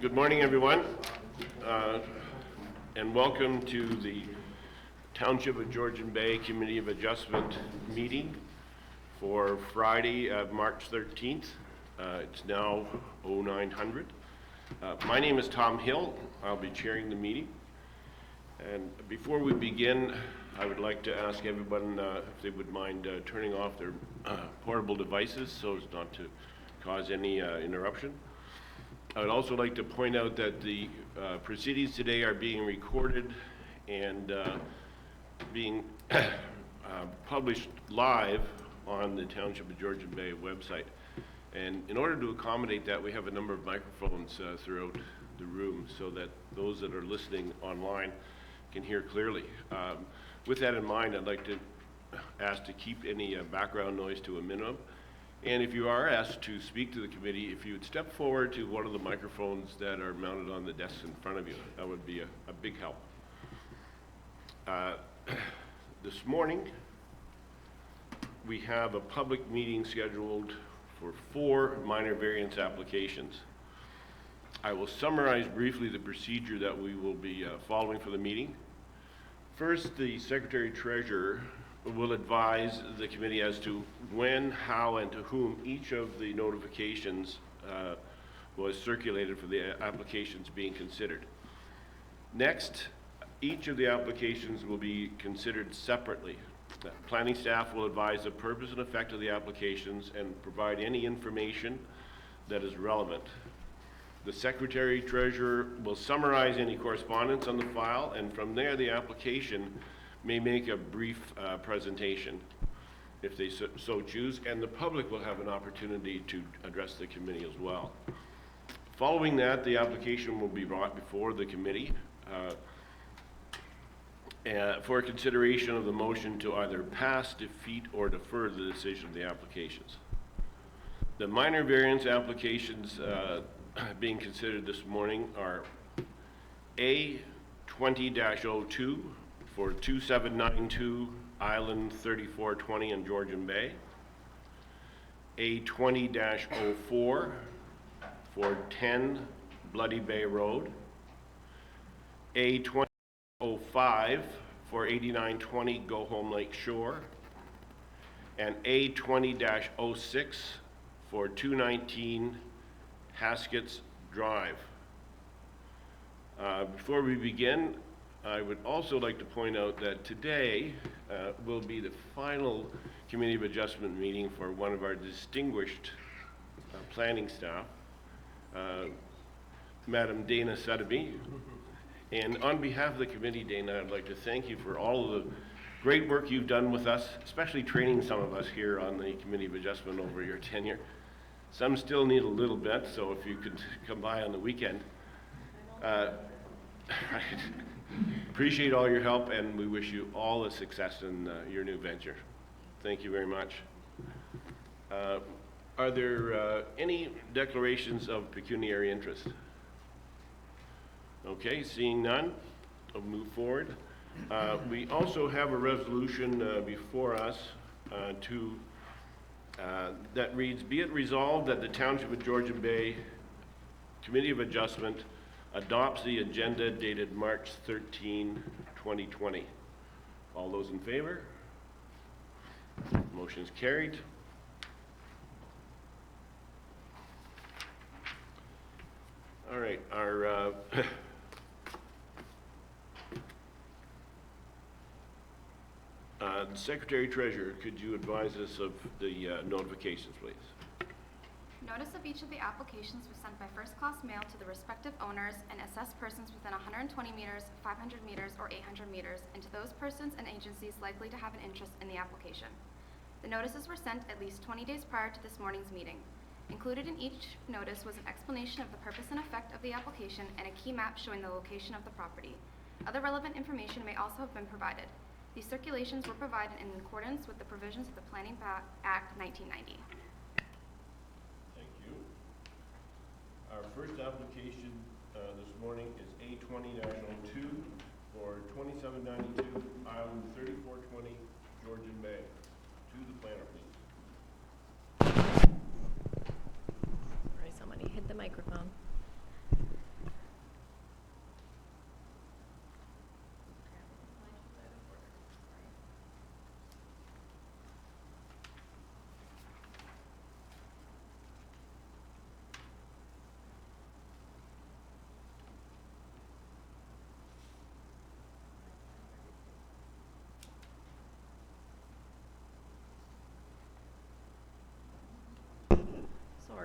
Good morning, everyone, and welcome to the Township of Georgian Bay Committee of Adjustment meeting for Friday, March 13th. It's now 0900. My name is Tom Hill. I'll be chairing the meeting. And before we begin, I would like to ask everyone if they would mind turning off their portable devices so as not to cause any interruption. I would also like to point out that the proceedings today are being recorded and being published live on the Township of Georgian Bay website. And in order to accommodate that, we have a number of microphones throughout the room so that those that are listening online can hear clearly. With that in mind, I'd like to ask to keep any background noise to a minimum. And if you are asked to speak to the committee, if you would step forward to one of the microphones that are mounted on the desks in front of you, that would be a big help. This morning, we have a public meeting scheduled for 4 minor variance applications. I will summarize briefly the procedure that we will be following for the meeting. First, the Secretary-Treasurer will advise the committee as to when, how, and to whom each of the notifications was circulated for the applications being considered. Next, each of the applications will be considered separately. Planning staff will advise the purpose and effect of the applications and provide any information that is relevant. The Secretary-Treasurer will summarize any correspondence on the file, and from there the application may make a brief presentation if they so choose, and the public will have an opportunity to address the committee as well. Following that, the application will be brought before the committee for consideration of the motion to either pass, defeat, or defer the decision of the applications. The minor variance applications being considered this morning are A20-02 for 2792 Island 3420 in Georgian Bay, A20-04 for 10 Bloody Bay Road, A20-05 for 8920 Go Home Lake Shore, and A20-06 for 219 Haskins Drive. Before we begin, I would also like to point out that today will be the final Committee of Adjustment meeting for one of our distinguished planning staff, Madam Dana Suddaby. And on behalf of the committee, Dana, I'd like to thank you for all of the great work you've done with us, especially training some of us here on the Committee of Adjustment over your tenure. Some still need a little bit, so if you could come by on the weekend. Right. Appreciate all your help, and we wish you all the success in your new venture. Thank you very much. Are there any declarations of pecuniary interest? Okay, seeing none, I'll move forward. We also have a resolution before us that reads, be it resolved that the Township of Georgian Bay Committee of Adjustment adopts the agenda dated March 13, 2020. All those in favor? Motion is carried. All right, our Secretary-Treasurer, could you advise us of the notifications, please? Notice of each of the applications was sent by first-class mail to the respective owners and assessed persons within 120 meters, 500 meters, or 800 meters, and to those persons and agencies likely to have an interest in the application. The notices were sent at least 20 days prior to this morning's meeting. Included in each notice was an explanation of the purpose and effect of the application and a key map showing the location of the property. Other relevant information may also have been provided. These circulations were provided in accordance with the provisions of the Planning Act 1990. Our first application this morning is A20-02 for 2792 Island 3420 Georgian Bay. To the planner, please. Sorry, somebody hit the microphone.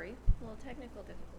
sorry, a little technical difficulty.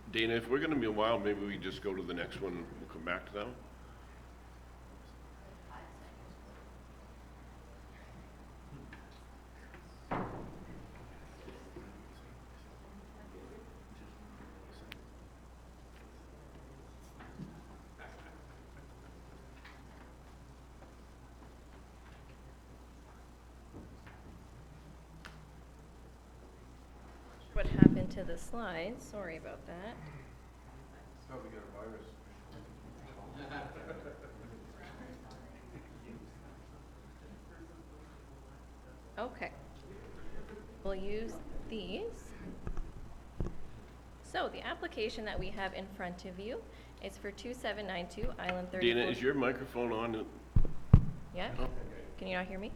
Dana, if we're gonna be a while, maybe we just go to the next one, we'll come back to that one. What happened to the slides? Sorry about that. Probably got a virus. Okay. We'll use these. So the application that we have in front of you is for 2792 Island 34. Dana, is your microphone on? Yeah? Oh. Can you not hear me?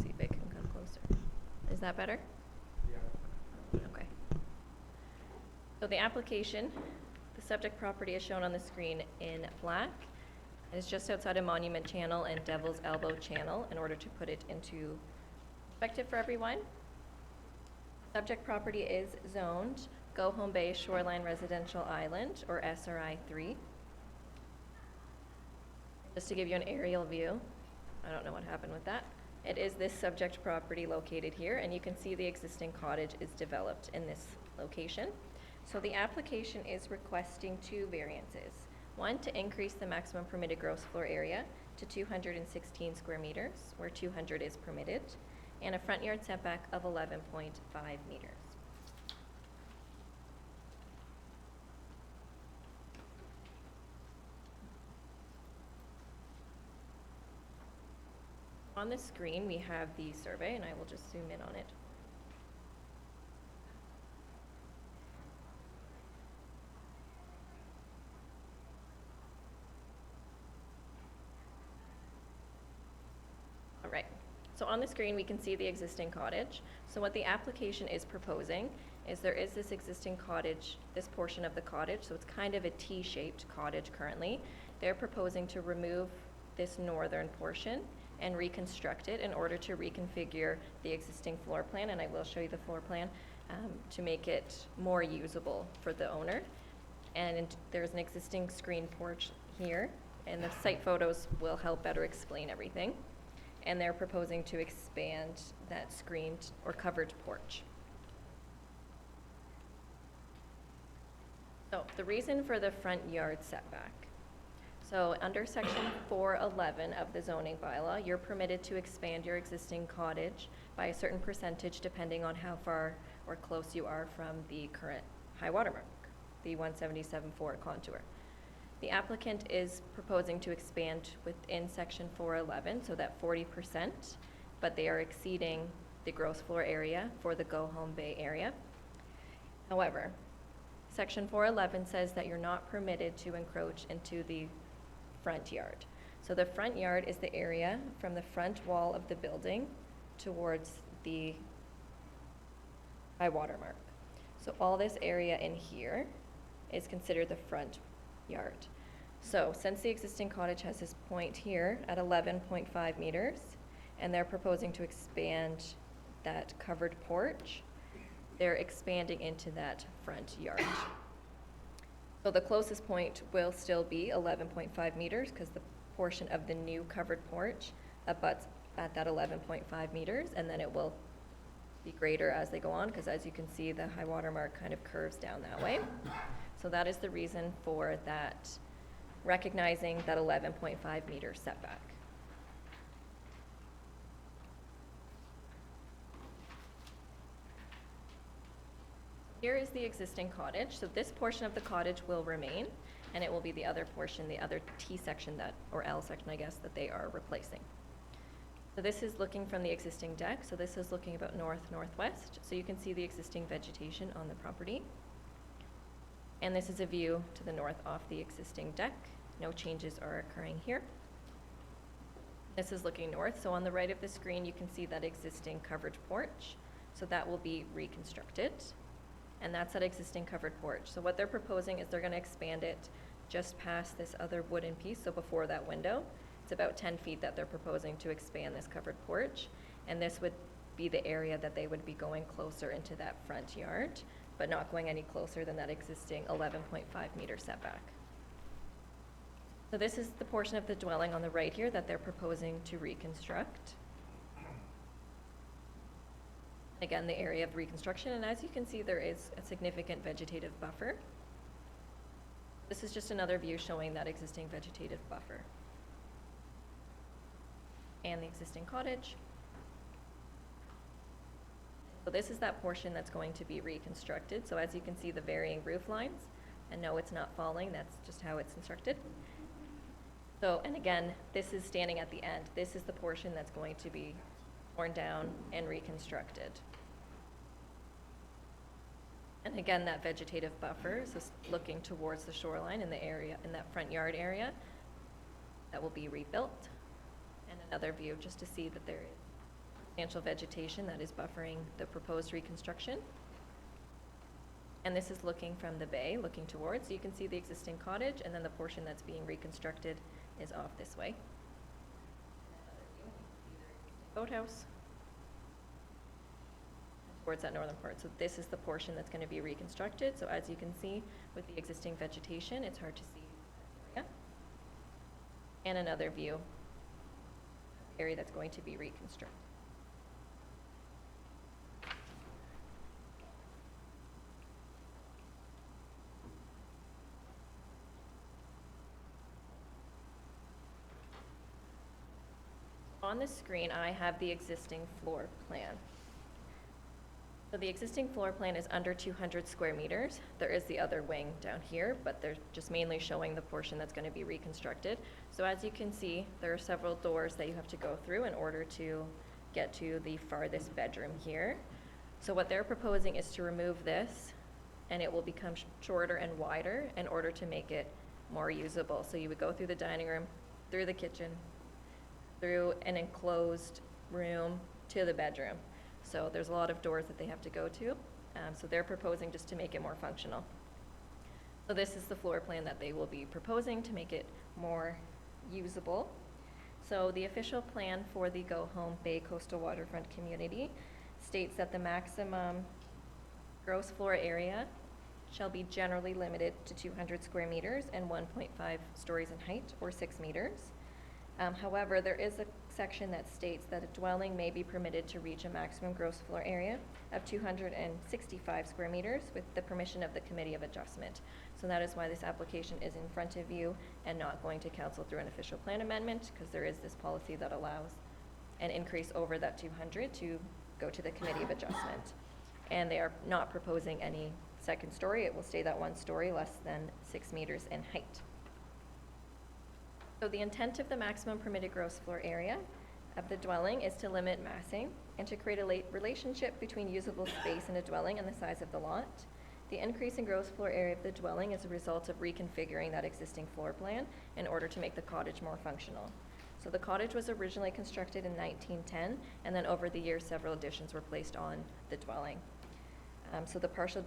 See if I can come closer. Is that better? Yeah. Okay. So the application, the subject property is shown on the screen in black. It's just outside of Monument Channel and Devil's Elbow Channel in order to put it into perspective for everyone. Subject property is zoned Georgian Bay Shoreline Residential Island, or SRI 3. Just to give you an aerial view, I don't know what happened with that. It is this subject property located here, and you can see the existing cottage is developed in this location. So the application is requesting two variances. One, to increase the maximum permitted gross floor area to 216 square meters, where 200 is permitted, and a front yard setback of 11.5 meters. On the screen, we have the survey, and I will just zoom in on it. All right, so on the screen, we can see the existing cottage. So what the application is proposing is there is this existing cottage, this portion of the cottage, so it's kind of a T-shaped cottage currently. They're proposing to remove this northern portion and reconstruct it in order to reconfigure the existing floor plan, and I will show you the floor plan to make it more usable for the owner. And there's an existing screen porch here, and the site photos will help better explain everything. And they're proposing to expand that screened or covered porch. So the reason for the front yard setback. So under section 411 of the zoning bylaw, you're permitted to expand your existing cottage by a certain percentage depending on how far or close you are from the current high water mark, the 177.4 contour. The applicant is proposing to expand within section 411, so that 40%, but they are exceeding the gross floor area for the Georgian Bay area. However, section 411 says that you're not permitted to encroach into the front yard. So the front yard is the area from the front wall of the building towards the high water mark. So all this area in here is considered the front yard. So since the existing cottage has this point here at 11.5 meters, and they're proposing to expand that covered porch, they're expanding into that front yard. So the closest point will still be 11.5 meters because the portion of the new covered porch abuts at that 11.5 meters, and then it will be greater as they go on because, as you can see, the high water mark kind of curves down that way. So that is the reason for that, recognizing that 11.5 meter setback. Here is the existing cottage. So this portion of the cottage will remain, and it will be the other portion, the other T section that, or L section, I guess, that they are replacing. So this is looking from the existing deck. So this is looking about north-northwest. So you can see the existing vegetation on the property. And this is a view to the north off the existing deck. No changes are occurring here. This is looking north. So on the right of the screen, you can see that existing covered porch. So that will be reconstructed. And that's that existing covered porch. So what they're proposing is they're going to expand it just past this other wooden piece, so before that window. It's about 10 feet that they're proposing to expand this covered porch. And this would be the area that they would be going closer into that front yard, but not going any closer than that existing 11.5 meter setback. So this is the portion of the dwelling on the right here that they're proposing to reconstruct. Again, the area of reconstruction, and as you can see, there is a significant vegetative buffer. This is just another view showing that existing vegetative buffer. And the existing cottage. So this is that portion that's going to be reconstructed. So as you can see, the varying roof lines, and no, it's not falling, that's just how it's constructed. So, and again, this is standing at the end. This is the portion that's going to be torn down and reconstructed. And again, that vegetative buffer, so looking towards the shoreline in the area, in that front yard area, that will be rebuilt. And another view just to see that there is substantial vegetation that is buffering the proposed reconstruction. And this is looking from the bay, looking towards. So you can see the existing cottage, and then the portion that's being reconstructed is off this way. Boathouse towards that northern part. So this is the portion that's going to be reconstructed. So as you can see, with the existing vegetation, it's hard to see that area. And another view of the area that's going to be reconstructed. On the screen, I have the existing floor plan. So the existing floor plan is under 200 square meters. There is the other wing down here, but they're just mainly showing the portion that's going to be reconstructed. So as you can see, there are several doors that you have to go through in order to get to the farthest bedroom here. So what they're proposing is to remove this, and it will become shorter and wider in order to make it more usable. So you would go through the dining room, through the kitchen, through an enclosed room to the bedroom. So there's a lot of doors that they have to go to. So they're proposing just to make it more functional. So this is the floor plan that they will be proposing to make it more usable. So the official plan for the Go Home Bay Coastal Waterfront community states that the maximum gross floor area shall be generally limited to 200 square meters and 1.5 stories in height, or 6 meters. However, there is a section that states that a dwelling may be permitted to reach a maximum gross floor area of 265 square meters with the permission of the Committee of Adjustment. So that is why this application is in front of you and not going to council through an official plan amendment, because there is this policy that allows an increase over that 200 to go to the Committee of Adjustment. And they are not proposing any second story. It will stay that 1 story less than 6 meters in height. So the intent of the maximum permitted gross floor area of the dwelling is to limit massing and to create a relationship between usable space in a dwelling and the size of the lot. The increase in gross floor area of the dwelling is a result of reconfiguring that existing floor plan in order to make the cottage more functional. So the cottage was originally constructed in 1910, and then over the years several additions were placed on the dwelling. So the partial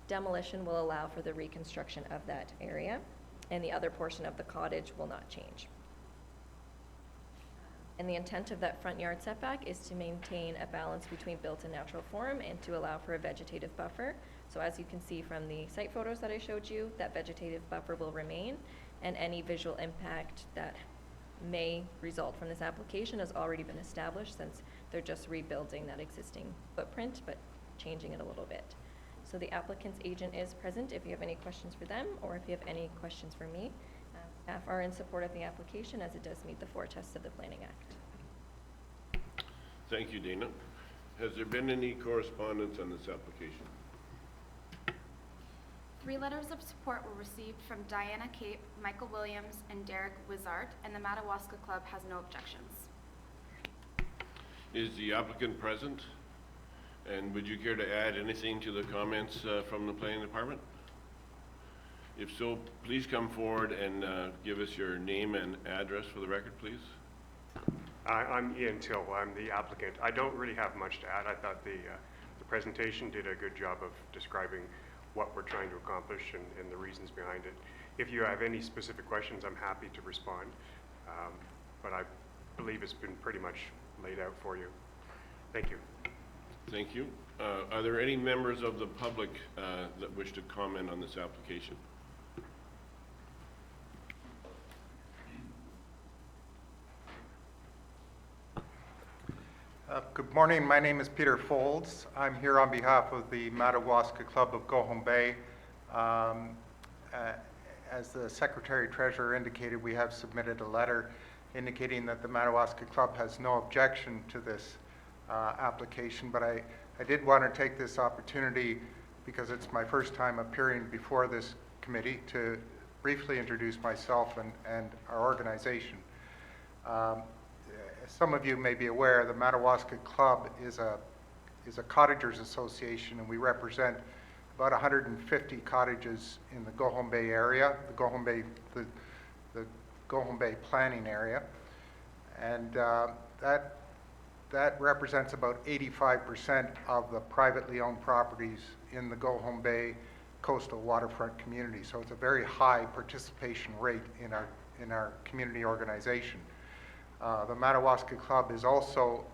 demolition will allow for the reconstruction of that area, and the other portion of the cottage will not change. And the intent of that front yard setback is to maintain a balance between built and natural form and to allow for a vegetative buffer. So as you can see from the site photos that I showed you, that vegetative buffer will remain, and any visual impact that may result from this application has already been established since they're just rebuilding that existing footprint, but changing it a little bit. So the applicant's agent is present if you have any questions for them or if you have any questions for me. Staff are in support of the application as it does meet the 4 tests of the Planning Act. Thank you, Dana. Has there been any correspondence on this application? 3 letters of support were received from Diana Cape, Michael Williams, and Derek Wizard, and the Madawaska Club has no objections. Is the applicant present? And would you care to add anything to the comments from the planning department? If so, please come forward and give us your name and address for the record, please. I'm Ian Till. I'm the applicant. I don't really have much to add. I thought the presentation did a good job of describing what we're trying to accomplish and the reasons behind it. If you have any specific questions, I'm happy to respond. But I believe it's been pretty much laid out for you. Thank you. Thank you. Are there any members of the public that wish to comment on this application? Good morning. My name is Peter Folds. I'm here on behalf of the Madawaska Club of Georgian Bay. As the Secretary Treasurer indicated, we have submitted a letter indicating that the Madawaska Club has no objection to this application, but I did want to take this opportunity, because it's my first time appearing before this committee, to briefly introduce myself and our organization. As some of you may be aware, the Madawaska Club is a cottagers association, and we represent about 150 cottages in the Georgian Bay area, the Georgian Bay planning area, and that represents about 85% of the privately owned properties in the Georgian Bay coastal waterfront community. So it's a very high participation rate in our community organization. The Madawaska Club is also,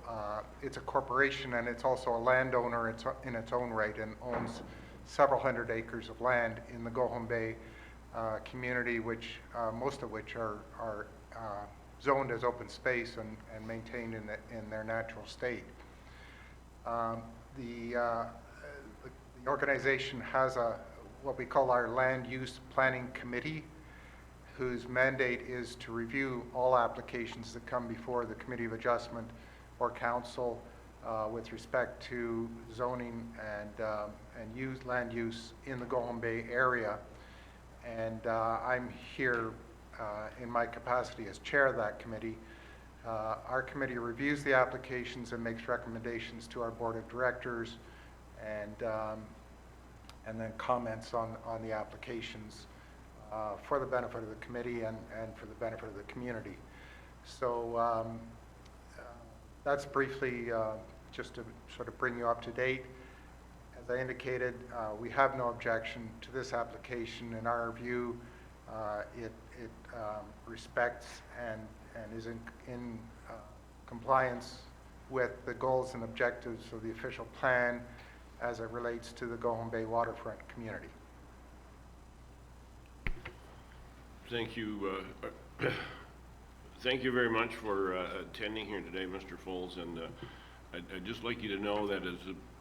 it's a corporation, and it's also a landowner in its own right, and owns several hundred acres of land in the Georgian Bay community, which most of which are zoned as open space and maintained in their natural state. The organization has what we call our Land Use Planning Committee, whose mandate is to review all applications that come before the Committee of Adjustment or Council with respect to zoning and land use in the Georgian Bay area. And I'm here in my capacity as chair of that committee. Our committee reviews the applications and makes recommendations to our board of directors, and then comments on the applications for the benefit of the committee and for the benefit of the community. So that's briefly just to sort of bring you up to date. As I indicated, we have no objection to this application. In our view, it respects and is in compliance with the goals and objectives of the official plan as it relates to the Georgian Bay waterfront community. Thank you. Thank you very much for attending here today, Mr. Foles. And I'd just like you to know that as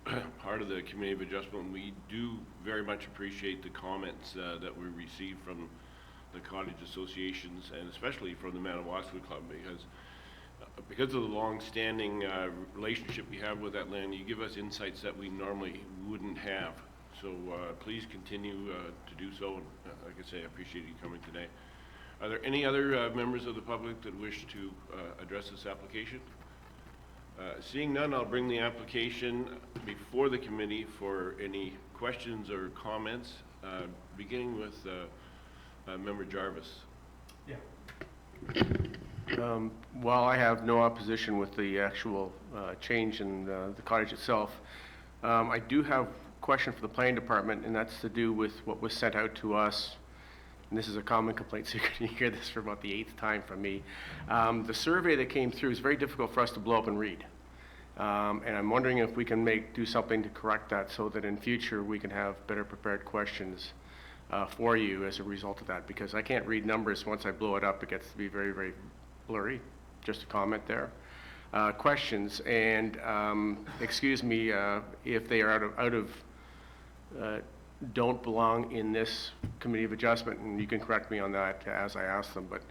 a part of the Committee of Adjustment, we do very much appreciate the comments that we receive from the cottage associations, and especially from the Madawaska Club, because of the long-standing relationship we have with that land. You give us insights that we normally wouldn't have. So please continue to do so. And, like I say, I appreciate you coming today. Are there any other members of the public that wish to address this application? Seeing none, I'll bring the application before the committee for any questions or comments, beginning with Member Jarvis. Yeah. While I have no opposition with the actual change in the cottage itself, I do have a question for the planning department, and that's to do with what was sent out to us and this is a common complaint, so you're going to hear this for about the 8th time from me. The survey that came through is very difficult for us to blow up and read. And I'm wondering if we can do something to correct that so that in future we can have better prepared questions for you as a result of that, because I can't read numbers. Once I blow it up, it gets to be very, very blurry. Just a comment there. Questions, and excuse me if they are don't belong in this committee of adjustment, and you can correct me on that as I ask them, but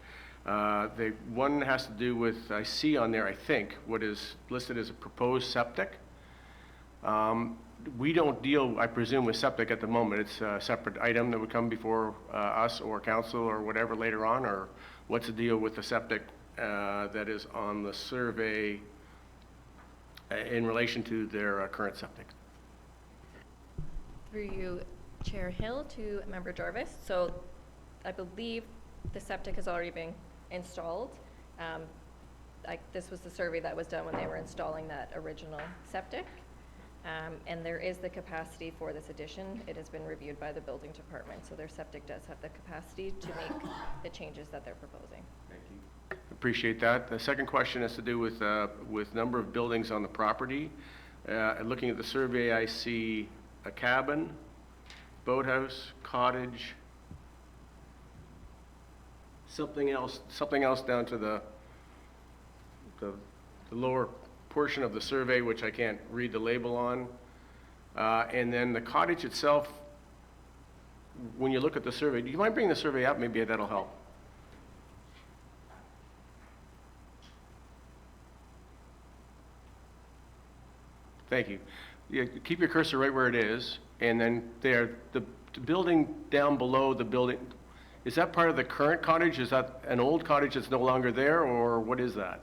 the one has to do with, I see on there, I think, what is listed as a proposed septic. We don't deal, I presume, with septic at the moment. It's a separate item that would come before us or council or whatever later on, or what's the deal with the septic that is on the survey in relation to their current septic? Through you, Chair Hill, to Member Jarvis. So I believe the septic has already been installed. This was the survey that was done when they were installing that original septic. And there is the capacity for this addition. It has been reviewed by the building department, so their septic does have the capacity to make the changes that they're proposing. Thank you. Appreciate that. The second question has to do with number of buildings on the property. Looking at the survey, I see a cabin, boathouse, cottage, something else down to the lower portion of the survey, which I can't read the label on. And then the cottage itself, when you look at the survey, do you mind bringing the survey up? Maybe that'll help. Thank you. Yeah, keep your cursor right where it is, and then there, the building down below the building, is that part of the current cottage? Is that an old cottage that's no longer there, or what is that?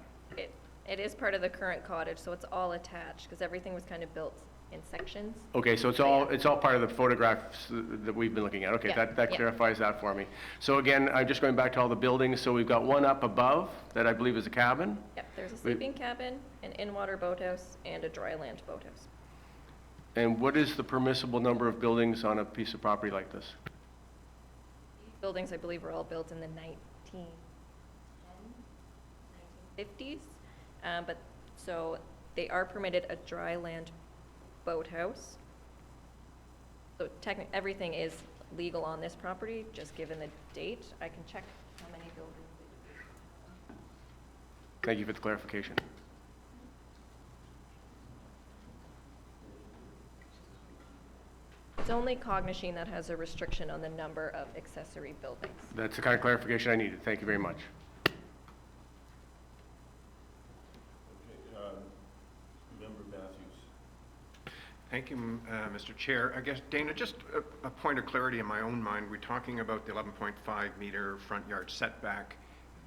It is part of the current cottage, so it's all attached, because everything was kind of built in sections. Okay, so it's all part of the photographs that we've been looking at. Okay, Yeah, that yeah. clarifies that for me. So again, I'm just going back to all the buildings. So we've got one up above that I believe is a cabin. Yep, there's a sleeping cabin, an in-water boathouse, and a dry land boathouse. And what is the permissible number of buildings on a piece of property like this? These buildings, I believe, were all built in the 1950s. But so they are permitted a dry land boathouse. So technically, everything is legal on this property, just given the date. I can check how many buildings. Thank you for the clarification. It's only Cognition that has a restriction on the number of accessory buildings. That's the kind of clarification I needed. Thank you very much. Member Matthews. Thank you, Mr. Chair. I guess, Dana, just a point of clarity in my own mind. We're talking about the 11.5 meter front yard setback.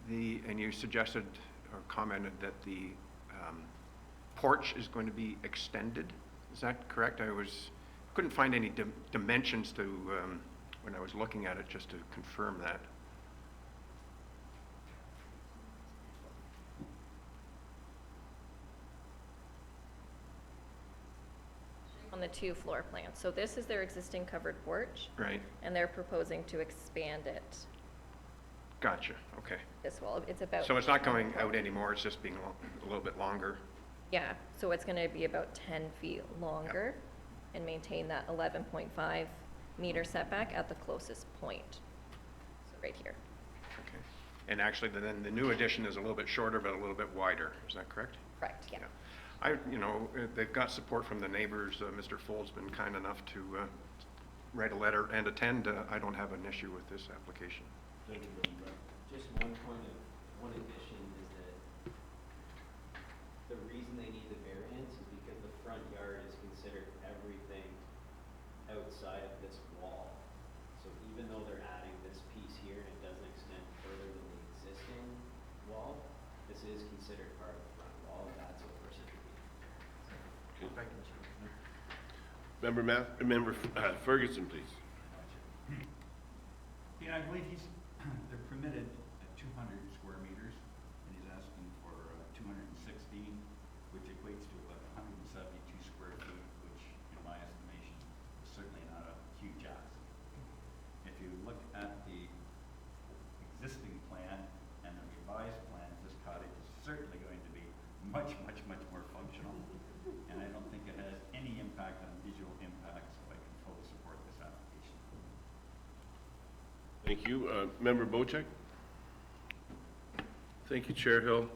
And you suggested or commented that the porch is going to be extended. Is that correct? Couldn't find any dimensions to when I was looking at it, just to confirm that. On the 2 floor plans. So this is their existing covered porch. Right. And they're proposing to expand it Gotcha. Okay. this wall. It's about. So it's not going out anymore. It's just being a little bit longer. Yeah, so it's gonna be about 10 feet longer and maintain that 11.5 meter setback at the closest point. So right here. Okay. And actually, then the new addition is a little bit shorter, but a little bit wider. Is that correct? Correct, yeah. They've got support from the neighbors. Mr. Folds been kind enough to write a letter and attend. I don't have an issue with this application. Thank you, Member Matt. Just one addition is that the reason they need the variance is because the front yard is considered everything outside of this wall. So even though they're adding this piece here and it doesn't extend further than the existing wall, this is considered part of the front wall, and that's what we're seeking. Thank you, Mr. Member Ferguson, please. Yeah, I believe they're permitted at 200 square meters, and he's asking for 216, which equates to about 172 square feet, which, in my estimation, is certainly not a huge ask. If you look at the Thank you. Member Bocheck? Thank you, Chair Hill.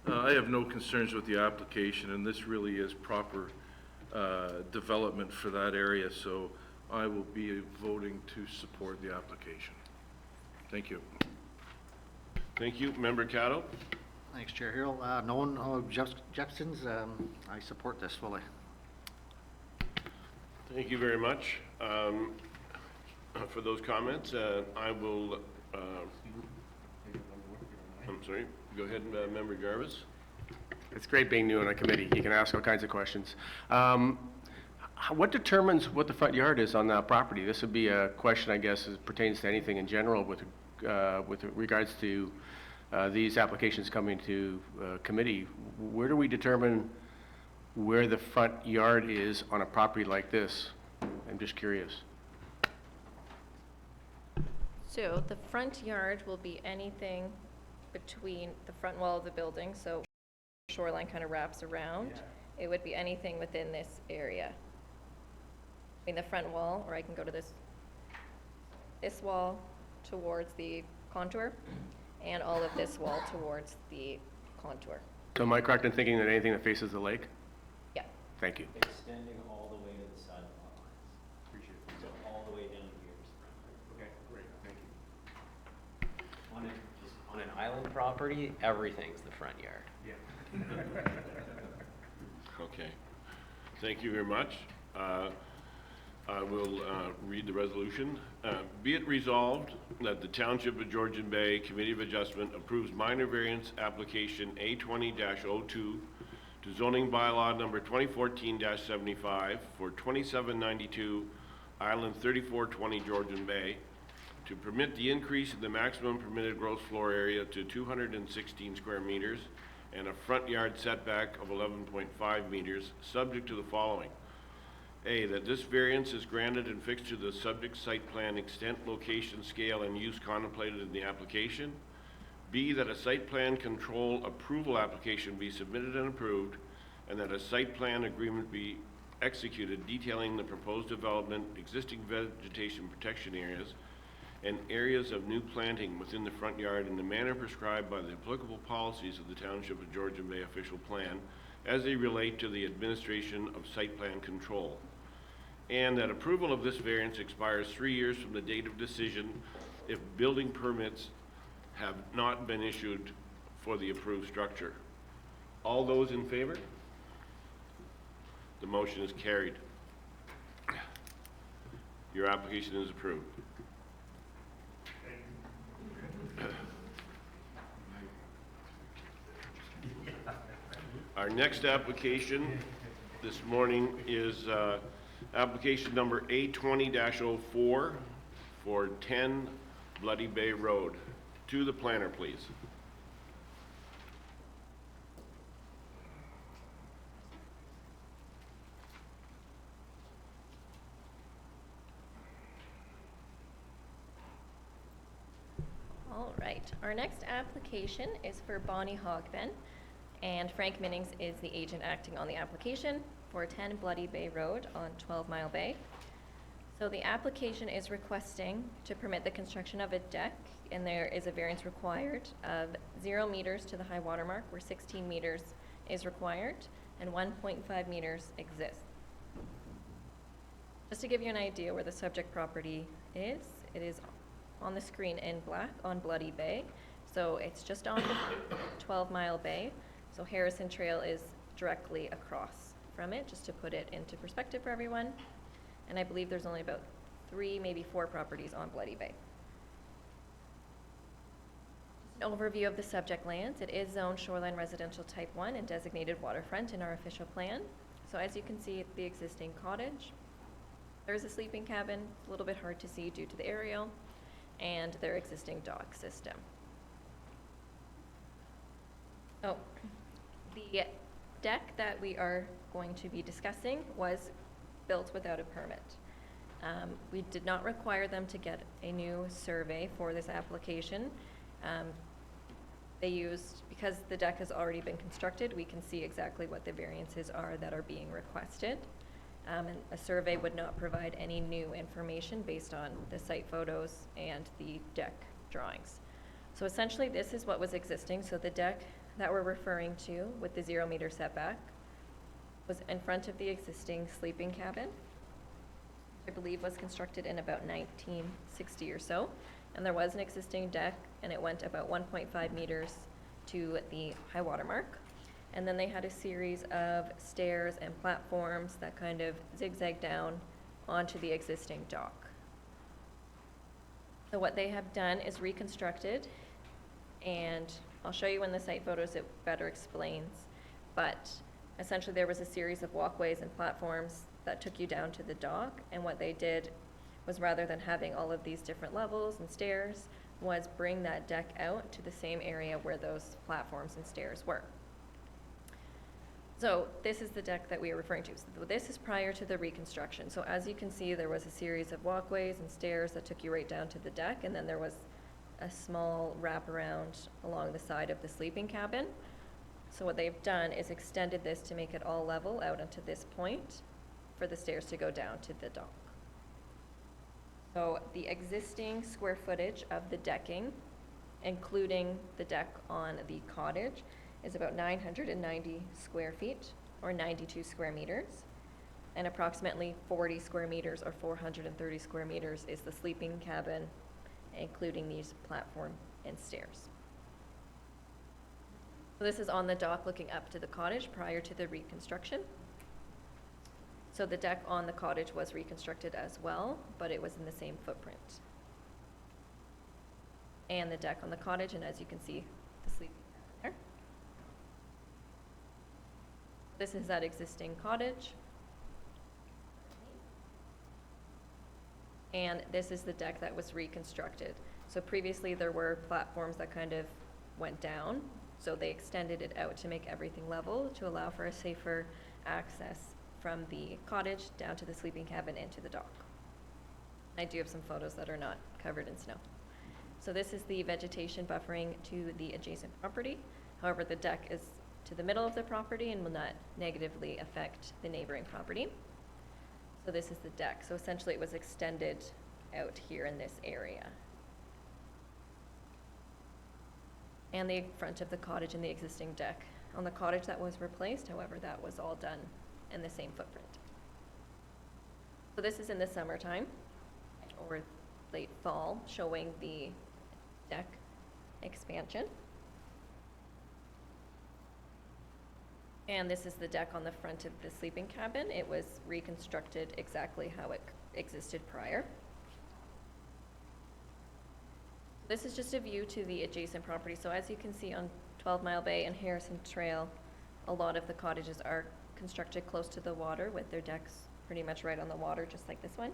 I have no concerns with the application, and this really is proper development for that area, so I will be voting to support the application. Thank you. Thank you. Member Caddo? Thanks, Chair Hill. No objections. I support this fully. Thank you very much for those comments. I will, I'm sorry, go ahead, Member Jarvis. It's great being new on a committee. You can ask all kinds of questions. What determines what the front yard is on that property? This would be a question, I guess, as pertains to anything in general with regards to these applications coming to committee. Where do we determine where the front yard is on a property like this? I'm just curious. So the front yard will be anything between the front wall of the building, so shoreline kind of wraps around. It would be anything within this area. I mean, the front wall, or I can go to this wall towards the contour, and all of this wall towards the contour. So am I correct in thinking that anything that faces the lake? Yeah. Thank you. Extending all the way to the side of the lot lines. Appreciate it. So all the way down here is front. Okay, great, thank you. On an island property, everything's the front yard. Yeah. Okay. Thank you very much. I will read the resolution. Be it resolved that the Township of Georgian Bay Committee of Adjustment approves minor variance application A20-02 to zoning bylaw number 2014-75 for 2792 Island 3420 Georgian Bay to permit the increase in the maximum permitted gross floor area to 216 square meters and a front yard setback of 11.5 meters, subject to the following. A, that this variance is granted and fixed to the subject site plan extent, location, scale, and use contemplated in the application. B, that a site plan control approval application be submitted and approved, and that a site plan agreement be executed detailing the proposed development, existing vegetation protection areas, and areas of new planting within the front yard in the manner prescribed by the applicable policies of the Township of Georgian Bay official plan as they relate to the administration of site plan control. And that approval of this variance expires 3 years from the date of decision if building permits have not been issued for the approved structure. All those in favor? The motion is carried. Your application is approved. Our next application this morning is application number A20-04 for 10 Bloody Bay Road. To the planner, please. All right, our next application is for Bonnie Hogben, and Frank Minnings is the agent acting on the application for 10 Bloody Bay Road on 12 Mile Bay. So the application is requesting to permit the construction of a deck, and there is a variance required of 0 meters to the high water mark, where 16 meters is required, and 1.5 meters exists. Just to give you an idea where the subject property is, it is on the screen in black on Bloody Bay. So it's just on the 12 Mile Bay. So Harrison Trail is directly across from it, just to put it into perspective for everyone. And I believe there's only about 3, maybe 4 properties on Bloody Bay. An overview of the subject lands. It is zoned shoreline residential type 1 and designated waterfront in our official plan. So as you can see, the existing cottage. There's a sleeping cabin, a little bit hard to see due to the aerial, and their existing dock system. Oh, the deck that we are going to be discussing was built without a permit. We did not require them to get a new survey for this application. They used, because the deck has already been constructed, we can see exactly what the variances are that are being requested. And a survey would not provide any new information based on the site photos and the deck drawings. So essentially, this is what was existing. So the deck that we're referring to with the 0 meter setback was in front of the existing sleeping cabin. I believe was constructed in about 1960 or so. And there was an existing deck, and it went about 1.5 meters to the high water mark. And then they had a series of stairs and platforms that kind of zigzag down onto the existing dock. So what they have done is reconstructed, and I'll show you in the site photos it better explains, but essentially there was a series of walkways and platforms that took you down to the dock, and what they did was, rather than having all of these different levels and stairs, was bring that deck out to the same area where those platforms and stairs were. So this is the deck that we are referring to. So this is prior to the reconstruction. So as you can see, there was a series of walkways and stairs that took you right down to the deck, and then there was a small wraparound along the side of the sleeping cabin. So what they've done is extended this to make it all level out unto this point for the stairs to go down to the dock. So the existing square footage of the decking, including the deck on the cottage, is about 990 square feet, or 92 square meters, and approximately 40 square meters, or 430 square meters, is the sleeping cabin, including these platform and stairs. So this is on the dock looking up to the cottage prior to the reconstruction. So the deck on the cottage was reconstructed as well, but it was in the same footprint. And the deck on the cottage, and as you can see, the sleeping cabin there. This is that existing cottage. And this is the deck that was reconstructed. So previously there were platforms that kind of went down, so they extended it out to make everything level to allow for a safer access from the cottage down to the sleeping cabin into the dock. I do have some photos that are not covered in snow. So this is the vegetation buffering to the adjacent property. However, the deck is to the middle of the property and will not negatively affect the neighboring property. So this is the deck. So essentially it was extended out here in this area. And the front of the cottage and the existing deck. On the cottage that was replaced, however, that was all done in the same footprint. So this is in the summertime or late fall, showing the deck expansion. And this is the deck on the front of the sleeping cabin. It was reconstructed exactly how it existed prior. This is just a view to the adjacent property. So as you can see on 12 Mile Bay and Harrison Trail, a lot of the cottages are constructed close to the water with their decks pretty much right on the water, just like this one.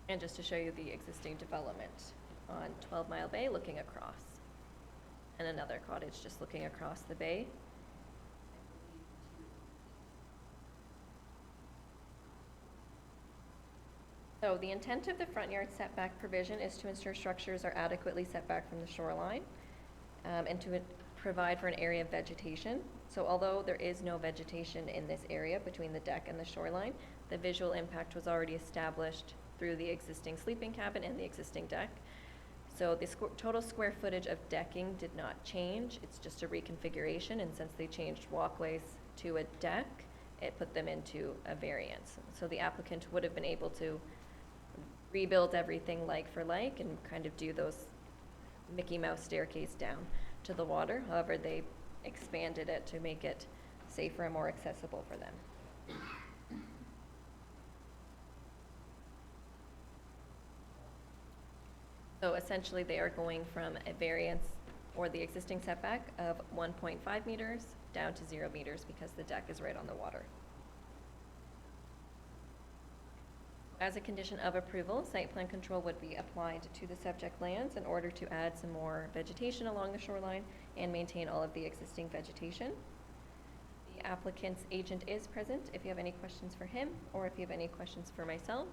And just to show you the existing development on 12 Mile Bay looking across. And another cottage just looking across the bay. So the intent of the front yard setback provision is to ensure structures are adequately set back from the shoreline and to provide for an area of vegetation. So although there is no vegetation in this area between the deck and the shoreline, the visual impact was already established through the existing sleeping cabin and the existing deck. So the total square footage of decking did not change. It's just a reconfiguration, and since they changed walkways to a deck, it put them into a variance. So the applicant would have been able to rebuild everything like for like and kind of do those Mickey Mouse staircase down to the water. However, they expanded it to make it safer and more accessible for them. So essentially they are going from a variance or the existing setback of 1.5 meters down to 0 meters because the deck is right on the water. As a condition of approval, site plan control would be applied to the subject lands in order to add some more vegetation along the shoreline and maintain all of the existing vegetation. The applicant's agent is present if you have any questions for him or if you have any questions for myself.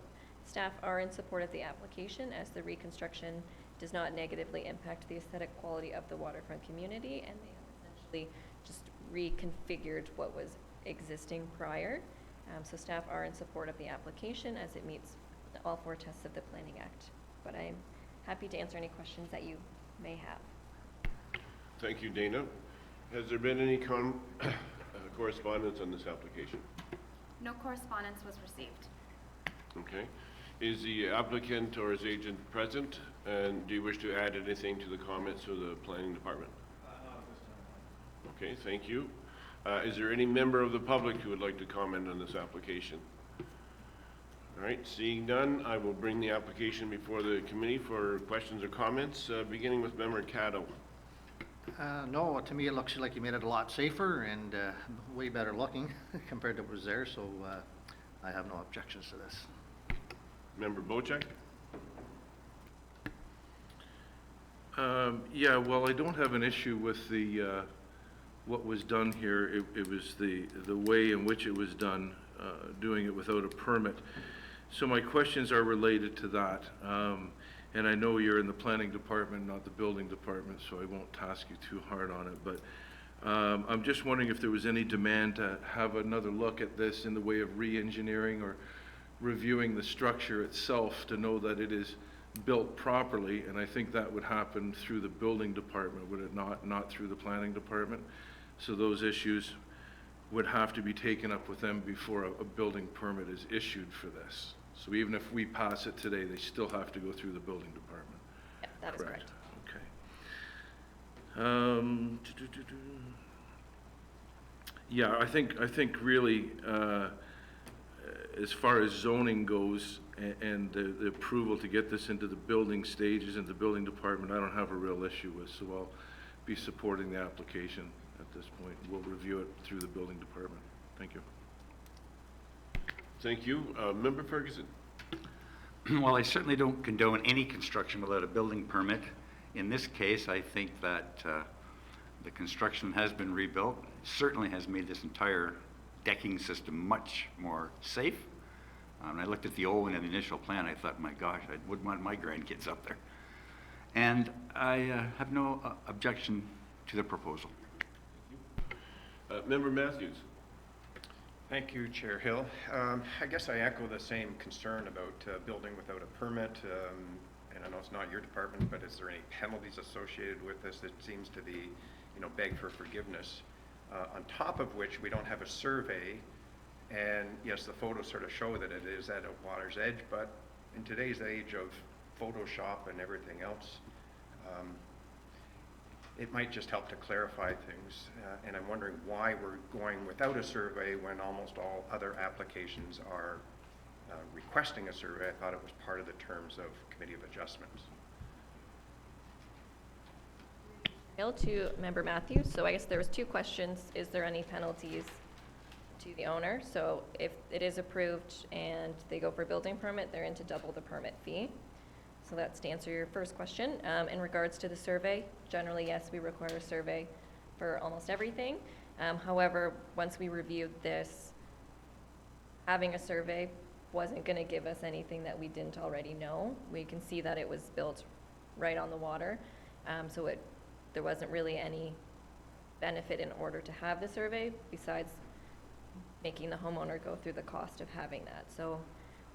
Staff are in support of the application as the reconstruction does not negatively impact the aesthetic quality of the waterfront community, and they have essentially just reconfigured what was existing prior. So staff are in support of the application as it meets all 4 tests of the Planning Act. But I'm happy to answer any questions that you may have. Thank you, Dana. Has there been any correspondence on this application? No correspondence was received. Okay. Is the applicant or his agent present? And do you wish to add anything to the comments of the planning department? Okay, thank you. Is there any member of the public who would like to comment on this application? All right, seeing none, I will bring the application before the committee for questions or comments, beginning with Member Caddo. No, to me, it looks like you made it a lot safer and way better looking compared to what was there, so I have no objections to this. Member Bochek? Yeah, well, I don't have an issue with the, what was done here. It was the way in which it was done, doing it without a permit. So my questions are related to that. And I know you're in the planning department, not the building department, so I won't task you too hard on it. But I'm just wondering if there was any demand to have another look at this in the way of re-engineering or reviewing the structure itself to know that it is built properly. And I think that would happen through the building department, would it not through the planning department? So those issues would have to be taken up with them before a building permit is issued for this. So even if we pass it today, they still have to go through the building department. Yeah, that is correct. Okay. Yeah, I think really, as far as zoning goes and the approval to get this into the building stages and the building department, I don't have a real issue with, so I'll be supporting the application at this point. We'll review it through the building department. Thank you. Thank you. Member Ferguson? Well, I certainly don't condone any construction without a building permit. In this case, I think that the construction has been rebuilt. It certainly has made this entire decking system much more safe. When I looked at the old one in the initial plan, I thought, my gosh, I wouldn't want my grandkids up there. And I have no objection to the proposal. Member Matthews? Thank you, Chair Hill. I guess I echo the same concern about building without a permit. And I know it's not your department, but is there any penalties associated with this? It seems to be, beg for forgiveness. On top of which, we don't have a survey. And yes, the photos sort of show that it is at a water's edge, but in today's age of Photoshop and everything else, it might just help to clarify things. And I'm wondering why we're going without a survey when almost all other applications are requesting a survey. I thought it was part of the terms of Committee of Adjustments. To Member Matthews. So I guess there was 2 questions. Is there any penalties to the owner? So if it is approved and they go for a building permit, they're into double the permit fee. So that's to answer your first question. In regards to the survey, generally, yes, we require a survey for almost everything. However, once we reviewed this, having a survey wasn't going to give us anything that we didn't already know. We can see that it was built right on the water. So there wasn't really any benefit in order to have the survey besides making the homeowner go through the cost of having that. So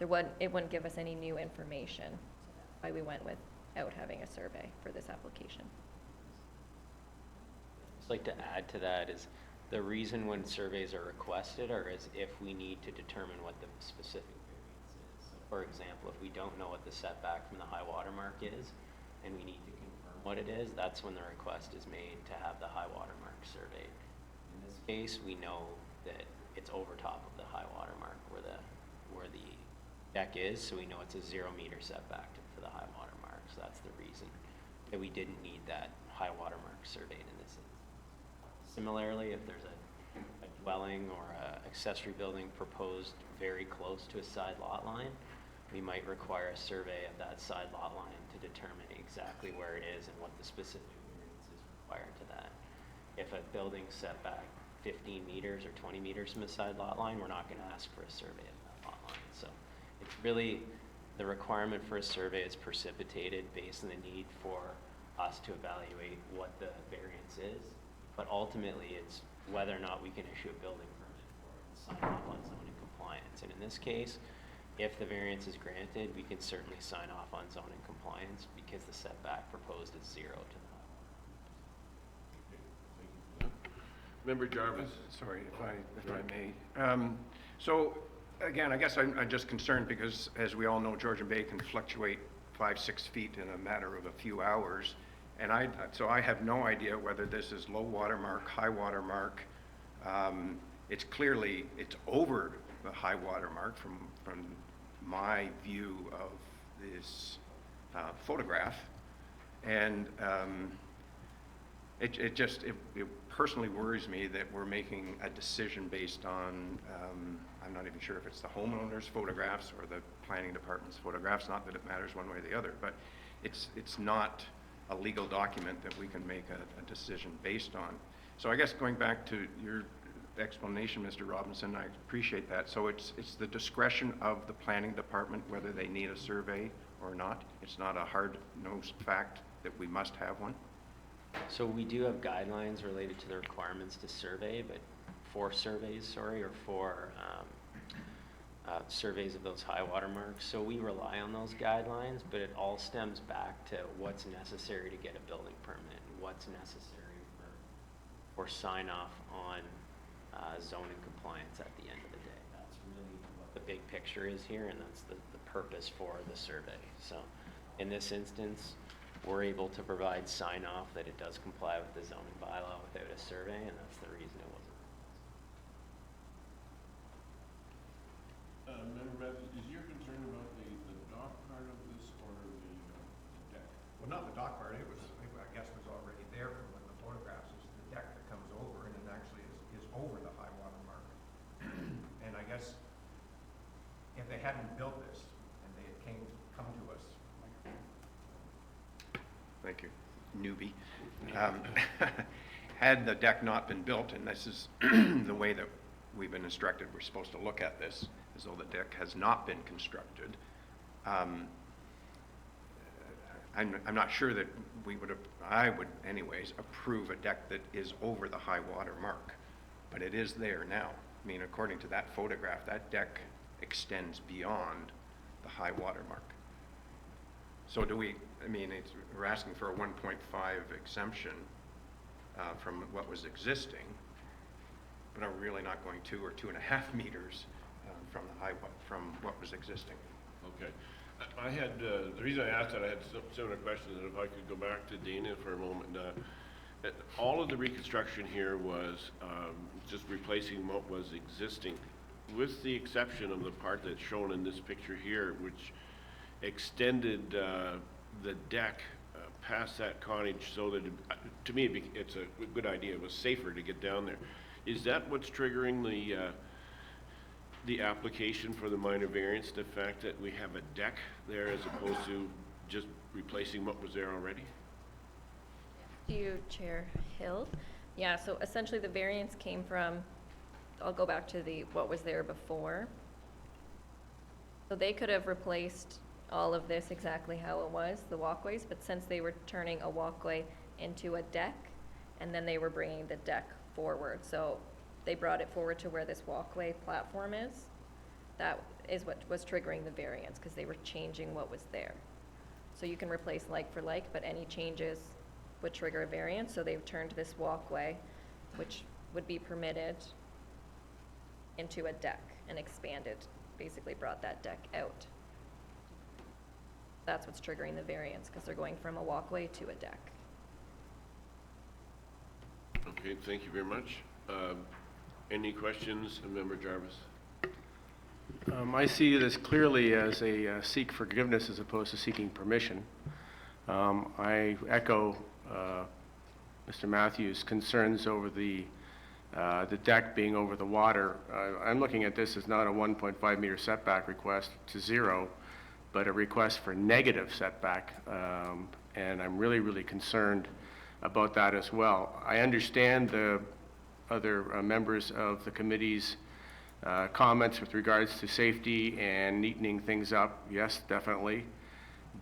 it wouldn't give us any new information. So that's why we went without having a survey for this application. I'd like to add to that is the reason when surveys are requested are as if we need to determine what the specific variance is. So for example, if we don't know what the setback from the high water mark is and we need to confirm what it is, that's when the request is made to have the high water mark surveyed. In this case, we know that it's over top of the high water mark where the deck is, so we know it's a 0 meter setback to the high water mark. So that's the reason that we didn't need that high water mark surveyed in this instance. Similarly, if there's a dwelling or an accessory building proposed very close to a side lot line, we might require a survey of that side lot line to determine exactly where it is and what the specific variance is required to that. If a building's set back 15 meters or 20 meters from the side lot line, we're not going to ask for a survey of that lot line. So it's really the requirement for a survey is precipitated based on the need for us to evaluate what the variance is, but ultimately it's whether or not we can issue a building permit sign off on zoning compliance. And in this case, if the variance is granted, we can certainly sign off on zoning compliance because the setback proposed is 0 to the Member Jarvis? Sorry, if I may. So, again, I guess I'm just concerned because, as we all know, Georgian Bay can fluctuate 5-6 feet in a matter of a few hours. And so I have no idea whether this is low water mark, high water mark. It's clearly, it's over the high water mark from my view of this photograph. And it personally worries me that we're making a decision based on, I'm not even sure if it's the homeowner's photographs or the planning department's photographs, not that it matters one way or the other, but it's not a legal document that we can make a decision based on. So I guess going back to your explanation, Mr. Robinson, I appreciate that. So it's the discretion of the planning department whether they need a survey or not. It's not a hard-nosed fact that we must have one. So we do have guidelines related to the requirements to survey, but for surveys, or for surveys of those high water marks. So we rely on those guidelines, but it all stems back to what's necessary to get a building permit, and what's necessary for sign off on zoning compliance at the end of the day. That's really what the big picture is here, and that's the purpose for the survey. So in this instance, we're able to provide sign off that it does comply with the zoning bylaw without a survey, and that's the reason it wasn't. Member Matthews, is your concern about the dock part of this or the deck? Well, not the dock part. It was, I guess, was already there from when the photographs. Is the deck that comes over, and it actually is over the high water mark. And I guess if they hadn't built this and they had come to us, thank you, newbie. Had the deck not been built, and this is the way that we've been instructed we're supposed to look at this, as though the deck has not been constructed. I'm not sure that I would anyways approve a deck that is over the high water mark, but it is there now. I mean, according to that photograph, that deck extends beyond the high water mark. So we're asking for a 1.5 exemption from what was existing, but are we really not going 2 or 2.5 meters from what was existing? Okay. I had, the reason I asked that, I had similar questions, and if I could go back to Dana for a moment. All of the reconstruction here was just replacing what was existing, with the exception of the part that's shown in this picture here, which extended the deck past that cottage so that, to me, it's a good idea. It was safer to get down there. Is that what's triggering the application for the minor variance, the fact that we have a deck there as opposed to just replacing what was there already? To you, Chair Hill. Yeah, so essentially the variance came from, I'll go back to what was there before. So they could have replaced all of this exactly how it was, the walkways, but since they were turning a walkway into a deck, and then they were bringing the deck forward, so they brought it forward to where this walkway platform is. That is what was triggering the variance, because they were changing what was there. So you can replace like for like, but any changes would trigger a variance, so they've turned this walkway, which would be permitted, into a deck and expanded, basically brought that deck out. That's what's triggering the variance, because they're going from a walkway to a deck. Okay, thank you very much. Any questions, Member Jarvis? I see this clearly as a seek forgiveness as opposed to seeking permission. I echo Mr. Matthews' concerns over the deck being over the water. I'm looking at this as not a 1.5 meter setback request to 0, but a request for negative setback, and I'm really, really concerned about that as well. I understand the other members of the committee's comments with regards to safety and neatening things up. Yes, definitely.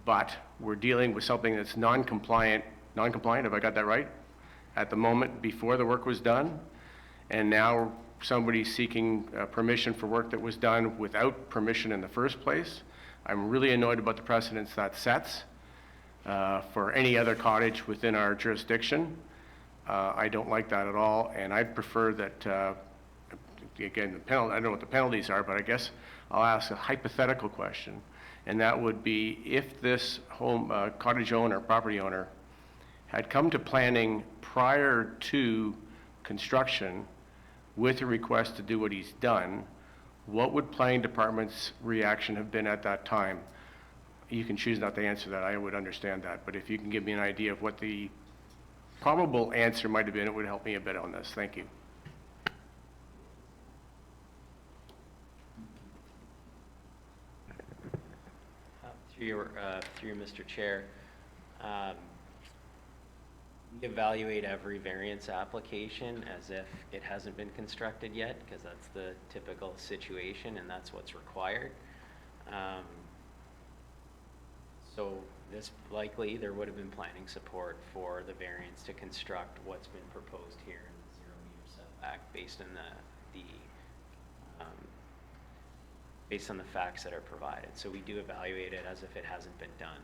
But we're dealing with something that's non-compliant, have I got that right? At the moment before the work was done, and now somebody seeking permission for work that was done without permission in the first place. I'm really annoyed about the precedence that sets for any other cottage within our jurisdiction. I don't like that at all, and I prefer that, again, I don't know what the penalties are, but I guess I'll ask a hypothetical question, and that would be if this home cottage owner, property owner, had come to planning prior to construction with a request to do what he's done, what would planning department's reaction have been at that time? You can choose not to answer that, I would understand that, but if you can give me an idea of what the probable answer might have been, it would help me a bit on this. Thank you. Through you, Mr. Chair, we evaluate every variance application as if it hasn't been constructed yet, because that's the typical situation and that's what's required. So this likely there would have been planning support for the variance to construct what's been proposed here in the 0 meter setback based on based on the facts that are provided. So we do evaluate it as if it hasn't been done.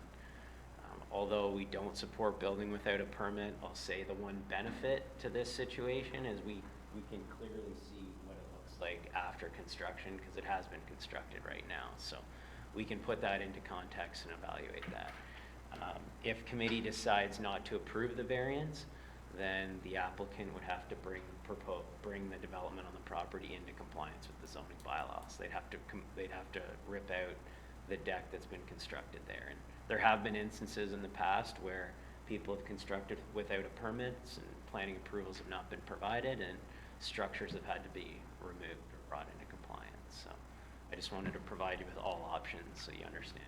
Although we don't support building without a permit, I'll say the one benefit to this situation is we can clearly see what it looks like after construction, because it has been constructed right now. So we can put that into context and evaluate that. If committee decides not to approve the variance, then the applicant would have to bring the development on the property into compliance with the zoning bylaws. They'd have to rip out the deck that's been constructed there. And there have been instances in the past where people have constructed without a permit and planning approvals have not been provided and structures have had to be removed or brought into compliance. So I just wanted to provide you with all options so you understand.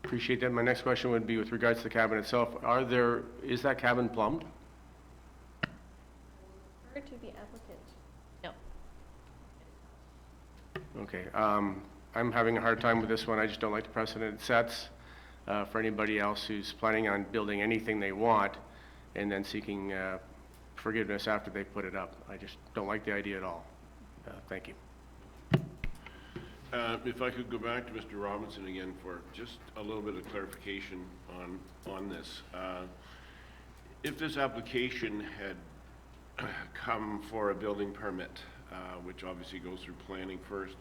Appreciate that. My next question would be with regards to the cabin itself. Is that cabin plumbed? Refer to the applicant. No. Okay. I'm having a hard time with this one. I just don't like the precedent it sets for anybody else who's planning on building anything they want and then seeking forgiveness after they put it up. I just don't like the idea at all. Thank you. If I could go back to Mr. Robinson again for just a little bit of clarification on this. If this application had come for a building permit, which obviously goes through planning first,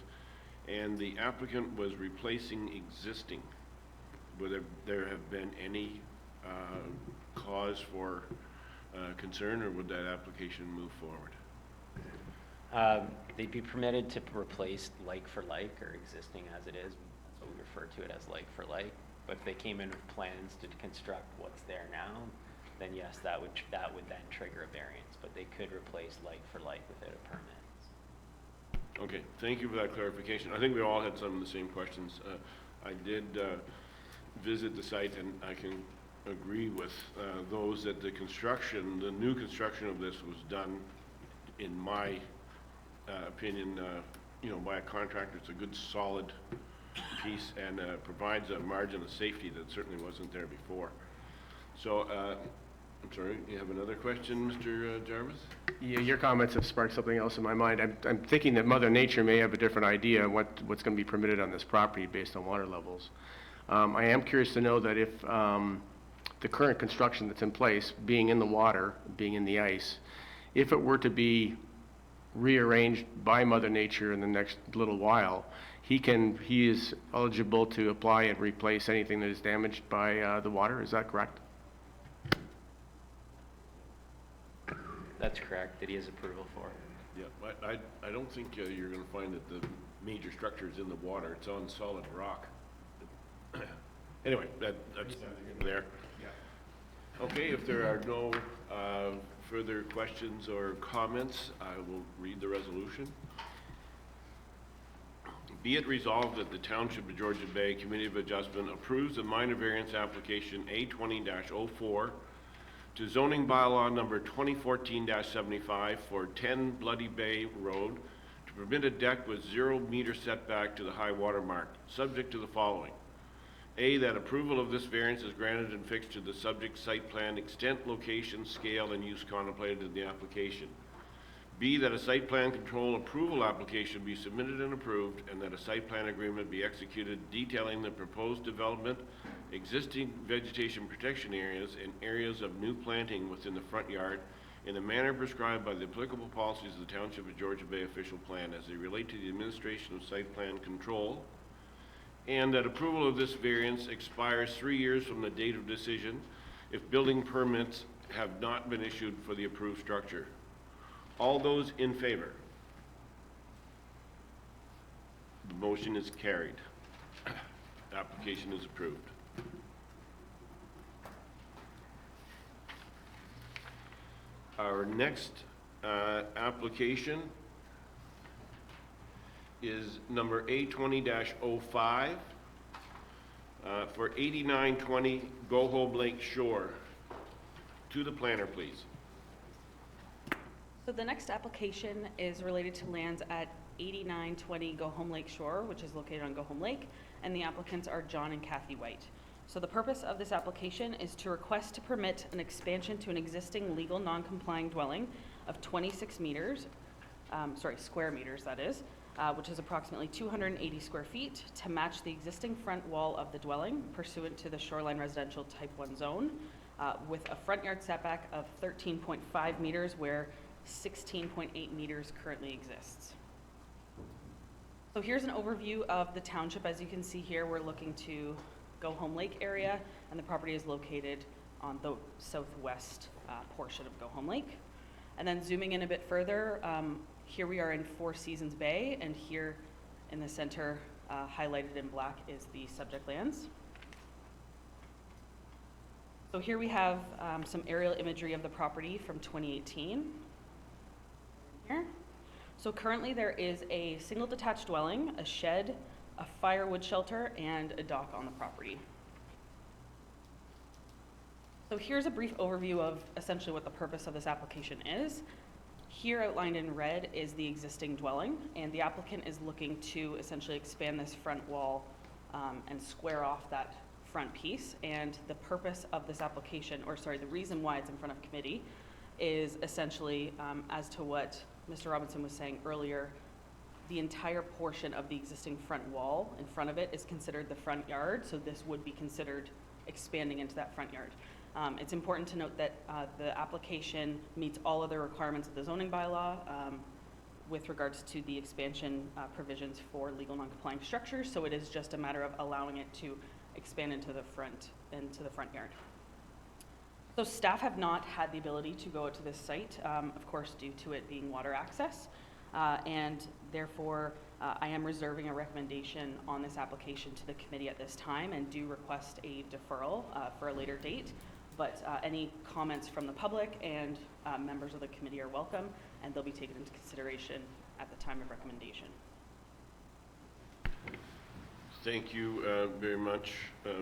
and the applicant was replacing existing, would there have been any cause for concern, or would that application move forward? They'd be permitted to replace like for like or existing as it is. That's what we refer to it as like for like. But if they came in with plans to construct what's there now, then yes, that would then trigger a variance. But they could replace like for like without a permit. Okay, thank you for that clarification. I think we all had some of the same questions. I did visit the site, and I can agree with those that the new construction of this was done, in my opinion, by a contractor. It's a good solid piece and provides a margin of safety that certainly wasn't there before. So, I'm sorry, you have another question, Mr. Jarvis? Yeah, your comments have sparked something else in my mind. I'm thinking that Mother Nature may have a different idea on what's going to be permitted on this property based on water levels. I am curious to know that if the current construction that's in place, being in the water, being in the ice, if it were to be rearranged by Mother Nature in the next little while, he is eligible to apply and replace anything that is damaged by the water. Is that correct? That's correct, that he has approval for. Yeah, I don't think you're going to find that the major structure is in the water. It's on solid rock. Anyway, that's there. Yeah. Okay, if there are no further questions or comments, I will read the resolution. Be it resolved that the Township of Georgian Bay Committee of Adjustment approves the minor variance application A20-04 to zoning bylaw number 2014-75 for 10 Bloody Bay Road to permit a deck with 0 meter setback to the high water mark, subject to the following. A, that approval of this variance is granted and fixed to the subject site plan extent, location, scale, and use contemplated in the application. B, that a site plan control approval application be submitted and approved, and that a site plan agreement be executed detailing the proposed development, existing vegetation protection areas, and areas of new planting within the front yard in the manner prescribed by the applicable policies of the Township of Georgian Bay official plan as they relate to the administration of site plan control, and that approval of this variance expires 3 years from the date of decision if building permits have not been issued for the approved structure. All those in favor? The motion is carried. Application is approved. Our next application is number A20-05 for 8920 Go Home Lake Shore. To the planner, please. So the next application is related to lands at 8920 Go Home Lake Shore, which is located on Go Home Lake, and the applicants are John and Kathy White. So the purpose of this application is to request to permit an expansion to an existing legal non-complying dwelling of 26 meters, square meters that is, which is approximately 280 square feet, to match the existing front wall of the dwelling pursuant to the Shoreline Residential Type 1 zone, with a front yard setback of 13.5 meters where 16.8 meters currently exists. So here's an overview of the township. As you can see here, we're looking to Go Home Lake area, and the property is located on the southwest portion of Go Home Lake. And then zooming in a bit further, here we are in Four Seasons Bay, and here in the center, highlighted in black, is the subject lands. So here we have some aerial imagery of the property from 2018. Here. So currently there is a single detached dwelling, a shed, a firewood shelter, and a dock on the property. So here's a brief overview of essentially what the purpose of this application is. Here outlined in red is the existing dwelling, and the applicant is looking to essentially expand this front wall and square off that front piece. And the purpose of this application, the reason why it's in front of committee, is essentially as to what Mr. Robinson was saying earlier. The entire portion of the existing front wall in front of it is considered the front yard, so this would be considered expanding into that front yard. It's important to note that the application meets all of the requirements of the zoning bylaw with regards to the expansion provisions for legal non-complying structures, so it is just a matter of allowing it to expand into the front yard. So staff have not had the ability to go out to this site, of course, due to it being water access, and therefore I am reserving a recommendation on this application to the committee at this time and do request a deferral for a later date. But any comments from the public and members of the committee are welcome, and they'll be taken into consideration at the time of recommendation. Thank you very much,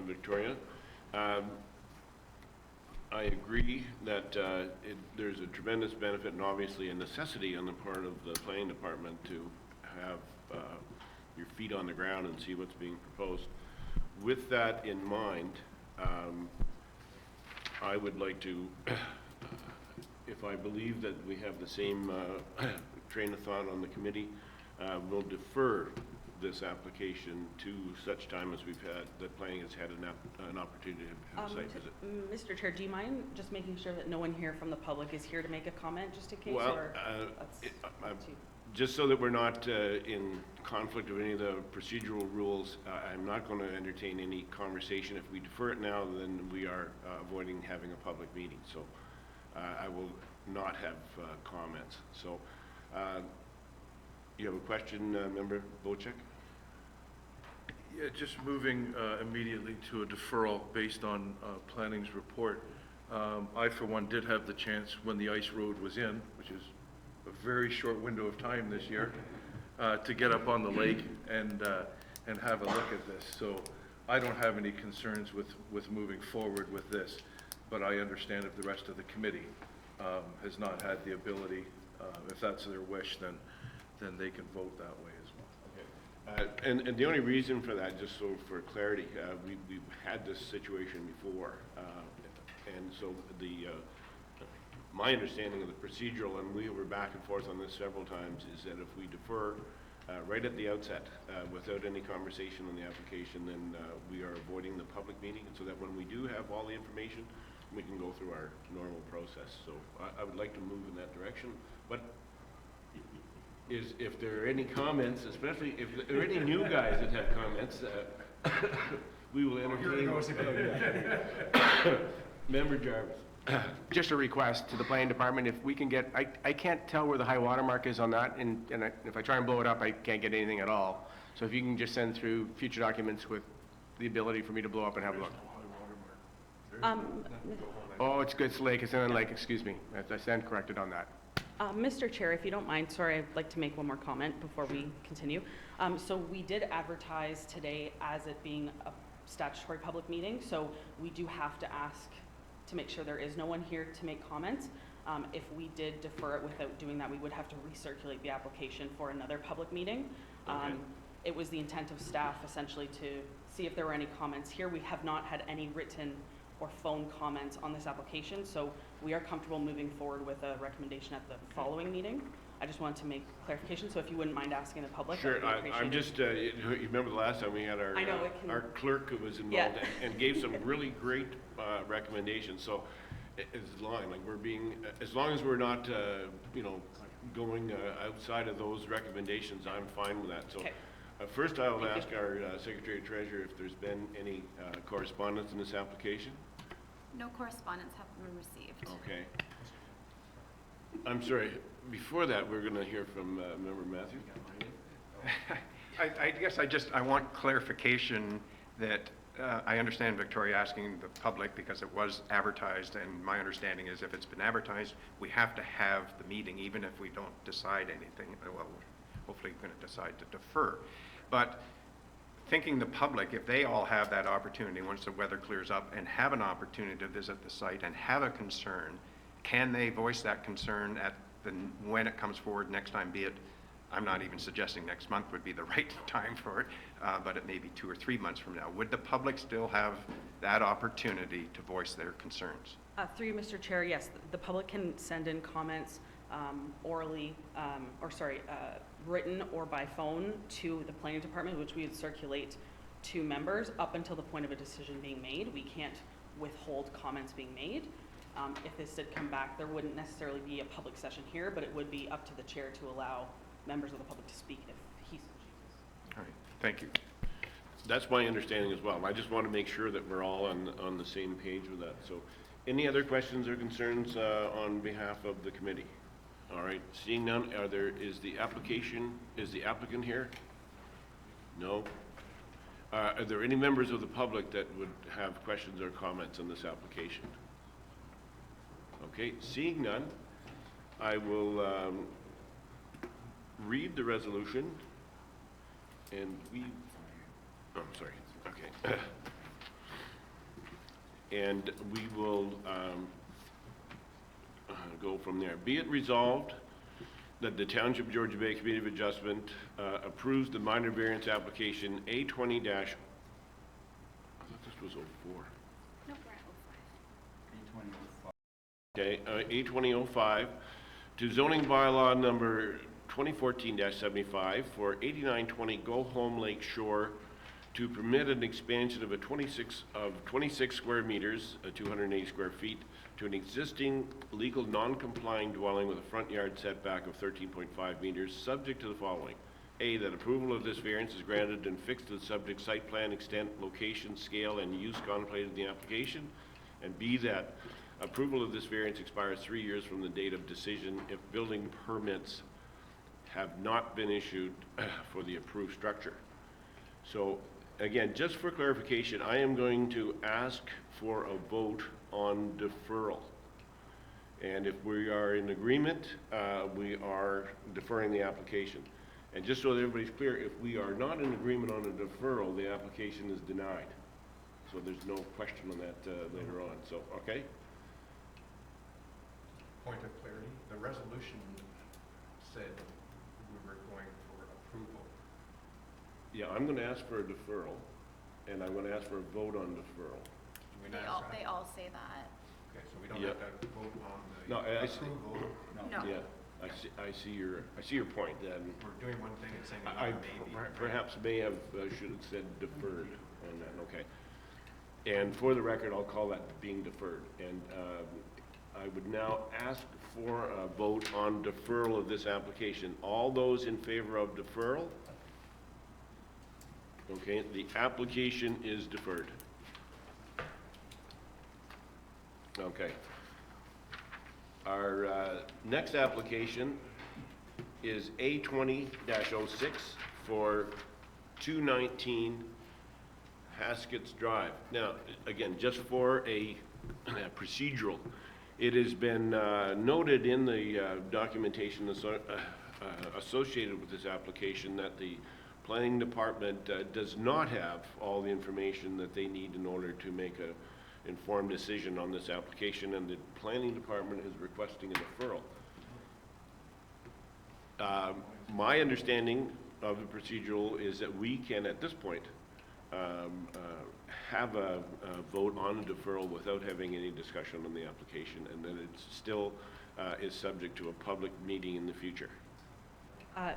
Victoria. I agree that there's a tremendous benefit and obviously a necessity on the part of the planning department to have your feet on the ground and see what's being proposed. With that in mind, I would like to, if I believe that we have the same train of thought on the committee, we'll defer this application to such time as that planning has had an opportunity to have a site visit. Mr. Chair, do you mind just making sure that no one here from the public is here to make a comment, just in case? Well, or just so that we're not in conflict of any of the procedural rules, I'm not going to entertain any conversation. If we defer it now, then we are avoiding having a public meeting. So I will not have comments. So you have a question, Member Bocek? Yeah, just moving immediately to a deferral based on planning's report. I, for one, did have the chance when the ice road was in, which is a very short window of time this year, to get up on the lake and have a look at this. So I don't have any concerns with moving forward with this, but I understand if the rest of the committee has not had the ability, if that's their wish, then they can vote that way as well. And the only reason for that, just so for clarity, we've had this situation before, and so my understanding of the procedural, and we were back and forth on this several times, is that if we defer right at the outset without any conversation on the application, then we are avoiding the public meeting, so that when we do have all the information, we can go through our normal process. So I would like to move in that direction, but if there are any comments, especially if there are any new guys that have comments, we will entertain. Member Jarvis. Just a request to the planning department, if we can get, I can't tell where the high water mark is on that, and if I try and blow it up, I can't get anything at all. So if you can just send through future documents with the ability for me to blow up and have a look. Oh, it's good, it's lake, it's in a lake, excuse me. I stand corrected on that. Mr. Chair, if you don't mind, sorry, I'd like to make one more comment before we continue. So we did advertise today as it being a statutory public meeting, so we do have to ask to make sure there is no one here to make comments. If we did defer it without doing that, we would have to recirculate the application for another public meeting. Okay. It was the intent of staff essentially to see if there were any comments here. We have not had any written or phone comments on this application, so we are comfortable moving forward with a recommendation at the following meeting. I just wanted to make clarification, so if you wouldn't mind asking the public, Sure, that would be I'm appreciated. just, you remember the last time we had our, I know, it can- our clerk who was involved Yeah. and gave some really great recommendations, so as long, like we're being, as long as we're not, you know, going outside of those recommendations, I'm fine with that. So Okay. first I will Thank you. ask our Secretary Treasurer if there's been any correspondence in this application. No correspondence have been received. Okay. I'm sorry, before that, we're going to hear from Member Matthew. I guess I want clarification that, I understand Victoria asking the public because it was advertised, and my understanding is if it's been advertised, we have to have the meeting, even if we don't decide anything. Well, hopefully we're going to decide to defer. But thinking the public, if they all have that opportunity, once the weather clears up, and have an opportunity to visit the site and have a concern, can they voice that concern at when it comes forward next time, be it, I'm not even suggesting next month would be the right time for it, but it may be 2 or 3 months from now. Would the public still have that opportunity to voice their concerns? Through you, Mr. Chair, yes, the public can send in comments orally, written or by phone to the planning department, which we would circulate to members up until the point of a decision being made. We can't withhold comments being made. If this did come back, there wouldn't necessarily be a public session here, but it would be up to the chair to allow members of the public to speak if he so chooses. All right, thank you. That's my understanding as well. I just want to make sure that we're all on the same page with that. So any other questions or concerns on behalf of the committee? All right, seeing none, is the applicant here? No? Are there any members of the public that would have questions or comments on this application? Okay, seeing none, I will read the resolution, and I'm sorry, okay. And we will go from there. Be it resolved that the Township of Georgian Bay Committee of Adjustment approves the minor variance application A20- I thought this was 04. Nope, we're at 05. Okay, A20-05 to zoning bylaw number 2014-75 for 8920 Go Home Lake Shore to permit an expansion of 26 square meters, 280 square feet, to an existing legal non-complying dwelling with a front yard setback of 13.5 meters, subject to the following. A, that approval of this variance is granted and fixed to the subject site plan, extent, location, scale, and use contemplated in the application. And B, that approval of this variance expires 3 years from the date of decision if building permits have not been issued for the approved structure. So again, just for clarification, I am going to ask for a vote on deferral. And if we are in agreement, we are deferring the application. And just so that everybody's clear, if we are not in agreement on a deferral, the application is denied. So there's no question on that later on. So, okay? Point of clarity, the resolution said we were going for approval. Yeah, I'm going to ask for a deferral, and I'm going to ask for a vote on deferral. They all say that. Okay, so we don't Yeah. have to vote on the No, I see. approval. No. Yeah, I see your point. We're doing one thing and saying I another maybe. perhaps may have, should have said deferred on that, okay. And for the record, I'll call that being deferred. And I would now ask for a vote on deferral of this application. All those in favor of deferral? Okay, the application is deferred. Okay. Our next application is A20-06 for 219 Haskins Drive. Now, again, just for a procedural, it has been noted in the documentation associated with this application that the planning department does not have all the information that they need in order to make a informed decision on this application, and the planning department is requesting a deferral. My understanding of the procedural is that we can, at this point, have a vote on a deferral without having any discussion on the application, and that it still is subject to a public meeting in the future.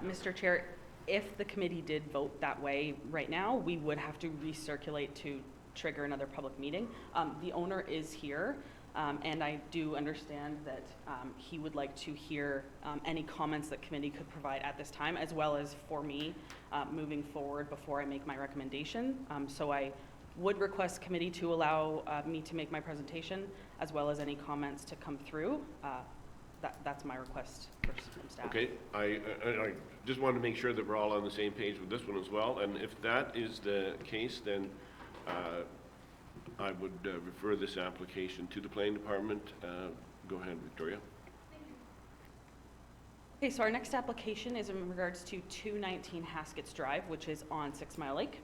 Mr. Chair, if the committee did vote that way right now, we would have to recirculate to trigger another public meeting. The owner is here, and I do understand that he would like to hear any comments that committee could provide at this time, as well as for me moving forward before I make my recommendation. So I would request committee to allow me to make my presentation, as well as any comments to come through. That's my request from staff. Okay, I just wanted to make sure that we're all on the same page with this one as well, and if that is the case, then I would refer this application to the planning department. Go ahead, Victoria. Okay, so our next application is in regards to 219 Haskins Drive, which is on 6 Mile Lake.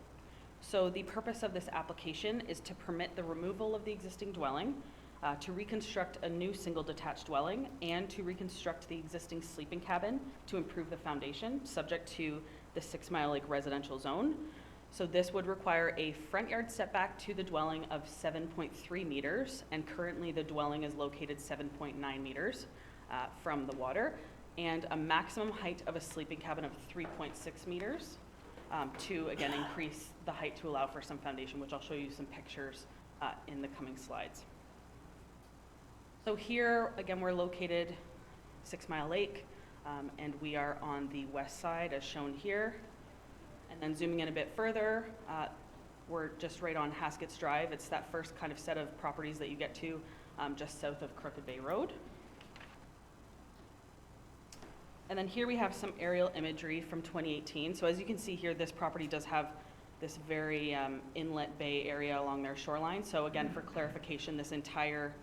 So the purpose of this application is to permit the removal of the existing dwelling, to reconstruct a new single detached dwelling, and to reconstruct the existing sleeping cabin to improve the foundation, subject to the 6 Mile Lake residential zone. So this would require a front yard setback to the dwelling of 7.3 meters, and currently the dwelling is located 7.9 meters from the water, and a maximum height of a sleeping cabin of 3.6 meters to, again, increase the height to allow for some foundation, which I'll show you some pictures in the coming slides. So here, again, we're located 6 Mile Lake, and we are on the west side as shown here. And then zooming in a bit further, we're just right on Haskins Drive. It's that first kind of set of properties that you get to just south of Crooked Bay Road. And then here we have some aerial imagery from 2018. So as you can see here, this property does have this very inlet bay area along their shoreline. So again, for clarification, this entire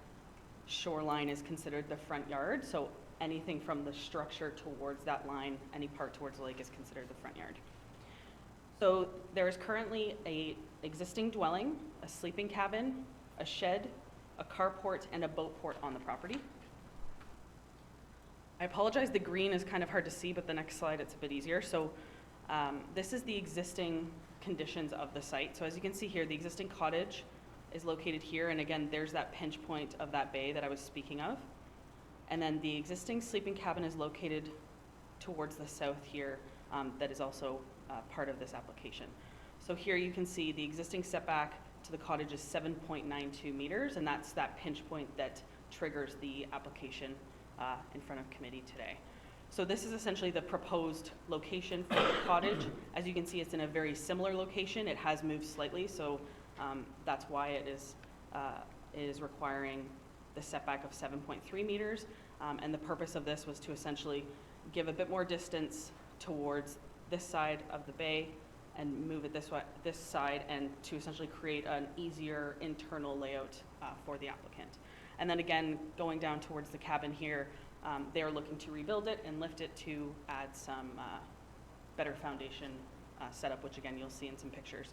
shoreline is considered the front yard. So anything from the structure towards that line, any part towards the lake is considered the front yard. So there is currently a existing dwelling, a sleeping cabin, a shed, a carport, and a boat port on the property. I apologize, the green is kind of hard to see, but the next slide it's a bit easier. So this is the existing conditions of the site. So as you can see here, the existing cottage is located here, and again, there's that pinch point of that bay that I was speaking of. And then the existing sleeping cabin is located towards the south here, that is also part of this application. So here you can see the existing setback to the cottage is 7.92 meters, and that's that pinch point that triggers the application in front of committee today. So this is essentially the proposed location for the cottage. As you can see, it's in a very similar location. It has moved slightly, so that's why it is requiring the setback of 7.3 meters. And the purpose of this was to essentially give a bit more distance towards this side of the bay and move it this side, and to essentially create an easier internal layout for the applicant. And then again, going down towards the cabin here, they are looking to rebuild it and lift it to add some better foundation setup, which again, you'll see in some pictures.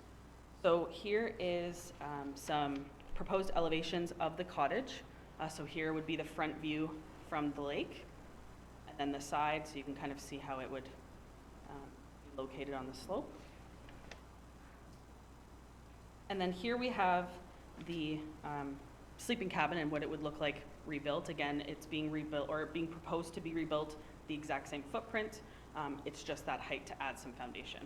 So here is some proposed elevations of the cottage. So here would be the front view from the lake, and then the side, so you can kind of see how it would be located on the slope. And then here we have the sleeping cabin and what it would look like rebuilt. Again, it's being rebuilt, or being proposed to be rebuilt the exact same footprint. It's just that height to add some foundation.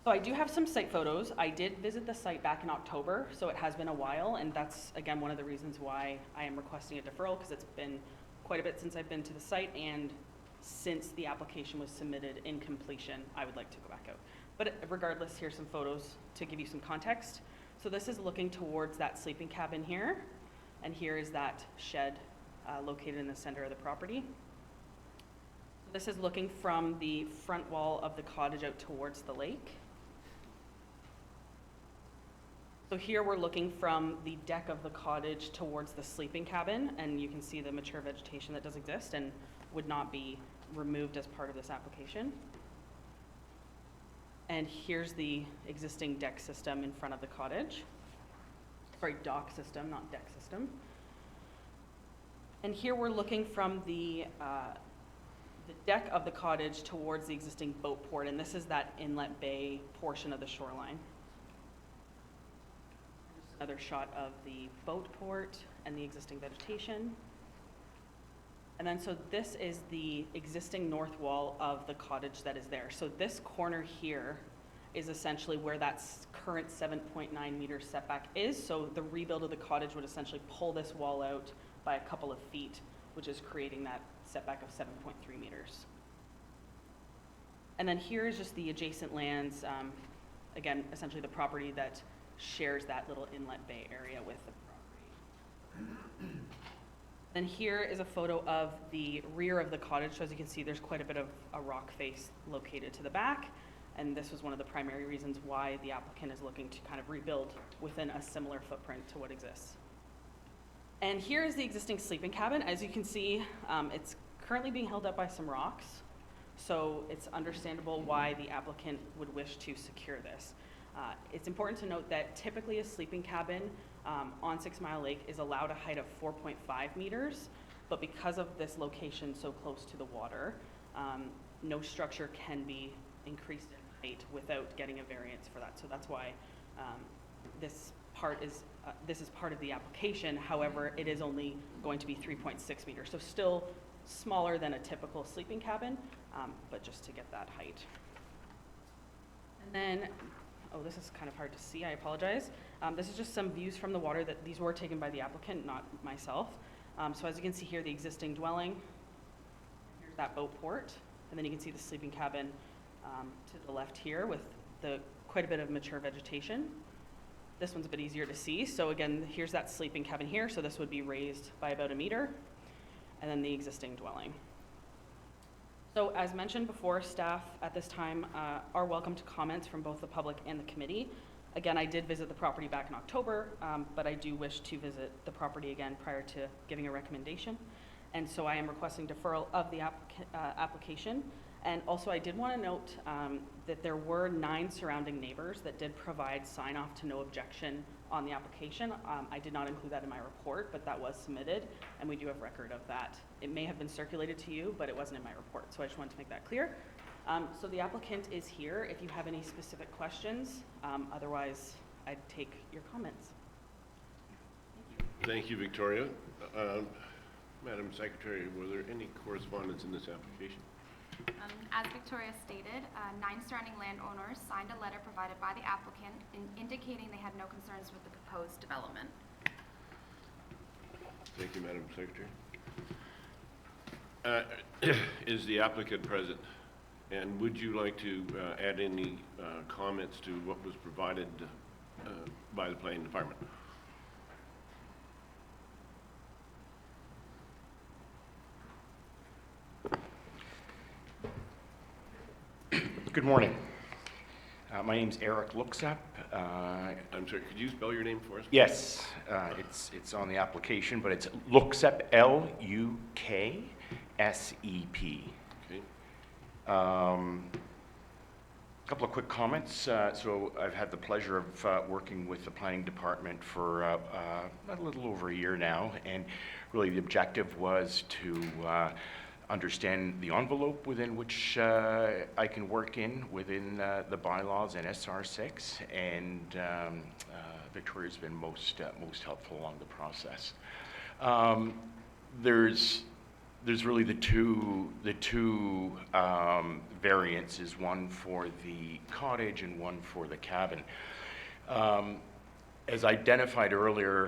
So I do have some site photos. I did visit the site back in October, so it has been a while, and that's, again, one of the reasons why I am requesting a deferral, because it's been quite a bit since I've been to the site, and since the application was submitted in completion, I would like to go back out. But regardless, here's some photos to give you some context. So this is looking towards that sleeping cabin here, and here is that shed located in the center of the property. This is looking from the front wall of the cottage out towards the lake. So here we're looking from the deck of the cottage towards the sleeping cabin, and you can see the mature vegetation that does exist and would not be removed as part of this application. And here's the existing deck system in front of the cottage. Sorry, dock system, not deck system. And here we're looking from the deck of the cottage towards the existing boat port, and this is that inlet bay portion of the shoreline. Another shot of the boat port and the existing vegetation. And then so this is the existing north wall of the cottage that is there. So this corner here is essentially where that current 7.9 meter setback is. So the rebuild of the cottage would essentially pull this wall out by a couple of feet, which is creating that setback of 7.3 meters. And then here is just the adjacent lands, again, essentially the property that shares that little inlet bay area with the property. Then here is a photo of the rear of the cottage. So as you can see, there's quite a bit of a rock face located to the back. And this was one of the primary reasons why the applicant is looking to kind of rebuild within a similar footprint to what exists. And here is the existing sleeping cabin. As you can see, it's currently being held up by some rocks. So it's understandable why the applicant would wish to secure this. It's important to note that typically a sleeping cabin on 6 Mile Lake is allowed a height of 4.5 meters, but because of this location so close to the water, no structure can be increased in height without getting a variance for that. So that's why this is part of the application. However, it is only going to be 3.6 meters, so still smaller than a typical sleeping cabin, but just to get that height. And then, oh, this is kind of hard to see, I apologize. This is just some views from the water that these were taken by the applicant, not myself. So as you can see here, the existing dwelling, here's that boat port, and then you can see the sleeping cabin to the left here with quite a bit of mature vegetation. This one's a bit easier to see. So again, here's that sleeping cabin here. So this would be raised by about a meter, and then the existing dwelling. So as mentioned before, staff at this time are welcome to comments from both the public and the committee. Again, I did visit the property back in October, but I do wish to visit the property again prior to giving a recommendation. And so I am requesting deferral of the application. And also I did want to note that there were 9 surrounding neighbors that did provide sign off to no objection on the application. I did not include that in my report, but that was submitted, and we do have record of that. It may have been circulated to you, but it wasn't in my report, so I just wanted to make that clear. So the applicant is here if you have any specific questions. Otherwise, I'd take your comments. Thank you, Victoria. Madam Secretary, were there any correspondence in this application? As Victoria stated, 9 surrounding landowners signed a letter provided by the applicant indicating they had no concerns with the proposed development. Thank you, Madam Secretary. Is the applicant present? And would you like to add any comments to what was provided by the planning department? Good morning. My name's Eric Luksep. I'm sorry, could you spell your name for us? Yes, it's on the application, but it's Luksep, L-U-K-S-E-P. Okay. Couple of quick comments. So I've had the pleasure of working with the planning department for a little over a year now, and really the objective was to understand the envelope within which I can work within the bylaws and SR6, and Victoria's been most helpful along the process. There's really the two variances, one for the cottage and one for the cabin. As identified earlier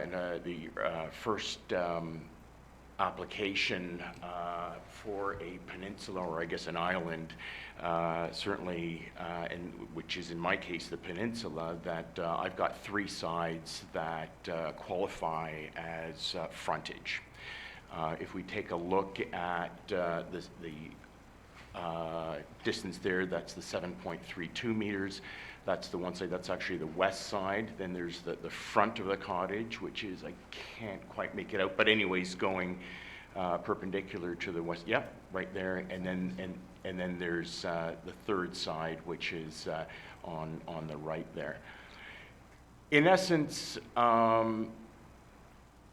in the first application for a peninsula, or I guess an island, certainly, and which is in my case the peninsula, that I've got three sides that qualify as frontage. If we take a look at the distance there, that's the 7.32 meters. That's the one side, that's actually the west side. Then there's the front of the cottage, which is, I can't quite make it out, but anyways, going perpendicular to the west, yep, right there. And then there's the third side, which is on the right there. In essence,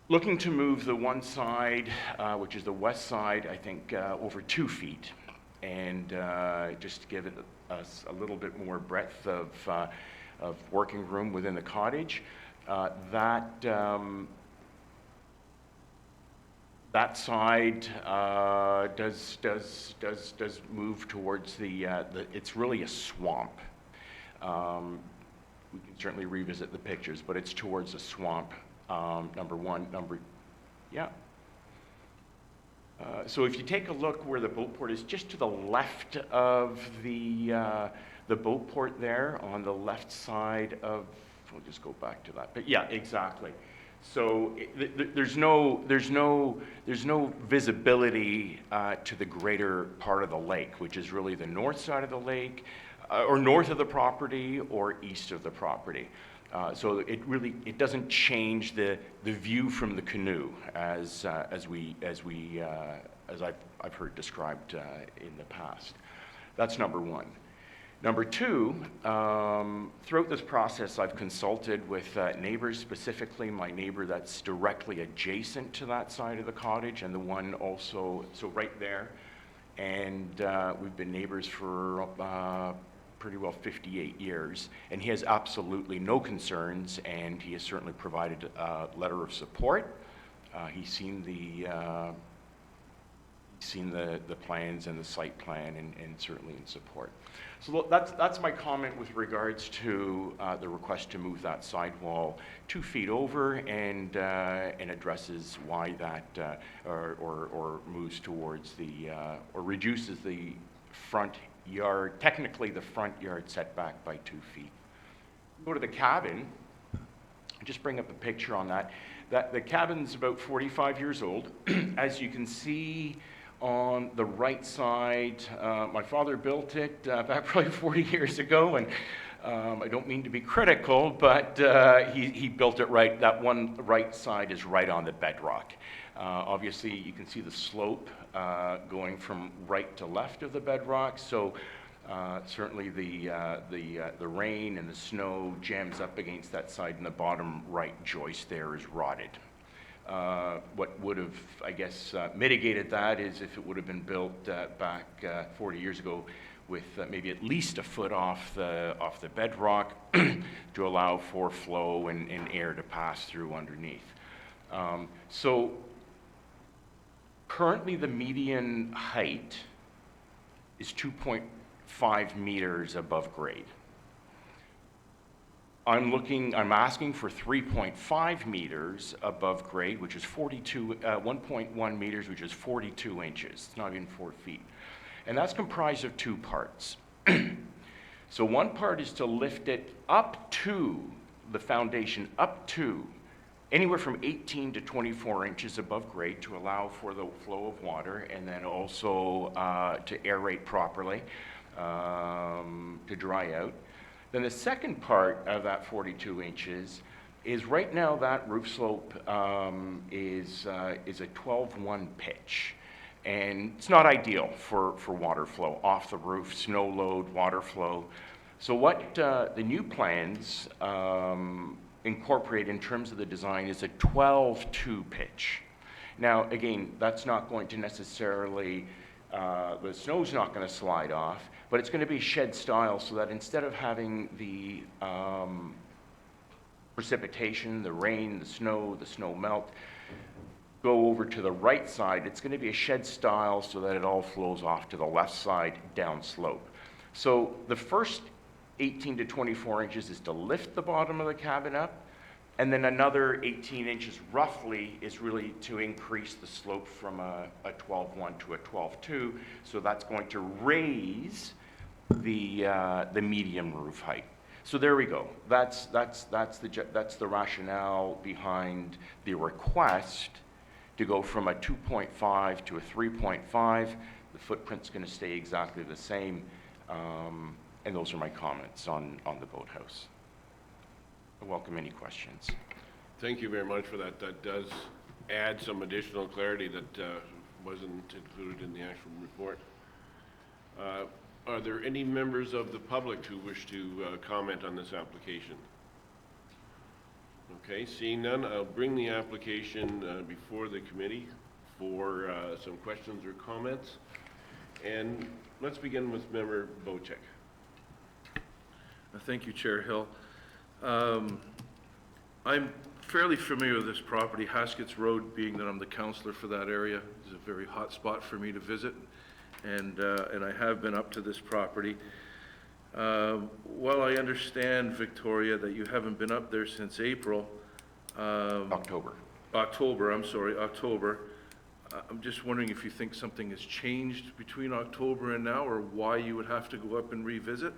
looking to move the one side, which is the west side, I think over 2 feet, and just to give us a little bit more breadth of working room within the cottage. That side does move towards the it's really a swamp. We can certainly revisit the pictures, but it's towards a swamp. Number one. Yeah. So if you take a look where the boat port is, just to the left of the boat port there, on the left side of, we'll just go back to that. But yeah, exactly. So there's no visibility to the greater part of the lake, which is really the north side of the lake, or north of the property, or east of the property. So it doesn't change the view from the canoe as I've heard described in the past. That's number one. Number two, throughout this process, I've consulted with neighbors, specifically my neighbor that's directly adjacent to that side of the cottage, and the one also, so right there. And we've been neighbors for pretty well 58 years, and he has absolutely no concerns, and he has certainly provided a letter of support. He's seen the plans and the site plan, and certainly in support. So that's my comment with regards to the request to move that sidewall 2 feet over, and addresses why that or moves towards the or reduces the front yard, technically the front yard setback by 2 feet. Go to the cabin. Just bring up a picture on that. The cabin's about 45 years old. As you can see on the right side, my father built it back probably 40 years ago, and I don't mean to be critical, but he built it right. That one right side is right on the bedrock. Obviously, you can see the slope going from right to left of the bedrock, so certainly the rain and the snow jams up against that side, and the bottom right joist there is rotted. What would have, I guess, mitigated that is if it would have been built back 40 years ago with maybe at least a foot off the bedrock to allow for flow and air to pass through underneath. So currently the median height is 2.5 meters above grade. I'm asking for 3.5 meters above grade, which is 1.1 meters, which is 42 inches. It's not even 4 feet. And that's comprised of two parts. So one part is to lift it up to the foundation, up to anywhere from 18 to 24 inches above grade to allow for the flow of water, and then also to aerate properly, to dry out. Then the second part of that 42 inches is right now that roof slope is a 12-1 pitch. And it's not ideal for water flow off the roof, snow load, water flow. So what the new plans incorporate in terms of the design is a 12-2 pitch. Now, again, that's not going to necessarily, the snow's not going to slide off, but it's going to be shed style, so that instead of having the precipitation, the rain, the snow melt, go over to the right side, it's going to be a shed style so that it all flows off to the left side downslope. So the first 18 to 24 inches is to lift the bottom of the cabin up, and then another 18 inches roughly is really to increase the slope from a 12-1 to a 12-2. So that's going to raise the medium roof height. So there we go. That's the rationale behind the request to go from a 2.5 to a 3.5. The footprint's going to stay exactly the same. And those are my comments on the boathouse. I welcome any questions. Thank you very much for that. That does add some additional clarity that wasn't included in the actual report. Are there any members of the public who wish to comment on this application? Okay, seeing none, I'll bring the application before the committee for some questions or comments. And let's begin with Member Bocek. Thank you, Chair Hill. I'm fairly familiar with this property, Haskett's Road, being that I'm the counselor for that area. It's a very hot spot for me to visit, and I have been up to this property. While I understand, Victoria, that you haven't been up there since April. October, I'm sorry, October. I'm just wondering if you think something has changed between October and now, or why you would have to go up and revisit.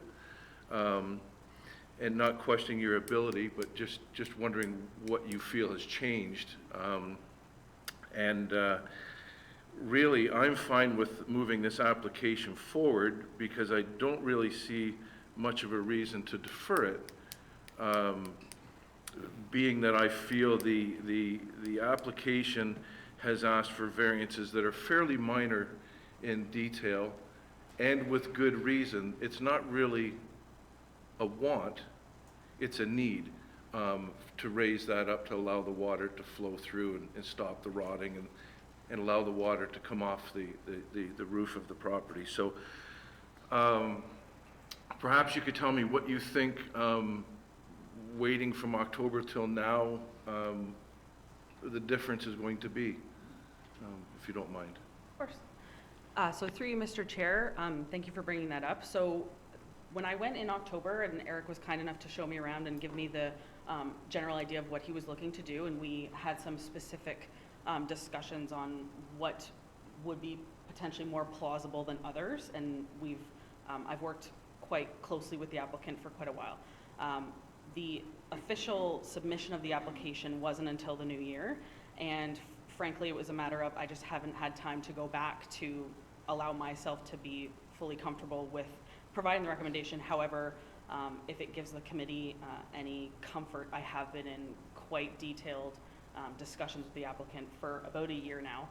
And not questioning your ability, but just wondering what you feel has changed. Really, I'm fine with moving this application forward because I don't really see much of a reason to defer it. Being that I feel the application has asked for variances that are fairly minor in detail and with good reason. It's not really a want, it's a need to raise that up to allow the water to flow through and stop the rotting and allow the water to come off the roof of the property. So perhaps you could tell me what you think waiting from October till now the difference is going to be, if you don't mind. Of course. So through you, Mr. Chair, thank you for bringing that up. So when I went in October, and Eric was kind enough to show me around and give me the general idea of what he was looking to do, and we had some specific discussions on what would be potentially more plausible than others, and I've worked quite closely with the applicant for quite a while. The official submission of the application wasn't until the new year, and frankly, it was a matter of I just haven't had time to go back to allow myself to be fully comfortable with providing the recommendation. However, if it gives the committee any comfort, I have been in quite detailed discussions with the applicant for about a year now.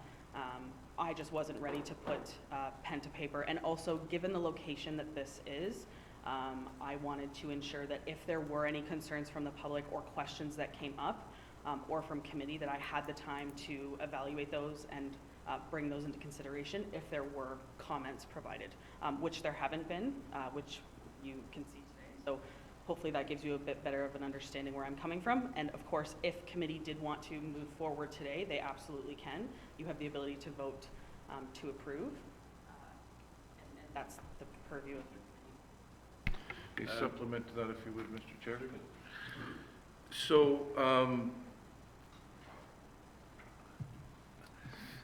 I just wasn't ready to put pen to paper, and also given the location that this is, I wanted to ensure that if there were any concerns from the public or questions that came up or from committee, that I had the time to evaluate those and bring those into consideration if there were comments provided, which there haven't been, which you can see today. So hopefully that gives you a bit better of an understanding where I'm coming from. And of course, if committee did want to move forward today, they absolutely can. You have the ability to vote to approve, and that's the purview of the committee. A supplement to that, if you would, Mr. Chair. So,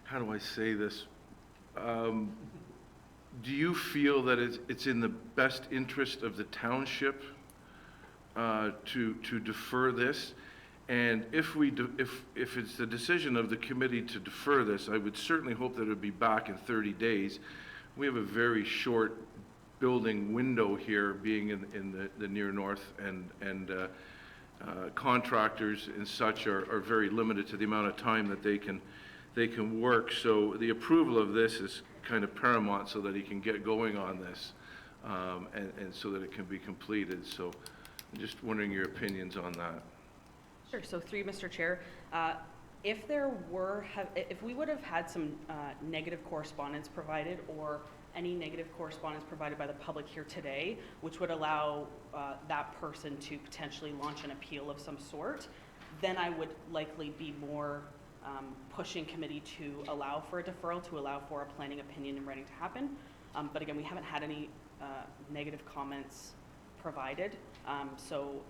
how do I say this? Do you feel that it's in the best interest of the township to defer this? And if it's the decision of the committee to defer this, I would certainly hope that it would be back in 30 days. We have a very short building window here, being in the near north, and contractors and such are very limited to the amount of time that they can work. So the approval of this is kind of paramount so that he can get going on this, and so that it can be completed. So I'm just wondering your opinions on that. Sure. So through you, Mr. Chair, if we would have had some negative correspondence provided, or any negative correspondence provided by the public here today, which would allow that person to potentially launch an appeal of some sort, then I would likely be more pushing committee to allow for a deferral, to allow for a planning opinion in writing to happen. But again, we haven't had any negative comments provided, so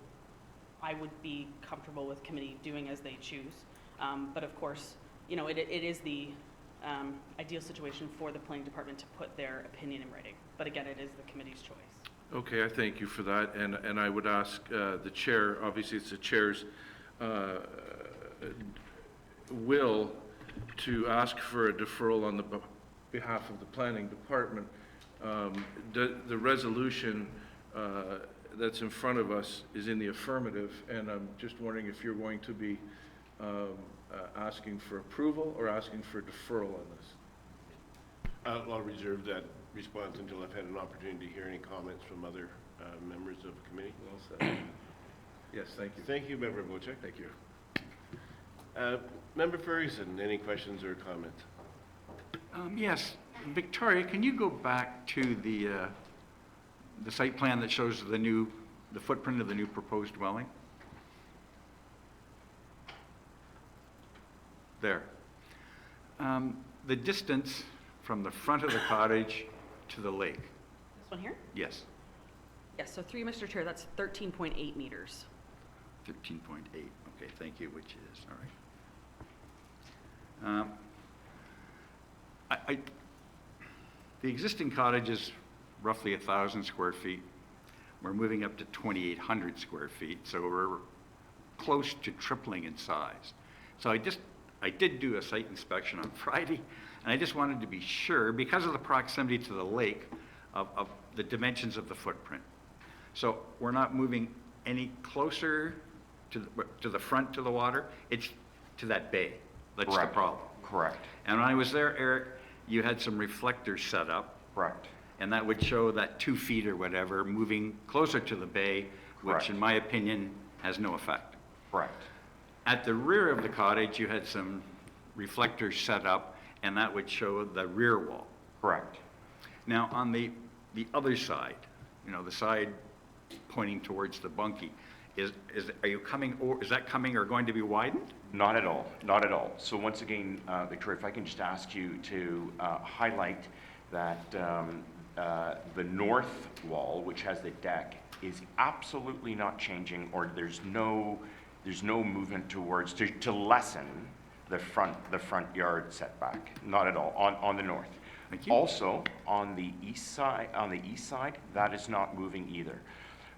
I would be comfortable with committee doing as they choose. But of course, you know, it is the ideal situation for the planning department to put their opinion in writing. But again, it is the committee's choice. Okay, I thank you for that, and I would ask the chair, obviously it's the chair's will to ask for a deferral on the behalf of the planning department. The resolution that's in front of us is in the affirmative, and I'm just wondering if you're going to be asking for approval or asking for deferral on this. I'll reserve that response until I've had an opportunity to hear any comments from other members of the committee. Well said. Yes, thank you. Thank you, Member Wojcik. Thank you. Member Ferguson, any questions or comments? Yes, Victoria, can you go back to the site plan that shows the footprint of the new proposed dwelling? There. The distance from the front of the cottage to the lake. This one here? Yes, Yes, so through you, Mr. Chair, that's 13.8 meters. 13.8. Okay, thank you, which is, all right. The existing cottage is roughly 1,000 square feet. We're moving up to 2,800 square feet, so we're close to tripling in size. So I did do a site inspection on Friday, and I just wanted to be sure, because of the proximity to the lake, of the dimensions of the footprint. So we're not moving any closer to the front to the water, it's to that bay. That's the Correct. problem. Correct. And when I was there, Eric, you had some reflectors set up, Correct. and that would show that 2 feet or whatever moving closer to the bay, which Correct. in my opinion has no effect. Correct. At the rear of the cottage, you had some reflectors set up, and that would show the rear wall. Correct. Now, on the other side, you know, the side pointing towards the bunkie, is that coming or going to be widened? Not at all, not at all. So once again, Victoria, if I can just ask you to highlight that the north wall, which has the deck, is absolutely not changing, or there's no movement towards, to lessen the front yard setback, not at all, on the north. Thank you. Also, on the east side, that is not moving either.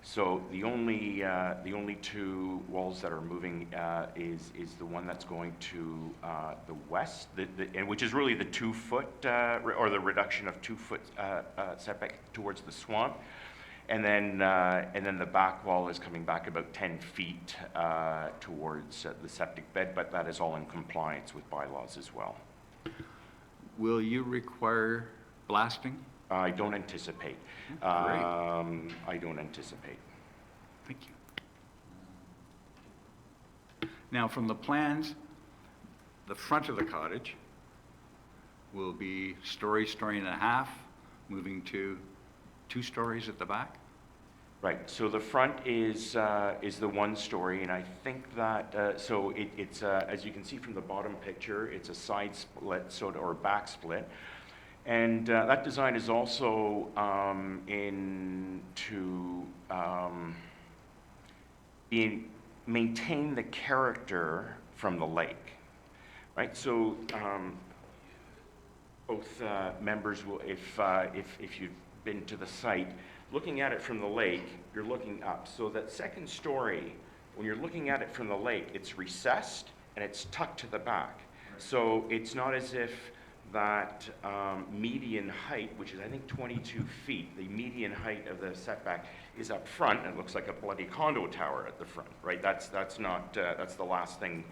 So the only 2 walls that are moving is the one that's going to the west, and which is really the 2 foot or the reduction of 2 foot setback towards the swamp, and then the back wall is coming back about 10 feet towards the septic bed, but that is all in compliance with bylaws as well. Will you require blasting? I don't anticipate. Great. I don't anticipate. Thank you. Now, from the plans, the front of the cottage will be story and a half, moving to 2 stories at the back? Right, so the front is the 1 story, and I think that, so it's, as you can see from the bottom picture, it's a side split, or back split. And that design is also maintain the character from the lake, right? So both members will, if you've been to the site, looking at it from the lake, you're looking up. So that second story, when you're looking at it from the lake, it's recessed and it's tucked to the back. So it's not as if that median height, which is I think 22 feet, the median height of the setback is up front, and it looks like a bloody condo tower at the front, right? That's not, that's the last thing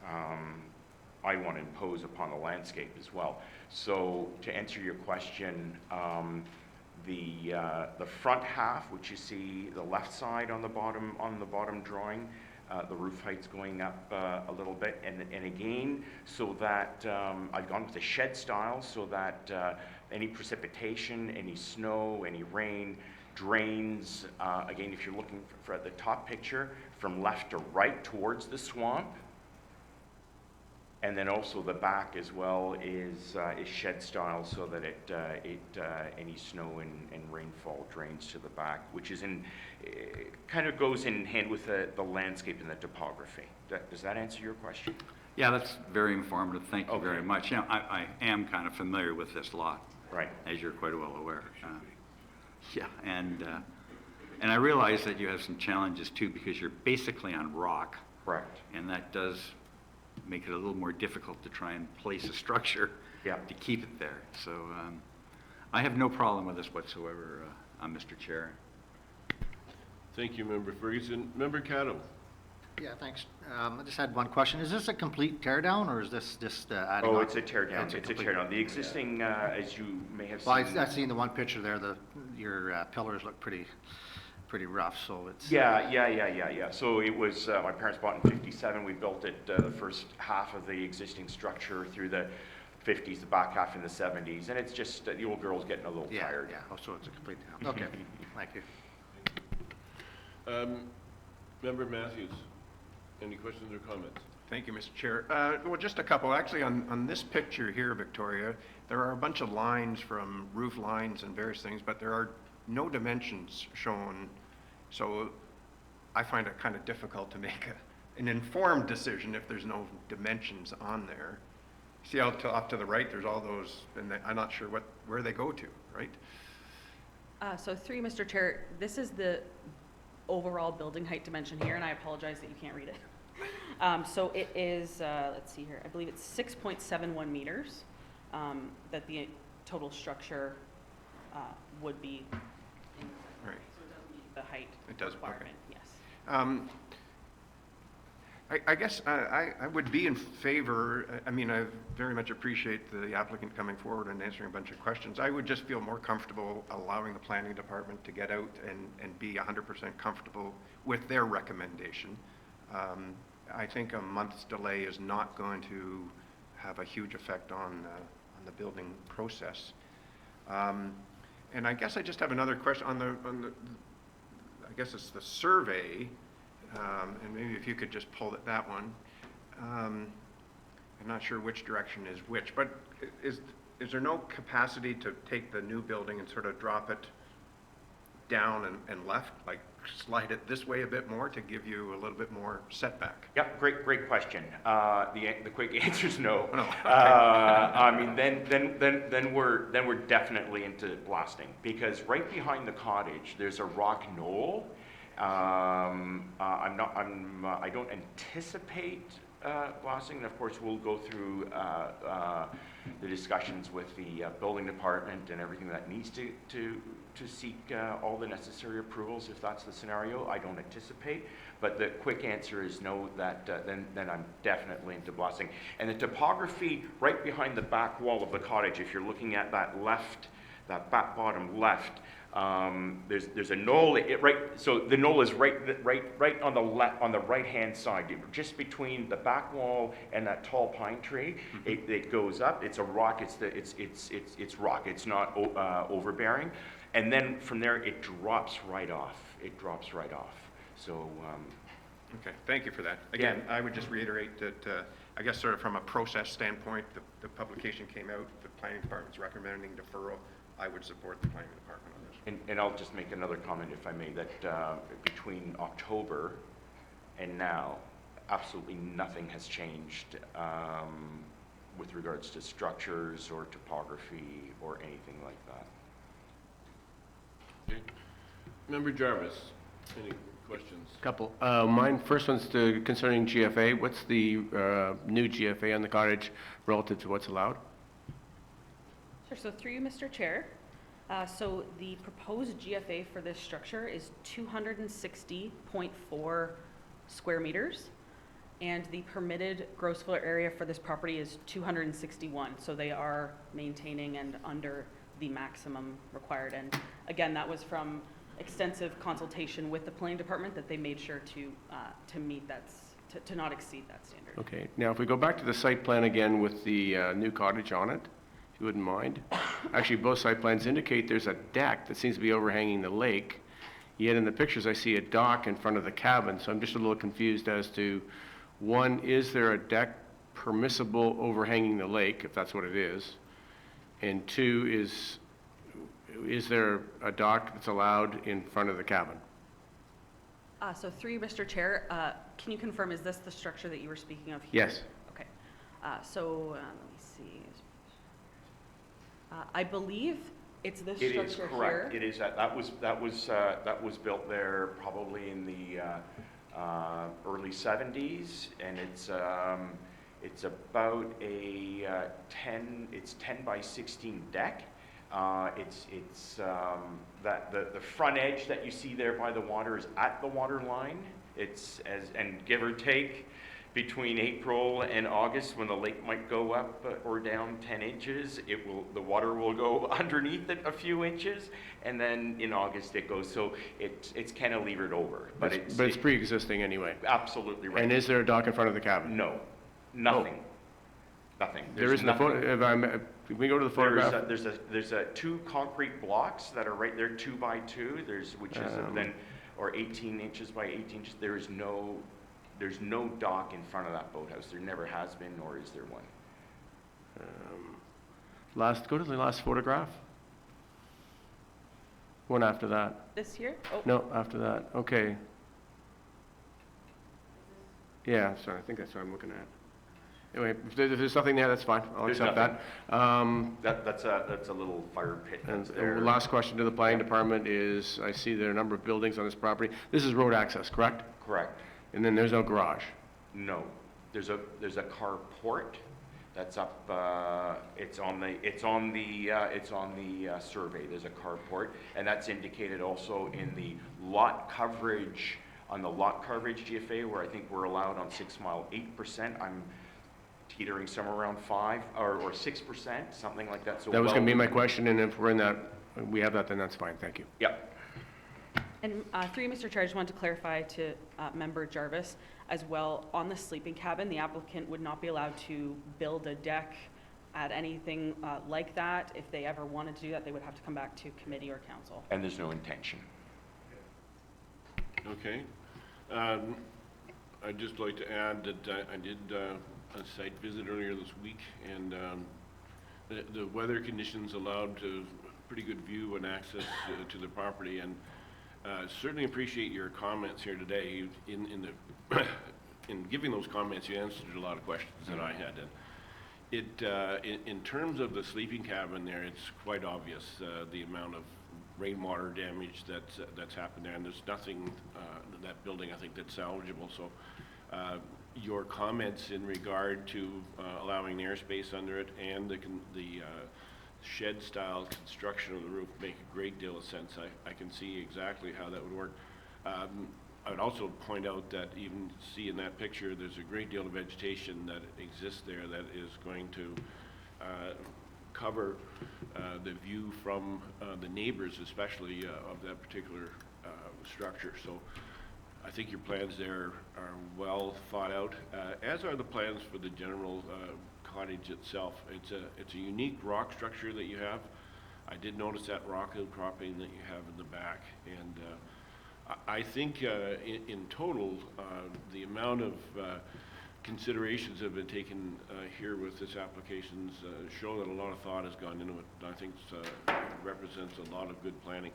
I want to impose upon the landscape as well. So to answer your question, the front half, which you see the left side on the bottom drawing, the roof height's going up a little bit, and again, so that I've gone with the shed style so that any precipitation, any snow, any rain drains, again, if you're looking for the top picture, from left to right towards the swamp. And then also the back as well is shed style so that any snow and rainfall drains to the back, which is kind of goes in hand with the landscape and the topography. Does that answer your question? Yeah, that's very informative. Thank you Okay. very much. You know, I am kind of familiar with this lot. Right. As you're quite well aware. Yeah, and I realize that you have some challenges too because you're basically on rock. Correct. And that does make it a little more difficult to try and place a structure to keep it there. So I have no problem with this whatsoever, Mr. Chair. Thank you, Member Ferguson. Member Caddo. Yeah, thanks. I just had one question. Is this a complete tear down or is this just adding on? Oh, it's a tear down. It's a complete- tear down. The existing, as you may have Well, seen. I've seen the one picture there, your pillars look pretty rough, so it's... Yeah. So it was, my parents bought in '57. We built it, the first half of the existing structure through the '50s, the back half in the '70s, and it's just, the old girl's getting a little tired. Yeah, oh, so it's a complete down. Okay, thank you. Member Matthews, any questions or comments? Thank you, Mr. Chair. Well, just a couple. Actually, on this picture here, Victoria, there are a bunch of lines from roof lines and various things, but there are no dimensions shown. So I find it kind of difficult to make an informed decision if there's no dimensions on there. See out off to the right, there's all those, and I'm not sure where they go to, right? So through you, Mr. Chair, this is the overall building height dimension here, and I apologize that you can't read it. So it is, let's see here, I believe it's 6.71 meters that the total structure would be in. Right. So it doesn't meet the height It does, okay. requirement, yes. I guess I would be in favor, I mean, I very much appreciate the applicant coming forward and answering a bunch of questions. I would just feel more comfortable allowing the planning department to get out and be 100% comfortable with their recommendation. I think a month's delay is not going to have a huge effect on the building process. And I guess I just have another question on the I guess it's the survey. And maybe if you could just pull that one. I'm not sure which direction is which, but is there no capacity to take the new building and sort of drop it down and left, like slide it this way a bit more to give you a little bit more setback? Yep, great question. The quick answer is no. No. Okay. I mean, then we're definitely into blasting, because right behind the cottage there's a rock knoll. I don't anticipate blasting, and of course we'll go through the discussions with the building department and everything that needs to seek all the necessary approvals if that's the scenario. I don't anticipate, but the quick answer is no. That then I'm definitely into blasting. And the topography right behind the back wall of the cottage, if you're looking at that back bottom left. There's a knoll. So the knoll is right on the left, on the right-hand side, just between the back wall and that tall pine tree. Mm-hmm. It goes up. It's a rock. It's rock. It's not overbearing, and then from there it drops right off. So. Okay, thank you for that. Again, I would just reiterate that I guess sort of from a process standpoint, the publication came out. The planning department's recommending deferral. I would support the planning department on this. And I'll just make another comment, if I may, that between October and now, absolutely nothing has changed with regards to structures or topography or anything like that. Okay. Member Jarvis, any questions? Couple. Mine, first one's concerning GFA. What's the new GFA on the cottage relative to what's allowed? Sure, so through you, Mr. Chair. So the proposed GFA for this structure is 260.4 square meters, and the permitted gross floor area for this property is 261. So they are maintaining and under the maximum required. And again, that was from extensive consultation with the planning department that they made sure to meet that, to not exceed that standard. Okay, now if we go back to the site plan again with the new cottage on it, if you wouldn't mind. Actually, both site plans indicate there's a deck that seems to be overhanging the lake, yet in the pictures I see a dock in front of the cabin, so I'm just a little confused as to, one, is there a deck permissible overhanging the lake, if that's what it is? And two, is there a dock that's allowed in front of the cabin? So through Mr. Chair, can you confirm, is this the structure that you were speaking of here? Yes. Okay. Let me see. I believe it's this It structure is correct. here. It is, that was built there probably in the early 70s, and it's about a 10 by 16 deck. That the front edge that you see there by the water is at the water line. And give or take, between April and August, when the lake might go up or down 10 inches, the water will go underneath it a few inches, and then in August it goes. So it's cantilevered over, but it's pre-existing anyway. Absolutely right. And is there a dock in front of the cabin? No, nothing. Nothing. There isn't a photo. If we go to the photograph. There's two concrete blocks that are right there, 2 by 2. Or 18 inches by 18 inches. There's no dock in front of that boathouse. There never has been, nor is there one. Go to the last photograph. One after that. This here? Oh. No, after that. Okay. Yeah, sorry. I think that's what I'm looking at. Anyway, if there's nothing there, that's fine. I'll accept that. That's a little fire pit that's there. The last question to the planning department is, I see there are a number of buildings on this property. This is road access, correct? Correct. And then there's no garage? No. There's a carport that's up, it's on the survey. There's a carport, and that's indicated also in the lot coverage, on the lot coverage GFA, where I think we're allowed on 6 Mile 8%. I'm teetering somewhere around 5 or 6%, something like that. So that was going to be my question, and if we're in that, we have that, then that's fine. Thank you. Yep. And through you, Mr. Chair, I just wanted to clarify to Member Jarvis as well, on the sleeping cabin, the applicant would not be allowed to build a deck, add anything like that. If they ever wanted to do that, they would have to come back to committee or council. And there's no intention. Okay. I'd just like to add that I did a site visit earlier this week, and the weather conditions allowed a pretty good view and access to the property, and certainly appreciate your comments here today. In giving those comments, you answered a lot of questions that I had. And in terms of the sleeping cabin there, it's quite obvious the amount of rainwater damage that's happened there, and there's nothing that building, I think, that's salvageable. So your comments in regard to allowing the airspace under it and the shed-style construction of the roof make a great deal of sense. I can see exactly how that would work. I would also point out that even see in that picture, there's a great deal of vegetation that exists there that is going to cover the view from the neighbors, especially of that particular structure. So I think your plans there are well thought out, as are the plans for the general cottage itself. It's a unique rock structure that you have. I did notice that rock outcropping that you have in the back, and I think in total the amount of considerations have been taken here with this application show that a lot of thought has gone into it. I think it represents a lot of good planning.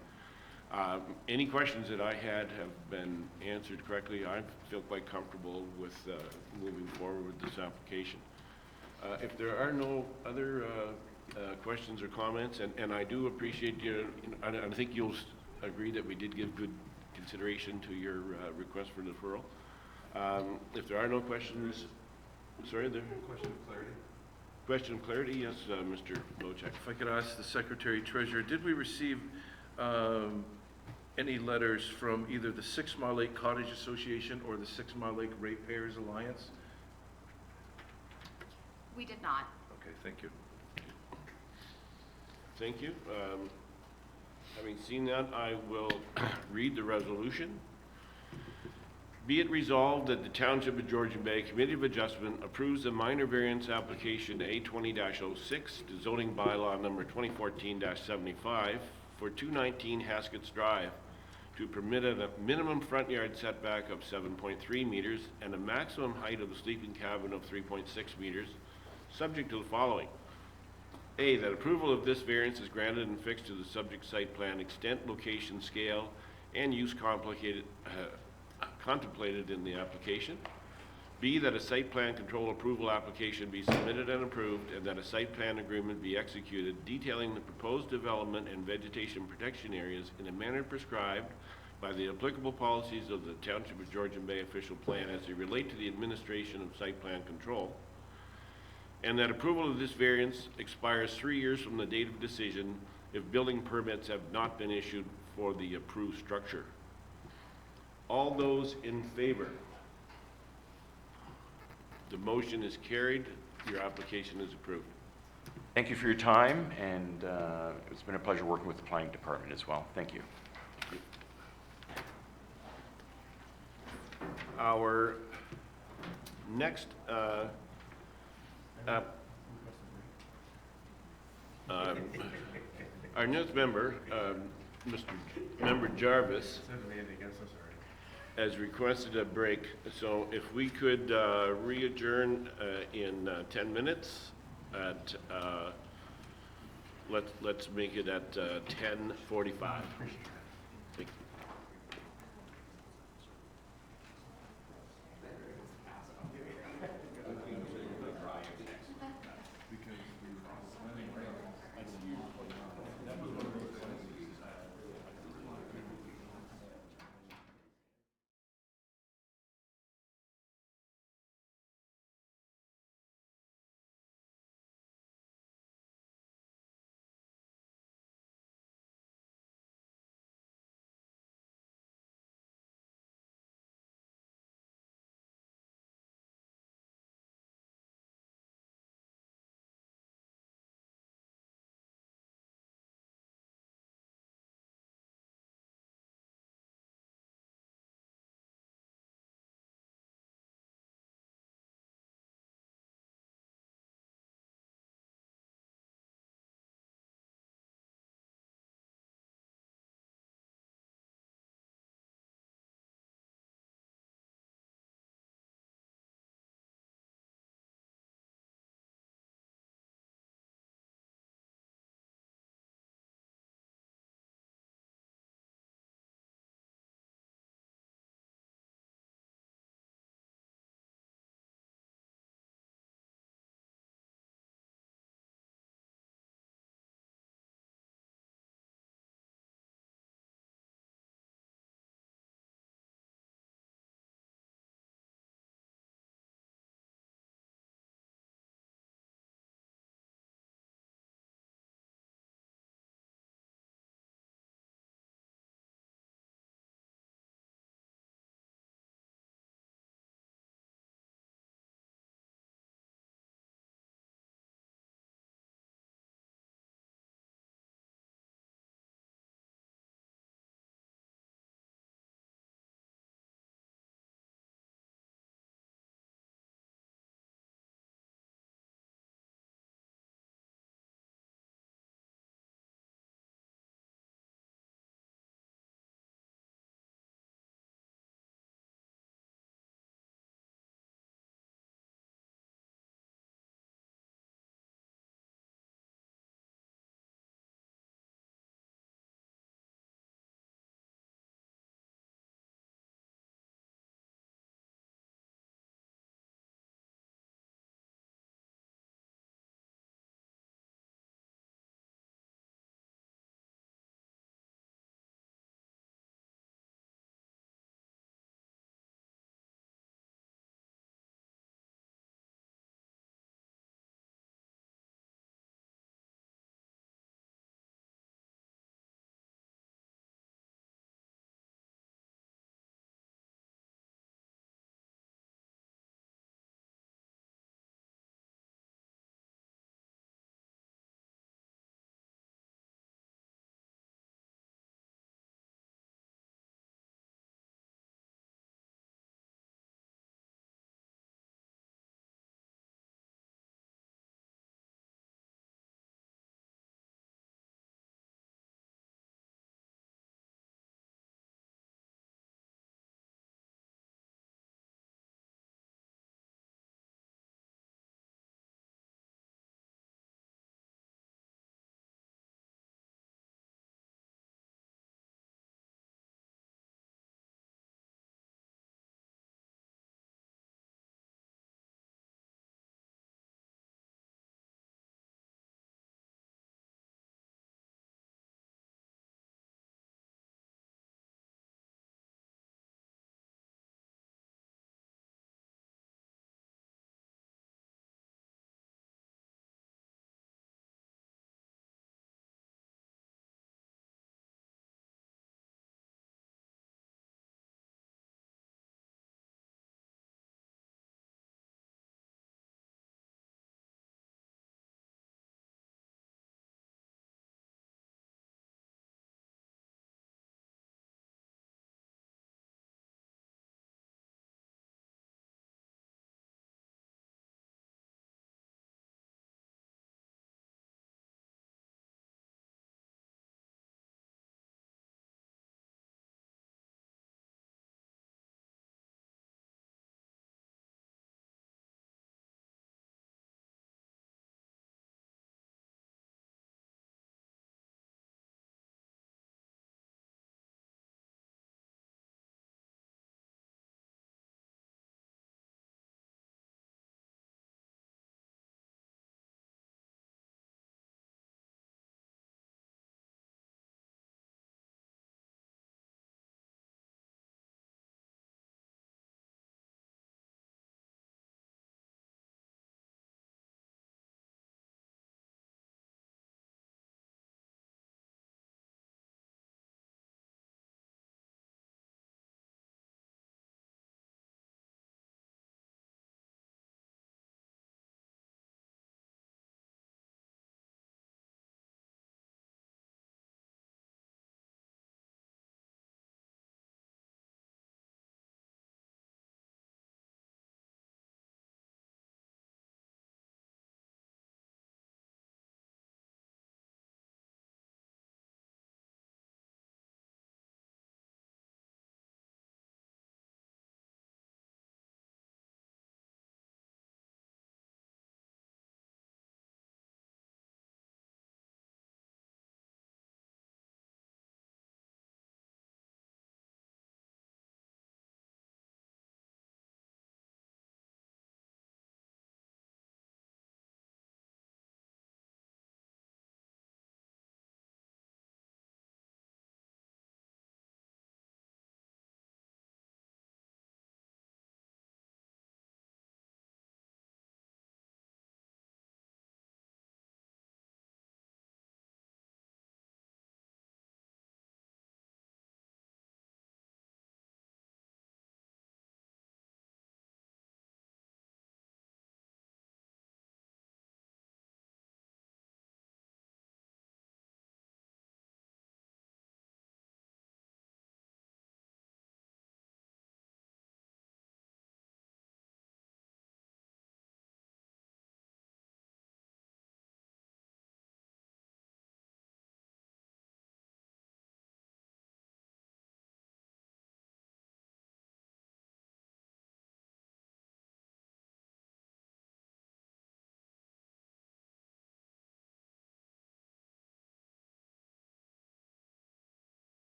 Any questions that I had have been answered correctly. I feel quite comfortable with moving forward with this application. If there are no other questions or comments, and I do appreciate you, and I think you'll agree that we did give good consideration to your request for deferral. If there are no questions, sorry, there? Question of clarity. Question of clarity, yes, Mr. Lochek. If I could ask the Secretary Treasurer, did we receive any letters from either the 6 Mile Lake Cottage Association or the 6 Mile Lake Ratepayers Alliance? We did not. Okay, thank you. Thank you. Having seen that, I will read the resolution. Be it resolved that the Township of Georgian Bay Committee of Adjustment approves the minor variance application A20-06 to zoning bylaw number 2014-75 for 219 Haskins Drive to permit a minimum front yard setback of 7.3 meters and a maximum height of the sleeping cabin of 3.6 meters, subject to the following. A, that approval of this variance is granted and fixed to the subject site plan extent, location, scale, and use contemplated in the application. B, that a site plan control approval application be submitted and approved, and that a site plan agreement be executed detailing the proposed development and vegetation protection areas in a manner prescribed by the applicable policies of the Township of Georgian Bay official plan as they relate to the administration of site plan control. And that approval of this variance expires 3 years from the date of decision if building permits have not been issued for the approved structure. All those in favor? The motion is carried. Your application is approved. Thank you for your time, and it's been a pleasure working with the planning department as well. Thank you. Our next our next member, Mr. Member Jarvis, has requested a break. So if we could re-adjourn in 10 minutes at, let's make it at 10:45. Thank you.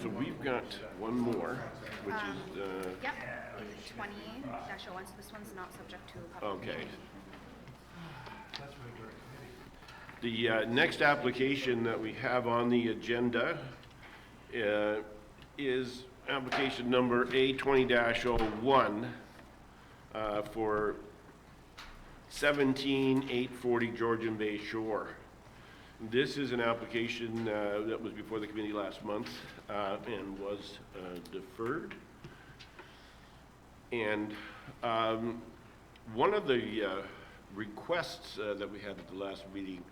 So we've got one more, which is, Yep, A20-01, so this one's not subject to public okay. meeting. The next application that we have on the agenda is application number A20-01 for 17840 Georgian Bay Shore. This is an application that was before the committee last month and was deferred. And one of the requests that we had at the last meeting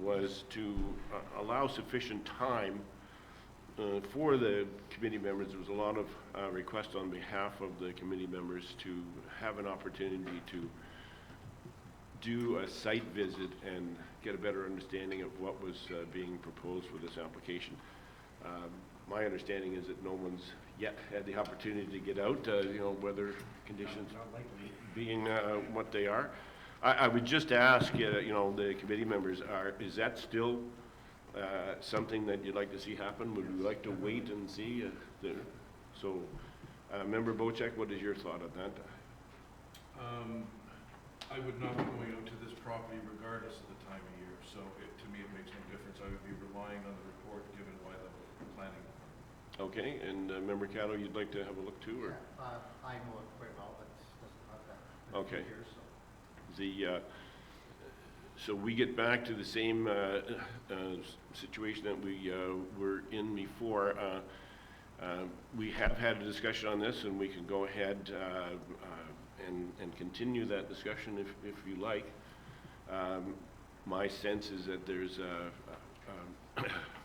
was to allow sufficient time for the committee members. There was a lot of requests on behalf of the committee members to have an opportunity to do a site visit and get a better understanding of what was being proposed for this application. My understanding is that no one's yet had the opportunity to get out, weather conditions being what they are. I would just ask, the committee members, is that still something that you'd like to see happen? Would you like to wait and see? Member Bocek, what is your thought on that? I would not be going out to this property regardless of the time of year, so to me it makes no difference. I would be relying on the report given by the planning. Okay, and Member Caddo, you'd like to have a look too, or? I know it quite well, but doesn't have that. Okay. Here, so. So we get back to the same situation that we were in before. We have had a discussion on this, and we can go ahead and continue that discussion if you like. My sense is that there's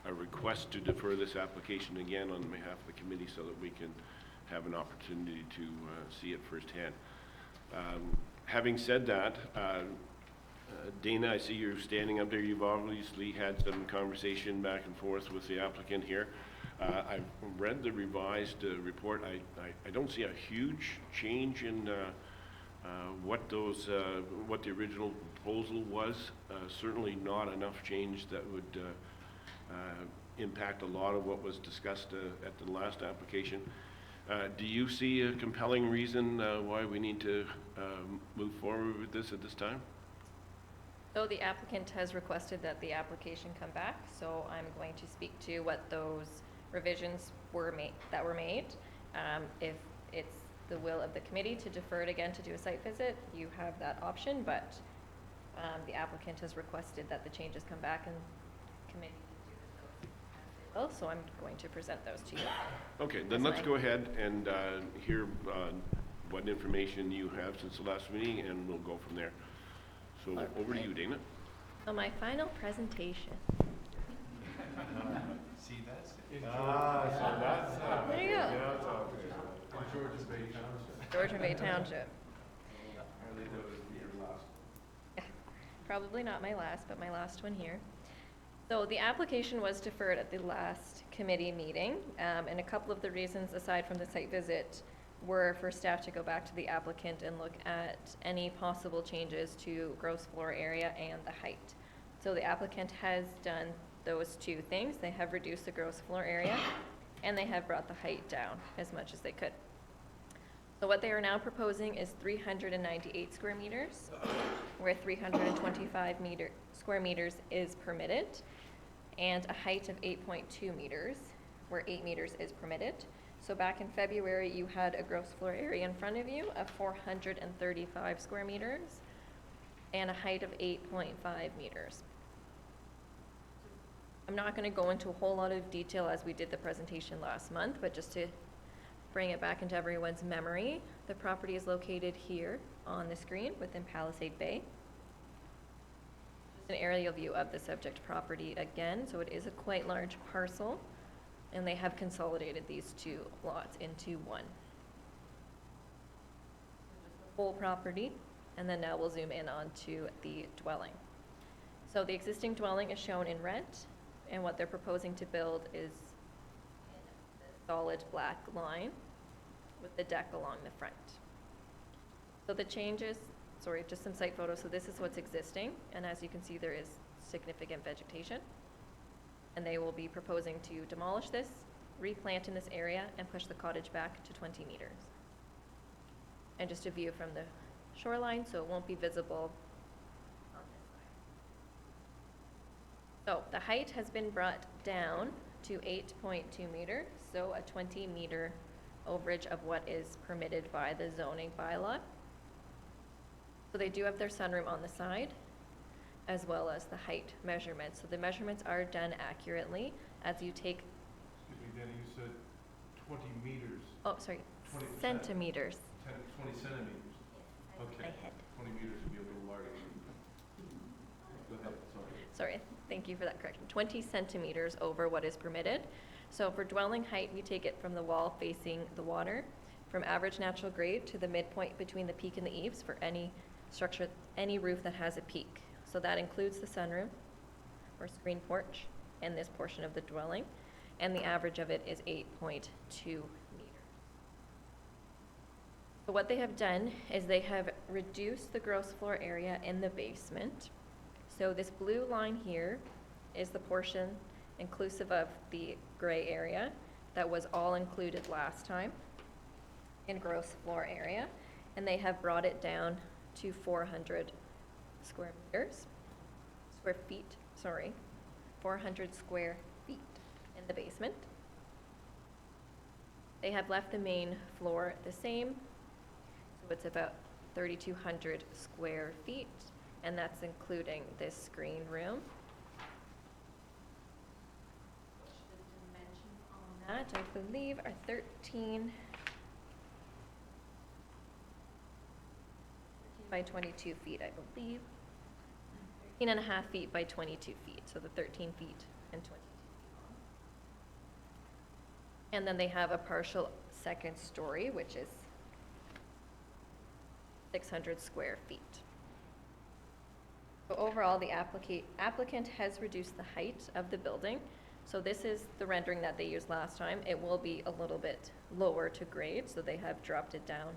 a request to defer this application again on behalf of the committee so that we can have an opportunity to see it firsthand. Having said that, Dana, I see you're standing up there. You've obviously had some conversation back and forth with the applicant here. I've read the revised report. I don't see a huge change in what the original proposal was. Certainly not enough change that would impact a lot of what was discussed at the last application. Do you see a compelling reason why we need to move forward with this at this time? So the applicant has requested that the application come back, so I'm going to speak to what those revisions were made. If it's the will of the committee to defer it again to do a site visit, you have that option, but the applicant has requested that the changes come back and committee can do it. Well, so I'm going to present those to you. Okay, then let's go ahead and hear what information you have since the last meeting, and we'll go from there. So over to you, Dana. So my final presentation. See, that's it. There you go. Georgian Bay Township. Georgian Bay Township. Apparently that was your last. Probably not my last, but my last one here. So the application was deferred at the last committee meeting, and a couple of the reasons aside from the site visit were for staff to go back to the applicant and look at any possible changes to gross floor area and the height. So the applicant has done those two things. They have reduced the gross floor area and they have brought the height down as much as they could. So what they are now proposing is 398 square meters, where 325 square meters is permitted, and a height of 8.2 meters, where 8 meters is permitted. So back in February, you had a gross floor area in front of you of 435 square meters and a height of 8.5 meters. I'm not going to go into a whole lot of detail as we did the presentation last month, but just to bring it back into everyone's memory, the property is located here on the screen within Palisade Bay. Just an aerial view of the subject property again, so it is a quite large parcel. And they have consolidated these two lots into one. Whole property, and then now we'll zoom in onto the dwelling. So the existing dwelling is shown in red, and what they're proposing to build is a solid black line with the deck along the front. So the changes, just some site photos. So this is what's existing, and as you can see, there is significant vegetation. And they will be proposing to demolish this, replant in this area, and push the cottage back to 20 meters. And just a view from the shoreline, so it won't be visible on this side. So the height has been brought down to 8.2 meters, so a 20-meter overage of what is permitted by the zoning bylaw. So they do have their sunroom on the side, as well as the height measurements. So the measurements are done accurately as you take, Excuse me, Danny, you said 20 meters, oh, sorry, 20%. centimeters. 20 centimeters. Okay. My head. 20 meters would be a little larger. Go ahead, sorry. Sorry, thank you for that correction. 20 centimeters over what is permitted. So for dwelling height, we take it from the wall facing the water, from average natural grade to the midpoint between the peak and the eaves for any structure, any roof that has a peak. So that includes the sunroom or screen porch and this portion of the dwelling, and the average of it is 8.2 meters. So what they have done is they have reduced the gross floor area in the basement. So this blue line here is the portion inclusive of the gray area that was all included last time in gross floor area, and they have brought it down to 400 square feet, 400 square feet in the basement. They have left the main floor the same, so it's about 3,200 square feet, and that's including this screen room. The dimensions on that, I believe, are 13 by 22 feet, I believe. 13 and a half feet by 22 feet, so the 13 feet and 22 feet long. And then they have a partial second story, which is 600 square feet. So overall, the applicant has reduced the height of the building. So this is the rendering that they used last time. It will be a little bit lower to grade, so they have dropped it down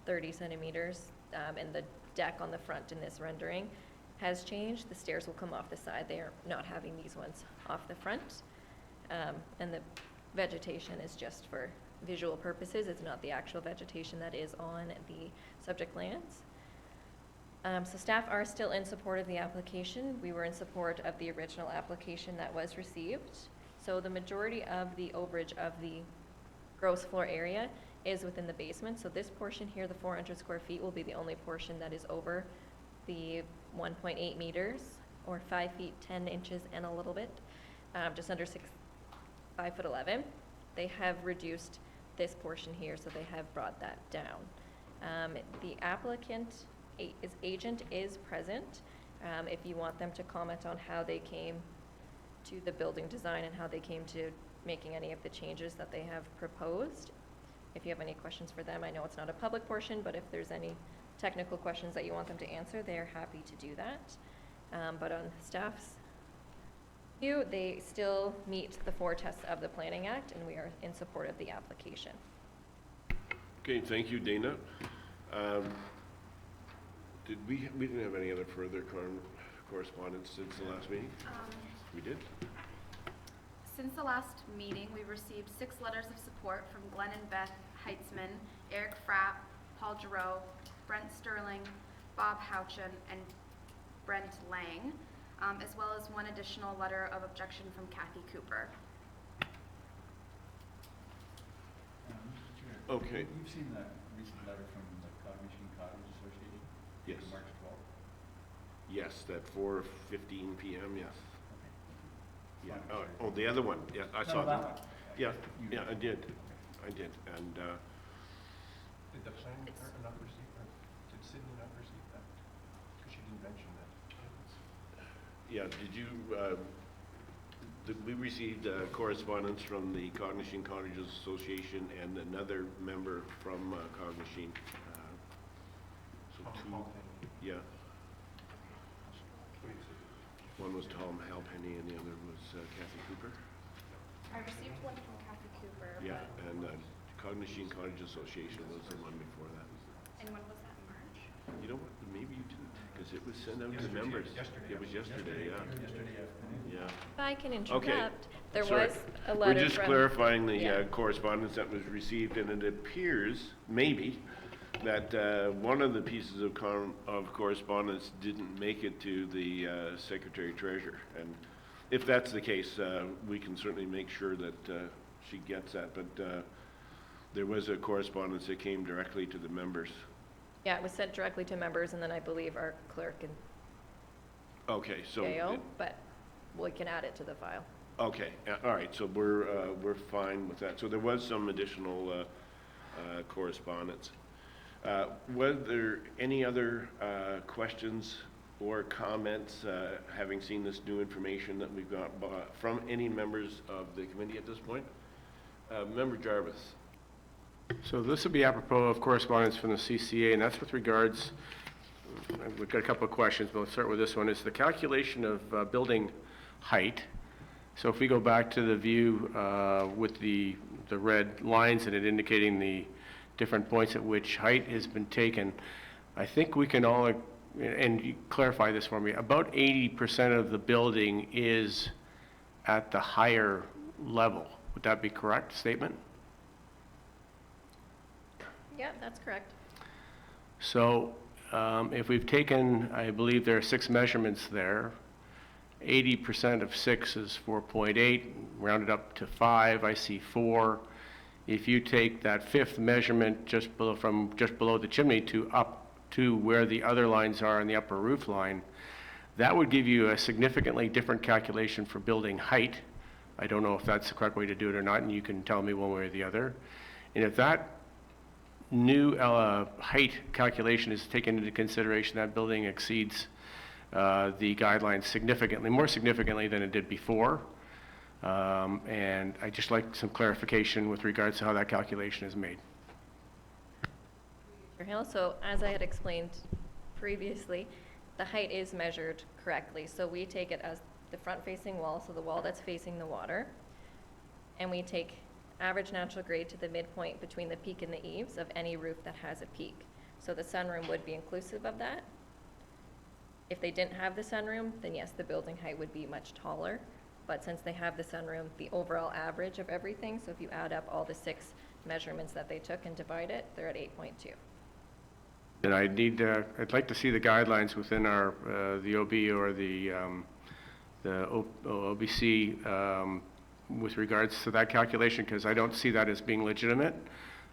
30 centimeters, and the deck on the front in this rendering has changed. The stairs will come off the side. They are not having these ones off the front. And the vegetation is just for visual purposes. It's not the actual vegetation that is on the subject lands. So staff are still in support of the application. We were in support of the original application that was received. So the majority of the overage of the gross floor area is within the basement. So this portion here, the 400 square feet, will be the only portion that is over the 1.8 meters, or 5 feet 10 inches and a little bit, just under 5'11". They have reduced this portion here, so they have brought that down. The applicant, his agent is present. If you want them to comment on how they came to the building design and how they came to making any of the changes that they have proposed. If you have any questions for them, I know it's not a public portion, but if there's any technical questions that you want them to answer, they're happy to do that. But on staff's view, they still meet the 4 tests of the Planning Act, and we are in support of the application. Okay, thank you, Dana. We didn't have any other further correspondence since the last meeting? We did? Since the last meeting, we received 6 letters of support from Glenn and Beth Heitzman, Eric Frapp, Paul Giroux, Brent Sterling, Bob Houchin, and Brent Lang, as well as 1 additional letter of objection from Kathy Cooper. Mr. Chair. Okay. You've seen that recent letter from the Cottage Association? Yes. March 12th? Yes, that 4:15 p.m., yes. Okay. Yeah. Fine, Oh, sure. the other one, yeah, I saw No, that that. one. Yeah, You- yeah, I did. I did, and, Did the planning department not receive that? Did Sydney not receive that? Because she didn't mention that. yeah, did you, we received correspondence from the Cognizant Cottages Association and another member from Cognizant. So Paul 2, yeah. One was Tom Halpenny and the other was Kathy Cooper. I received 1 from Kathy Cooper. Yeah, and Cognizant Cottage Association was the one before that. And when was that, March? You know what, maybe you didn't. Because it was sent out to members. It was yesterday, yeah. Yeah. If I can interrupt, there Sorry. was a letter We're just from- clarifying the Yeah. correspondence that was received, and it appears, maybe, that one of the pieces of correspondence didn't make it to the Secretary Treasurer. And if that's the case, we can certainly make sure that she gets that. But there was a correspondence that came directly to the members. Yeah, it was sent directly to members, and then I believe our clerk and Okay, so. Gail, but we can add it to the file. Okay, all right, so we're fine with that. So there was some additional correspondence. Were there any other questions or comments, having seen this new information that we've got from any members of the committee at this point? Member Jarvis. So this would be apropos of correspondence from the CCA, and that's with regards, we've got a couple of questions, but let's start with this one. Is the calculation of building height. So if we go back to the view with the red lines in it indicating the different points at which height has been taken, I think we can all, and you clarify this for me, about 80% of the building is at the higher level. Would that be correct statement? Yeah, that's correct. So if we've taken, I believe there are 6 measurements there, 80% of 6 is 4.8, rounded up to 5, I see 4. If you take that 5th measurement just below the chimney to up to where the other lines are on the upper roof line, that would give you a significantly different calculation for building height. I don't know if that's the correct way to do it or not, and you can tell me one way or the other. And if that new height calculation is taken into consideration, that building exceeds the guidelines significantly, more significantly than it did before. And I'd just like some clarification with regards to how that calculation is made. Mr. Hill, so as I had explained previously, the height is measured correctly. So we take it as the front-facing wall, so the wall that's facing the water, and we take average natural grade to the midpoint between the peak and the eaves of any roof that has a peak. So the sunroom would be inclusive of that. If they didn't have the sunroom, then yes, the building height would be much taller. But since they have the sunroom, the overall average of everything, so if you add up all the 6 measurements that they took and divide it, they're at 8.2. And I'd like to see the guidelines within our, the OB or the OBC with regards to that calculation, because I don't see that as being legitimate,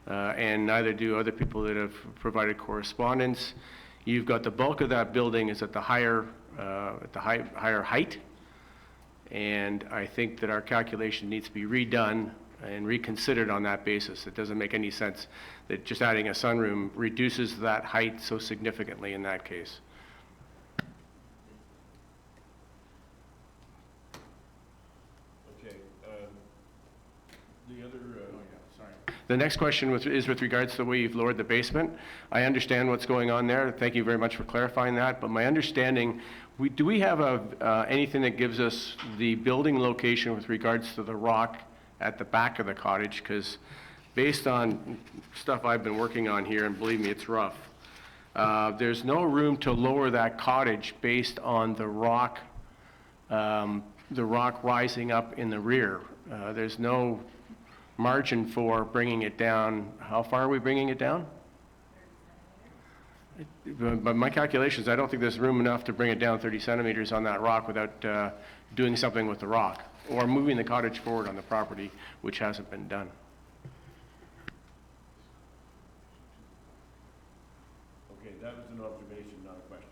and neither do other people that have provided correspondence. You've got the bulk of that building is at the higher height, and I think that our calculation needs to be redone and reconsidered on that basis. It doesn't make any sense that just adding a sunroom reduces that height so significantly in that case. Okay, the other, The next question is with regards to the way you've lowered the basement. I understand what's going on there. Thank you very much for clarifying that. But my understanding, do we have anything that gives us the building location with regards to the rock at the back of the cottage? Because based on stuff I've been working on here, and believe me, it's rough, there's no room to lower that cottage based on the rock rising up in the rear. There's no margin for bringing it down. How far are we bringing it down? By my calculations, I don't think there's room enough to bring it down 30 centimeters on that rock without doing something with the rock or moving the cottage forward on the property, which hasn't been done. okay, that was an observation, not a question,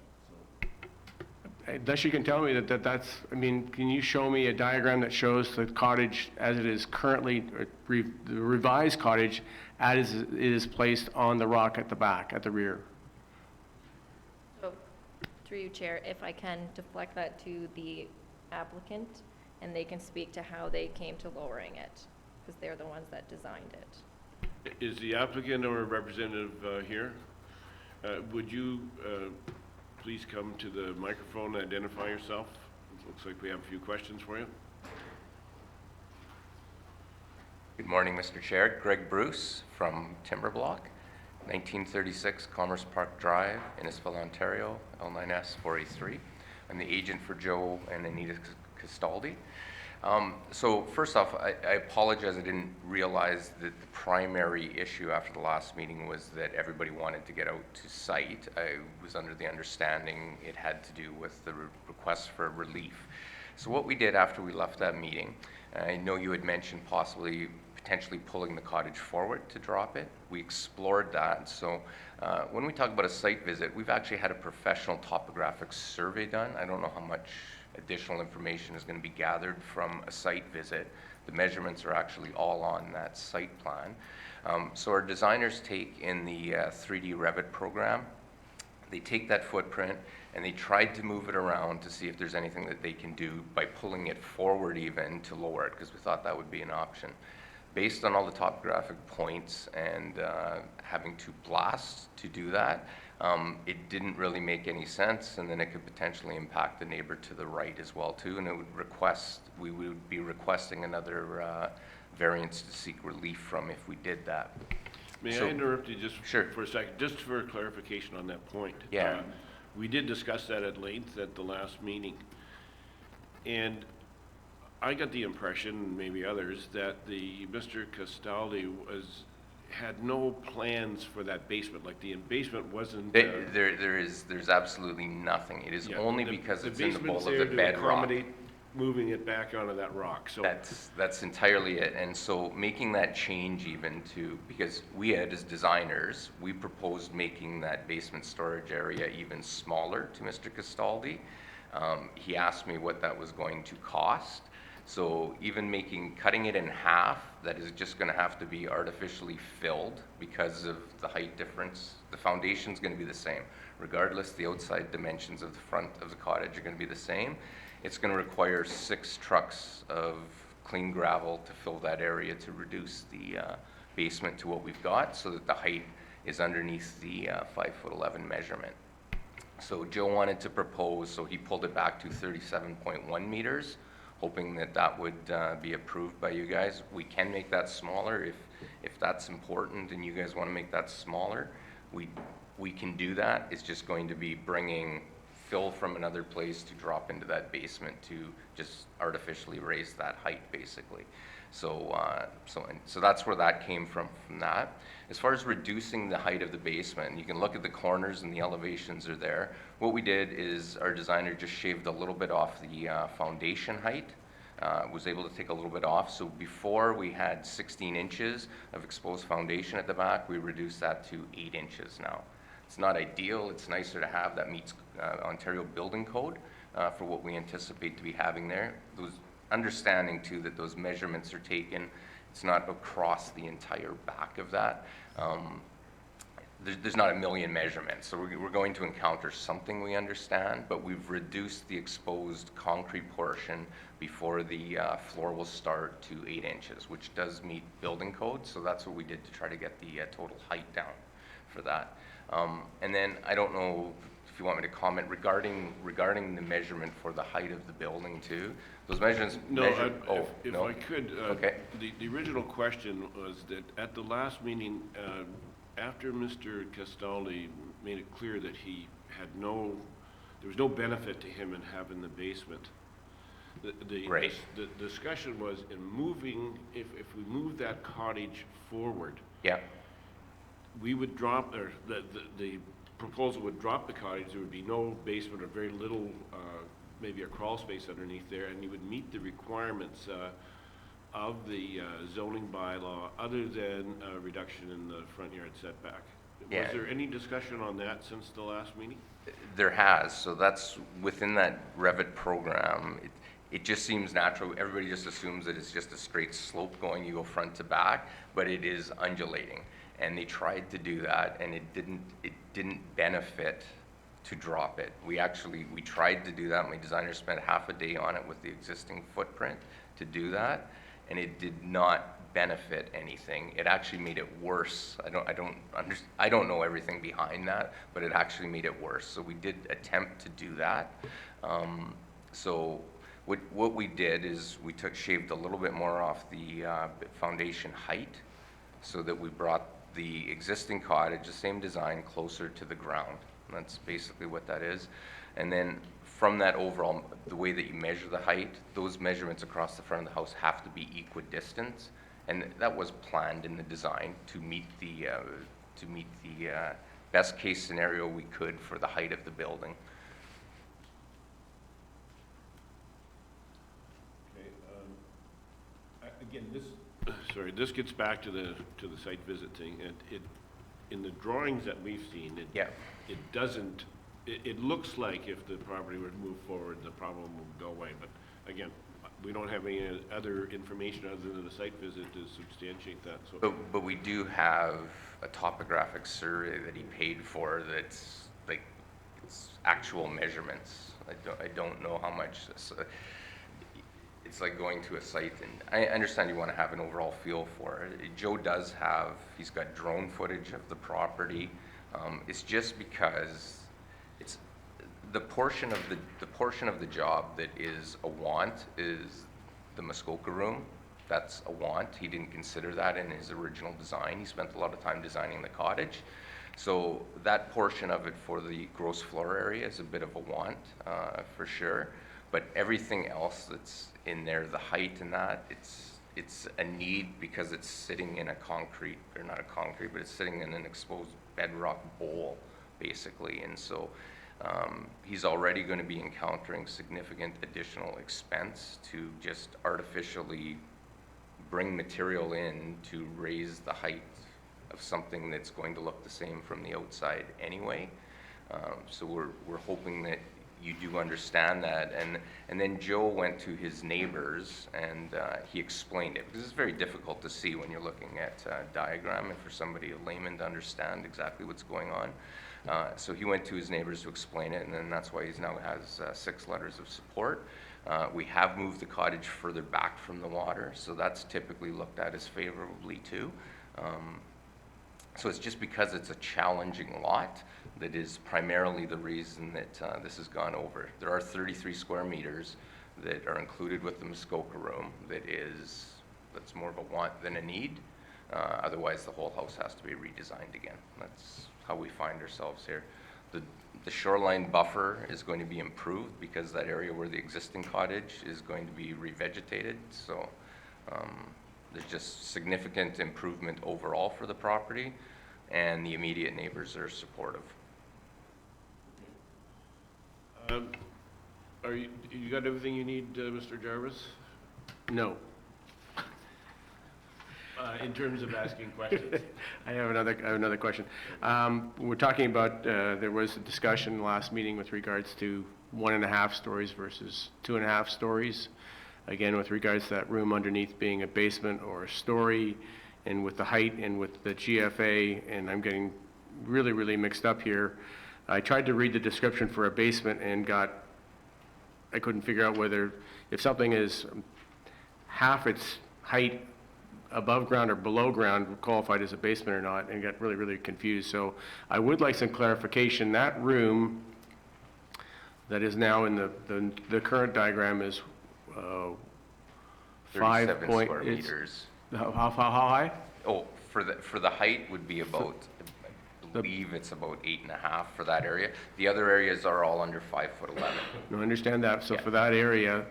so. Unless you can tell me that's, I mean, can you show me a diagram that shows the cottage as it is currently, or the revised cottage as it is placed on the rock at the back, at the rear? So, through you, Chair, if I can deflect that to the applicant, and they can speak to how they came to lowering it, because they're the ones that designed it. Is the applicant or a representative here? Would you please come to the microphone and identify yourself? It looks like we have a few questions for you. Good morning, Mr. Chair. Greg Bruce from Timber Block. 1936 Commerce Park Drive, Innisfil, Ontario, L9S 4A3. I'm the agent for Joe and Anita Castaldi. So first off, I apologize, I didn't realize that the primary issue after the last meeting was that everybody wanted to get out to site. I was under the understanding it had to do with the request for relief. So what we did after we left that meeting, I know you had mentioned potentially pulling the cottage forward to drop it. We explored that. So when we talk about a site visit, we've actually had a professional topographic survey done. I don't know how much additional information is going to be gathered from a site visit. The measurements are actually all on that site plan. So our designers take in the 3D Revit program, they take that footprint and they tried to move it around to see if there's anything that they can do by pulling it forward even to lower it, because we thought that would be an option. Based on all the topographic points and having to blast to do that, it didn't really make any sense, and then it could potentially impact the neighbor to the right as well too, and we would be requesting another variance to seek relief from if we did that. May I interrupt you just for a second, just for clarification on that point? Yeah. We did discuss that at length at the last meeting, and I got the impression, maybe others, that Mr. Castaldi had no plans for that basement. Like the basement wasn't. There's absolutely nothing. It is only because it's in the bowl of the basement's there to bedrock. accommodate moving it back onto that rock. So That's entirely it. And so making that change even to, because we had as designers, we proposed making that basement storage area even smaller to Mr. Castaldi. He asked me what that was going to cost. So even cutting it in half, that is just going to have to be artificially filled because of the height difference. The foundation's going to be the same. Regardless, the outside dimensions of the front of the cottage are going to be the same. It's going to require 6 trucks of clean gravel to fill that area to reduce the basement to what we've got so that the height is underneath the 5'11" measurement. So Joe wanted to propose, so he pulled it back to 37.1 meters. Hoping that that would be approved by you guys. We can make that smaller if that's important and you guys want to make that smaller. We can do that. It's just going to be bringing fill from another place to drop into that basement to just artificially raise that height, basically. So that's where that came from that. As far as reducing the height of the basement, you can look at the corners and the elevations are there. What we did is our designer just shaved a little bit off the foundation height, was able to take a little bit off. So before we had 16 inches of exposed foundation at the back, we reduced that to 8 inches now. It's not ideal, it's nicer to have, that meets Ontario Building Code for what we anticipate to be having there. Understanding too that those measurements are taken, it's not across the entire back of that. There's not a million measurements, so we're going to encounter something we understand, but we've reduced the exposed concrete portion before the floor will start to 8 inches, which does meet building code, so that's what we did to try to get the total height down for that. And then I don't know if you want me to comment regarding the measurement for the height of the building too. Those measurements. If I could, okay. The original question was that at the last meeting, after Mr. Castaldi made it clear that there was no benefit to him in having the basement. Right. The discussion was in moving, if we move that cottage forward. Yeah. We would drop, or the proposal would drop the cottage. There would be no basement or very little, maybe a crawl space underneath there, and you would meet the requirements of the zoning bylaw other than a reduction in the front yard setback. Yeah. Was there any discussion on that since the last meeting? There has, so that's within that Revit program. It just seems natural. Everybody just assumes that it's just a straight slope going, you go front to back, but it is undulating. And they tried to do that, and it didn't benefit to drop it. We tried to do that. My designer spent half a day on it with the existing footprint to do that, and it did not benefit anything. It actually made it worse. I don't know everything behind that, but it actually made it worse. So we did attempt to do that. So what we did is we shaved a little bit more off the foundation height, so that we brought the existing cottage, the same design, closer to the ground. That's basically what that is. And then from that overall, the way that you measure the height, those measurements across the front of the house have to be equidistant. And that was planned in the design to meet the best case scenario we could for the height of the building. Okay, again, this gets back to the site visit thing, and in the drawings that we've seen, it doesn't, it looks like if the property were to move forward, the problem will go away, but again, we don't have any other information other than the site visit to substantiate that, so. But we do have a topographic survey that he paid for that's like, it's actual measurements. I don't know how much, it's like going to a site, and I understand you want to have an overall feel for it. Joe does have, he's got drone footage of the property. It's just because it's the portion of the job that is a want is the Muskoka room. That's a want. He didn't consider that in his original design. He spent a lot of time designing the cottage. So that portion of it for the gross floor area is a bit of a want, for sure. But everything else that's in there, the height and that, it's a need because it's sitting in a concrete, or not a concrete, but it's sitting in an exposed bedrock bowl, basically. And so he's already going to be encountering significant additional expense to just artificially bring material in to raise the height of something that's going to look the same from the outside anyway. So we're hoping that you do understand that. And then Joe went to his neighbors and he explained it, because it's very difficult to see when you're looking at a diagram and for somebody, a layman, to understand exactly what's going on. So he went to his neighbors to explain it, and then that's why he now has 6 letters of support. We have moved the cottage further back from the water, so that's typically looked at as favorably too. So it's just because it's a challenging lot that is primarily the reason that this has gone over. There are 33 square meters that are included with the Muskoka room that's more of a want than a need. Otherwise, the whole house has to be redesigned again. That's how we find ourselves here. The shoreline buffer is going to be improved because that area where the existing cottage is going to be revegetated. So there's just significant improvement overall for the property, and the immediate neighbors are supportive. You got everything you need, Mr. Jarvis? No. In terms of asking questions? I have another question. We're talking about, there was a discussion last meeting with regards to 1.5 stories versus 2.5 stories. Again, with regards to that room underneath being a basement or a story, and with the height and with the GFA, and I'm getting really, really mixed up here. I tried to read the description for a basement and I couldn't figure out whether, if something is half its height above ground or below ground, qualified as a basement or not, and got really, really confused. So I would like some clarification. That room that is now in the current diagram is 37 square meters. How high? Oh, for the height would be about, I believe it's about 8.5 for that area. The other areas are all under 5'11". No, I understand that. So for that area,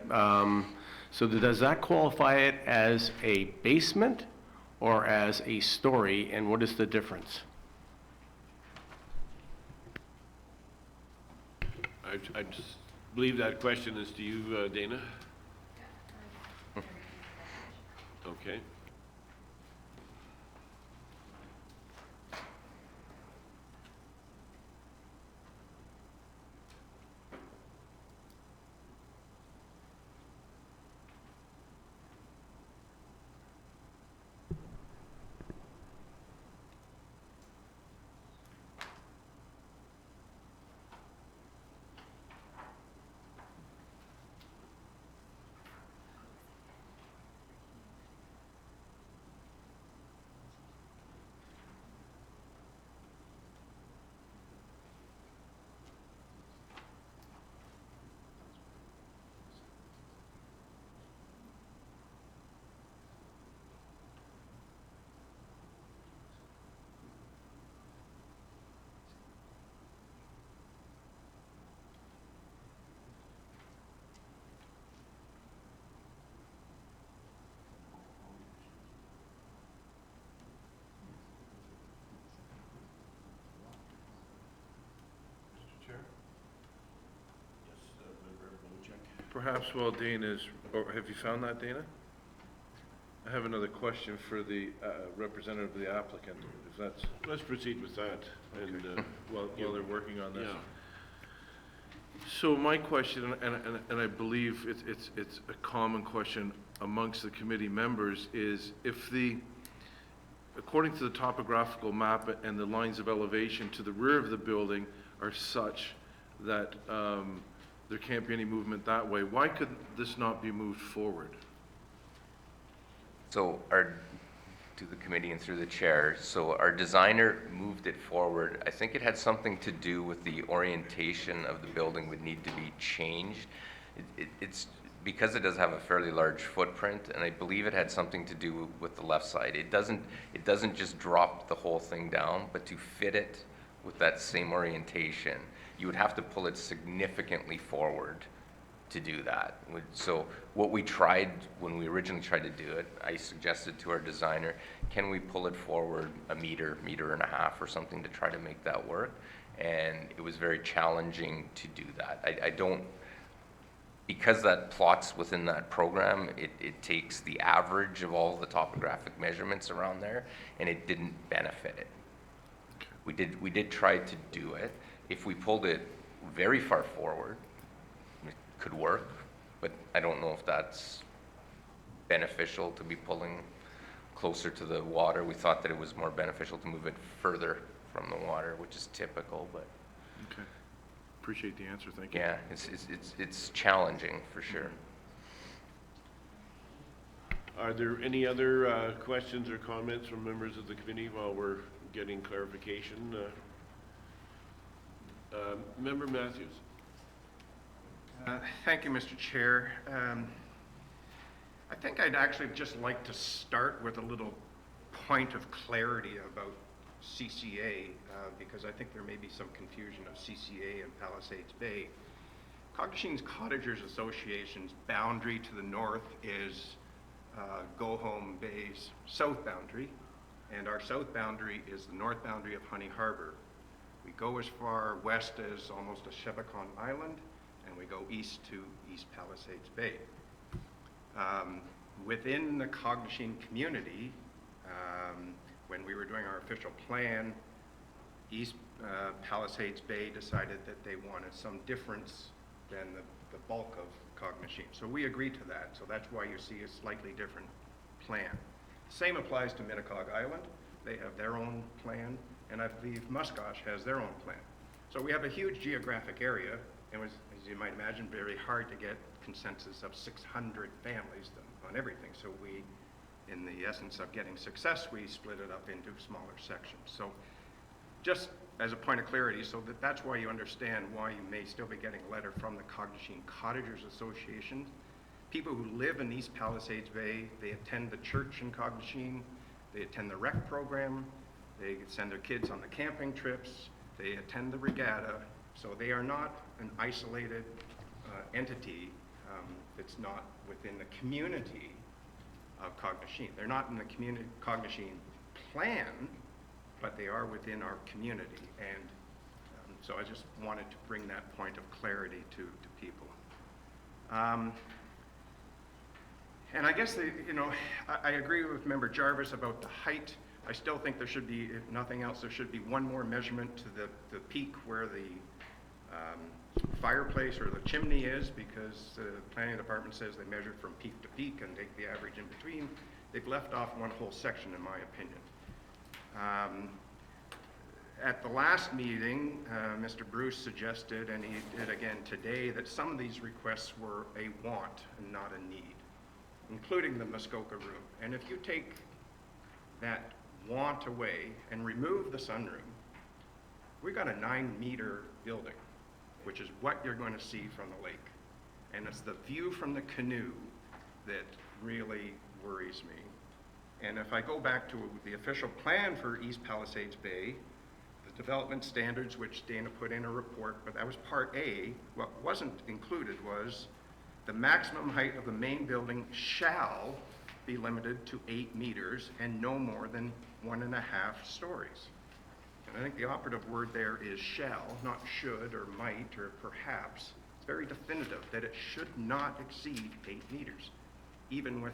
so does that qualify it as a basement or as a story, and what is the difference? I just believe that question is to you, Dana. Okay. Perhaps while Dana is, or have you found that, Dana? I have another question for the representative of the applicant, if that's, Let's proceed with that, and, while they're working on this. yeah. So my question, and I believe it's a common question amongst the committee members, is if according to the topographical map and the lines of elevation to the rear of the building are such that there can't be any movement that way, why could this not be moved forward? So to the committee and through the chair, so our designer moved it forward. I think it had something to do with the orientation of the building would need to be changed. It's because it does have a fairly large footprint, and I believe it had something to do with the left side. It doesn't just drop the whole thing down, but to fit it with that same orientation, you would have to pull it significantly forward to do that. So what we tried, when we originally tried to do it, I suggested to our designer, can we pull it forward a meter, meter and a half or something to try to make that work? And it was very challenging to do that. I don't, because that plots within that program, it takes the average of all the topographic measurements around there, and it didn't benefit it. We did try to do it. If we pulled it very far forward, it could work, but I don't know if that's beneficial to be pulling closer to the water. We thought that it was more beneficial to move it further from the water, which is typical, but. Okay, appreciate the answer, thank you. Yeah, it's challenging for sure. Are there any other questions or comments from members of the committee while we're getting clarification? Member Matthews. Thank you, Mr. Chair. I think I'd actually just like to start with a little point of clarity about CCA, because I think there may be some confusion of CCA and Palisades Bay. Cognoscine's Cottagers Association's boundary to the north is Go Home Bay's south boundary, and our south boundary is the north boundary of Honey Harbor. We go as far west as almost a Shebakon Island, and we go east to East Palisades Bay. Within the Cognoscine community, when we were doing our official plan, East Palisades Bay decided that they wanted some difference than the bulk of Cognoscine. So we agreed to that, so that's why you see a slightly different plan. Same applies to Minnecaug Island. They have their own plan, and I believe Musquash has their own plan. So we have a huge geographic area. It was, as you might imagine, very hard to get consensus of 600 families on everything. So we, in the essence of getting success, we split it up into smaller sections. So just as a point of clarity, so that's why you understand why you may still be getting a letter from the Cognoscine Cottagers Association. People who live in East Palisades Bay, they attend the church in Cognoscine, they attend the rec program, they send their kids on the camping trips, they attend the regatta, so they are not an isolated entity that's not within the community of Cognoscine. They're not in the Cognoscine plan, but they are within our community. And so I just wanted to bring that point of clarity to people. And I guess, I agree with Member Jarvis about the height. I still think there should be, if nothing else, there should be one more measurement to the peak where the fireplace or the chimney is, because the planning department says they measured from peak to peak and take the average in between. They've left off one whole section, in my opinion. At the last meeting, Mr. Bruce suggested, and he did again today, that some of these requests were a want and not a need, including the Muskoka room. And if you take that want away and remove the sunroom, we got a 9-meter building, which is what you're going to see from the lake. And it's the view from the canoe that really worries me. And if I go back to the official plan for East Palisades Bay, the development standards, which Dana put in a report, but that was part A, what wasn't included was the maximum height of the main building shall be limited to 8 meters and no more than 1.5 stories. And I think the operative word there is shall, not should or might or perhaps. It's very definitive that it should not exceed 8 meters, even with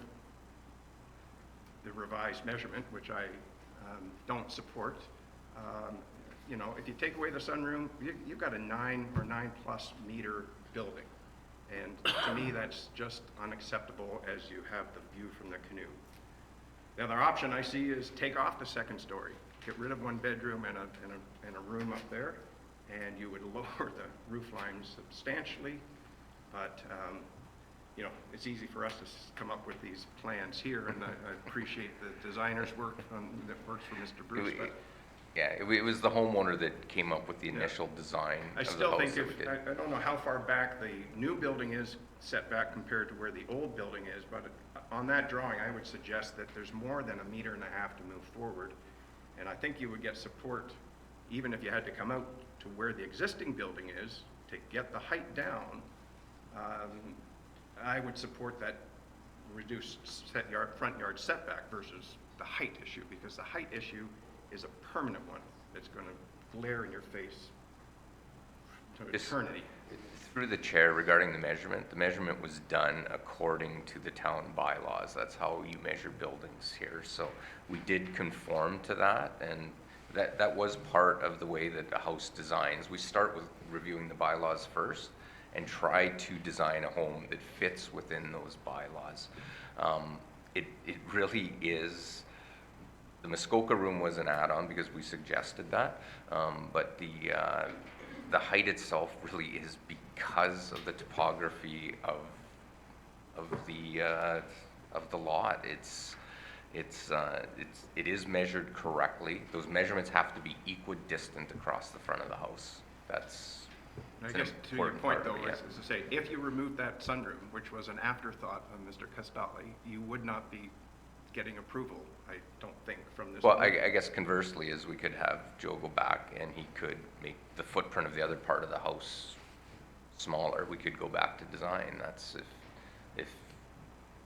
the revised measurement, which I don't support. You know, if you take away the sunroom, you've got a 9 or 9+ meter building. And to me, that's just unacceptable as you have the view from the canoe. The other option I see is take off the second story, get rid of 1 bedroom and a room up there, and you would lower the roof line substantially. But, you know, it's easy for us to come up with these plans here, and I appreciate the designer's work that works for Mr. Bruce. But yeah, it was the homeowner that came up with the initial design I of the still house think that we did. I don't know how far back the new building is set back compared to where the old building is, but on that drawing, I would suggest that there's more than 1.5 meters to move forward. And I think you would get support, even if you had to come out to where the existing building is, to get the height down. I would support that reduced front yard setback versus the height issue, because the height issue is a permanent one that's going to glare in your face to eternity. Through the chair, regarding the measurement was done according to the town bylaws. That's how you measure buildings here. So we did conform to that, and that was part of the way that the house designs. We start with reviewing the bylaws first and try to design a home that fits within those bylaws. It really is. The Muskoka room was an add-on because we suggested that, but the height itself really is because of the topography of the lot. It is measured correctly. Those measurements have to be equidistant across the front of the house. I guess to your point, though, is to say, if you remove that sunroom, which was an afterthought of Mr. Castaldi, you would not be getting approval, I don't think, from this. Well, I guess conversely is we could have Joe go back and he could make the footprint of the other part of the house smaller. We could go back to design. That's if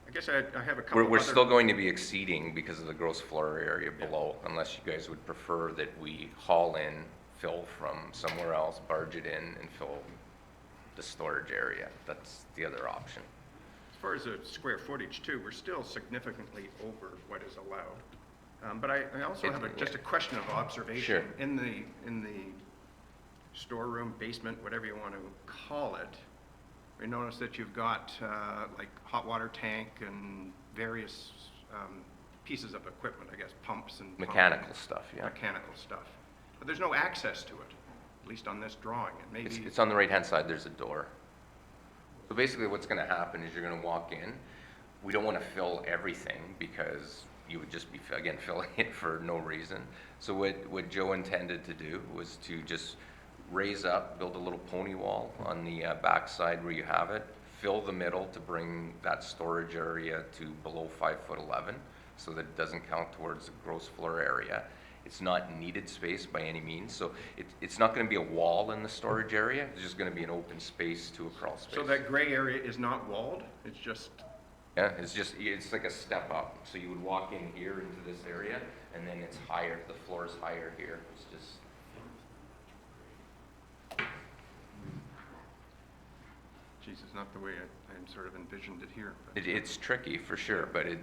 I guess I have a couple we're other... still going to be exceeding because of the gross floor area below, unless you guys would prefer that we haul in, fill from somewhere else, barge it in, and fill the storage area. That's the other option. As far as the square footage too, we're still significantly over what is allowed. But I also have just a question of observation. Sure. In the storeroom, basement, whatever you want to call it, we notice that you've got like hot water tank and various pieces of equipment, I guess, pumps and Mechanical stuff, yeah. Mechanical stuff. But there's no access to it, at least on this drawing. And maybe It's on the right-hand side, there's a door. So basically what's going to happen is you're going to walk in. We don't want to fill everything because you would just be, again, filling it for no reason. So what Joe intended to do was to just raise up, build a little pony wall on the back side where you have it, fill the middle to bring that storage area to below 5'11", so that it doesn't count towards the gross floor area. It's not needed space by any means, so it's not going to be a wall in the storage area. It's just going to be an open space to a crawl space. so that gray area is not walled. It's just Yeah, it's like a step up. So you would walk in here into this area, and then it's higher. The floor is higher here. It's just. geez, it's not the way I sort of envisioned it here. But It's tricky for sure, but it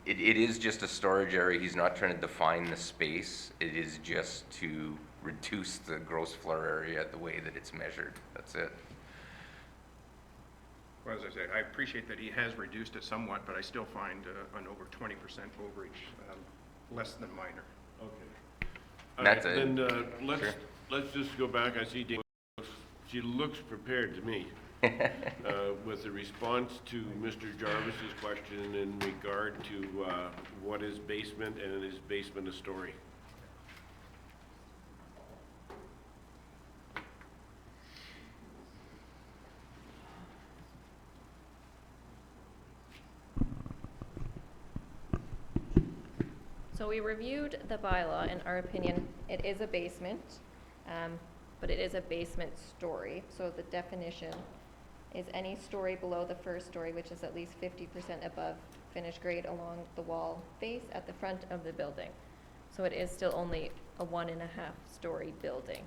is just a storage area. He's not trying to define the space. It is just to reduce the gross floor area the way that it's measured. That's it. well, as I say, I appreciate that he has reduced it somewhat, but I still find an over 20% overage less than minor. Okay. All That's right, it. then Sure. let's just go back. I see Dana. She looks prepared to me with the response to Mr. Jarvis's question in regard to what is basement and is basement a story? So we reviewed the bylaw. In our opinion, it is a basement, but it is a basement story. So the definition is any story below the first story, which is at least 50% above finished grade along the wall face at the front of the building. So it is still only a 1.5 story building.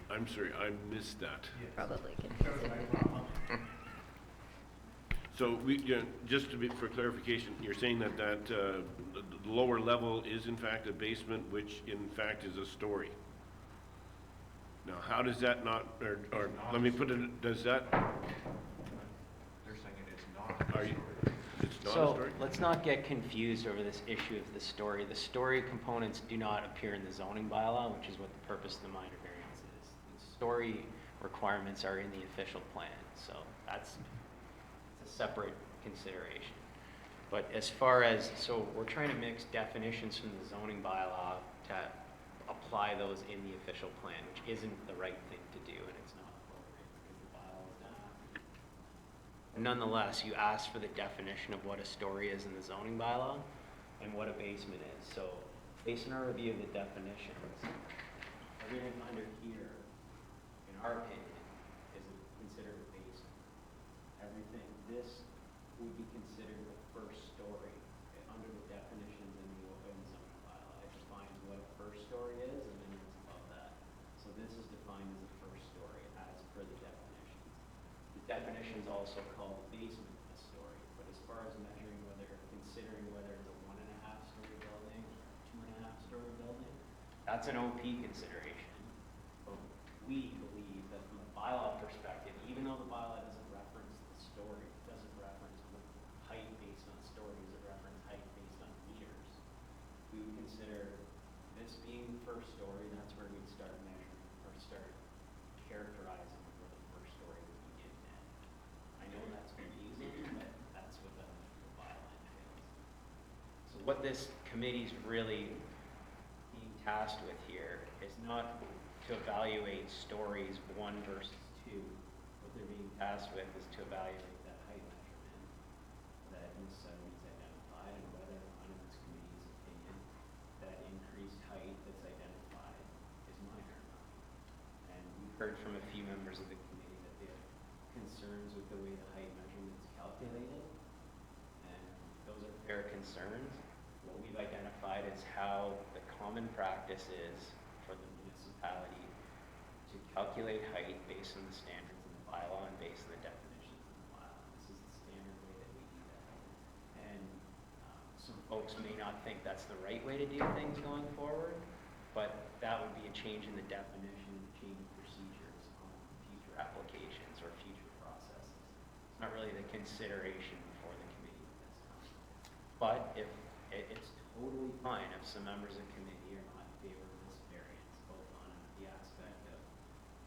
I'm sorry, I missed that. Probably confusing. So just to be, for clarification, you're saying that the lower level is in fact a basement, which in fact is a story? Now, how does that not, or let me put it, does that, They're saying it is not. are you, it's not a So story? let's not get confused over this issue of the story. The story components do not appear in the zoning bylaw, which is what the purpose of the minor variance is. The story requirements are in the official plan, so it's a separate consideration. But as far as, so we're trying to mix definitions from the zoning bylaw to apply those in the official plan, which isn't the right thing to do, and it's not appropriate because the bylaw is done. Nonetheless, you asked for the definition of what a story is in the zoning bylaw and what a basement is. So based on our review of the definitions, everything under here, in our opinion, is considered a basement. Everything, this would be considered the first story under the definitions in the zoning bylaw. It defines what a first story is and then it's above that. So this is defined as a first story as per the definitions. The definitions also call the basement a story, but as far as measuring considering whether it's a 1.5-story building or a 2.5-story building, that's an OP consideration. But we believe that from a bylaw perspective, even though the bylaw doesn't reference the story, it doesn't reference height based on stories, it references height based on meters. We would consider this being the first story, that's where we'd start measuring or start characterizing where the first story would begin and end. I know that's confusing, but that's what the bylaw entails. So what this committee's really being tasked with here is not to evaluate stories 1 versus 2. What they're being tasked with is to evaluate that height measurement that Ms. Sutton's identified and whether or not, in this committee's opinion, that increased height that's identified is minor or not. And we've heard from a few members of the committee that they have concerns with the way the height measurement is calculated, and those are fair concerns. What we've identified is how the common practice is for the municipality to calculate height based on the standards in the bylaw and based on the definitions in the bylaw. This is the standard way that we do that. And some folks may not think that's the right way to do things going forward, but that would be a change in the definition and a change in procedures on future applications or future processes. It's not really the consideration for the committee at this time. But if it's totally fine if some members of the committee are not in favor of this variance, both on the aspect of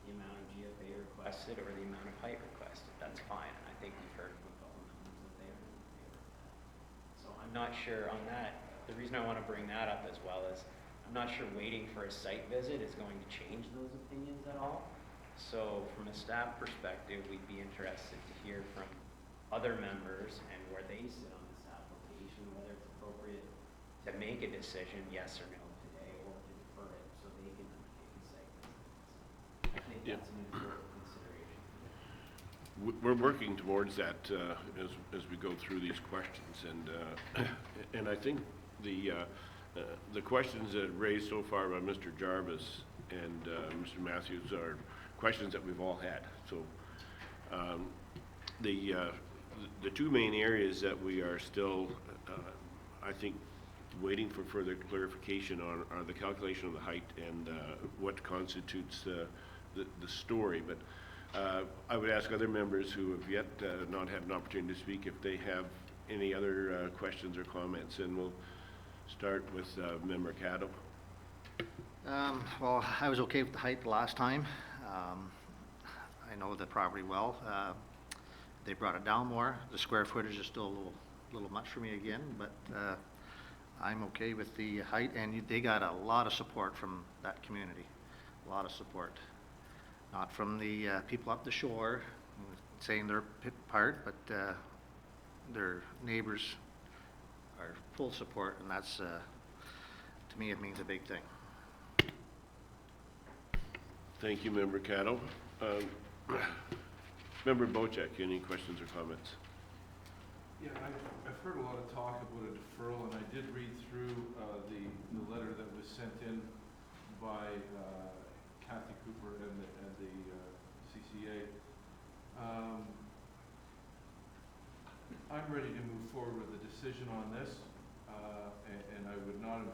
the amount of GFA requested or the amount of height requested. That's fine, and I think we've heard from a couple members that they are in favor of that. So I'm not sure on that. The reason I want to bring that up as well is I'm not sure waiting for a site visit is going to change those opinions at all. So from a staff perspective, we'd be interested to hear from other members and where they sit on this application, whether it's appropriate to make a decision, yes or no today, or to defer it so they can undertake a site visit. So I think that's an important consideration. We're working towards that as we go through these questions, and I think the questions that raised so far by Mr. Jarvis and Mr. Matthews are questions that we've all had. So the two main areas that we are still, I think, waiting for further clarification on are the calculation of the height and what constitutes the story. But I would ask other members who have yet not had an opportunity to speak if they have any other questions or comments, and we'll start with Member Caddo. Well, I was okay with the height the last time. I know the property well. They brought it down more. The square footage is still a little much for me again, but I'm okay with the height, and they got a lot of support from that community, a lot of support. Not from the people up the shore saying their part, but their neighbors are full support, and that's, to me, it means a big thing. Thank you, Member Caddo. Member Bocek, any questions or comments? Yeah, I've heard a lot of talk about a deferral, and I did read through the letter that was sent in by Kathy Cooper and I'm ready to move forward with a decision on this, and I would not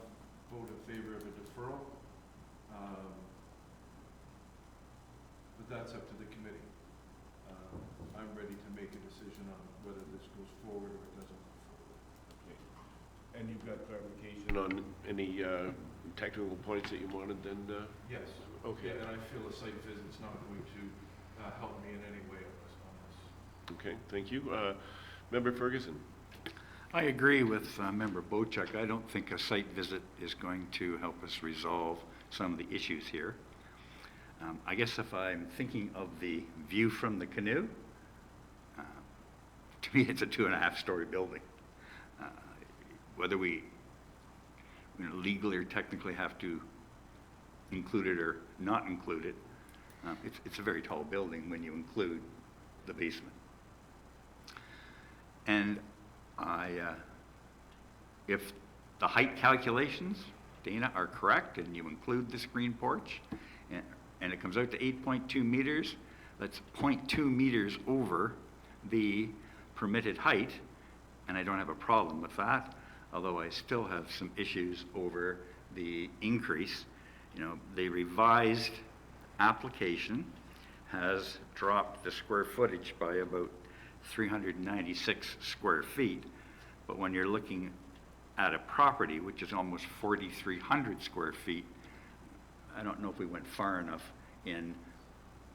vote in favor of a deferral. But that's up to the committee. I'm ready to make a decision on whether this goes forward or it doesn't go forward. Okay. And you've got clarification on any technical points that you wanted then? Yes. Okay. Yeah, and I feel a site visit's not going to help me in any way on this. Okay, thank you. Member Ferguson? I agree with Member Bochek. I don't think a site visit is going to help us resolve some of the issues here. I guess if I'm thinking of the view from the canoe, to me it's a 2.5-story building. Whether we legally or technically have to include it or not include it, it's a very tall building when you include the basement. And if the height calculations, Dana, are correct, and you include the screen porch, and it comes out to 8.2 meters, that's 0.2 meters over the permitted height, and I don't have a problem with that, although I still have some issues over the increase. You know, the revised application has dropped the square footage by about 396 square feet, but when you're looking at a property which is almost 4,300 square feet, I don't know if we went far enough in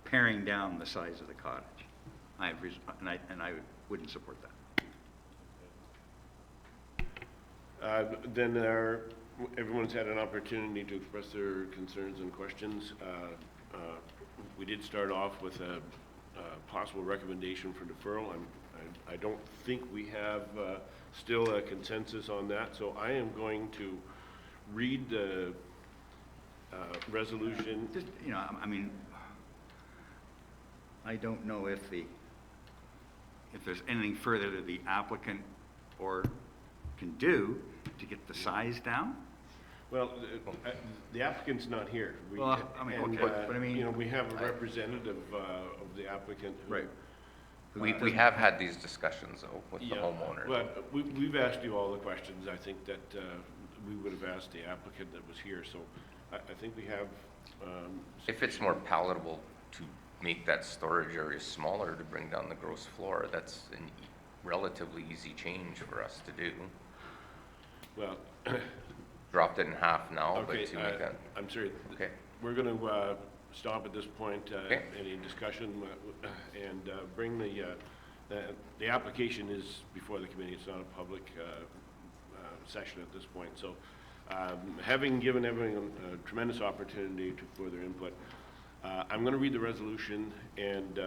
paring down the size of the cottage. I wouldn't support that. Then everyone's had an opportunity to express their concerns and questions. We did start off with a possible recommendation for deferral. I don't think we have still a consensus on that, so I am going to read the resolution. Just, you know, I mean, I don't know if there's anything further that the applicant or can do to get the size down. Well, the applicant's not here. Well, I mean, okay, but I mean, you know, we have a representative of the applicant who, right. We have had these discussions, though, with the homeowners. But we've asked you all the questions, I think, that we would have asked the applicant that was here, so I think we have... If it's more palatable to make that storage area smaller to bring down the gross floor, that's a relatively easy change for us to do. Well... Dropped it in half now, okay, but to make that... I'm sorry. Okay. We're going to stop at this point, okay. Any discussion, and bring the application is before the committee. It's not a public session at this point. So having given everyone a tremendous opportunity to further input, I'm going to read the resolution and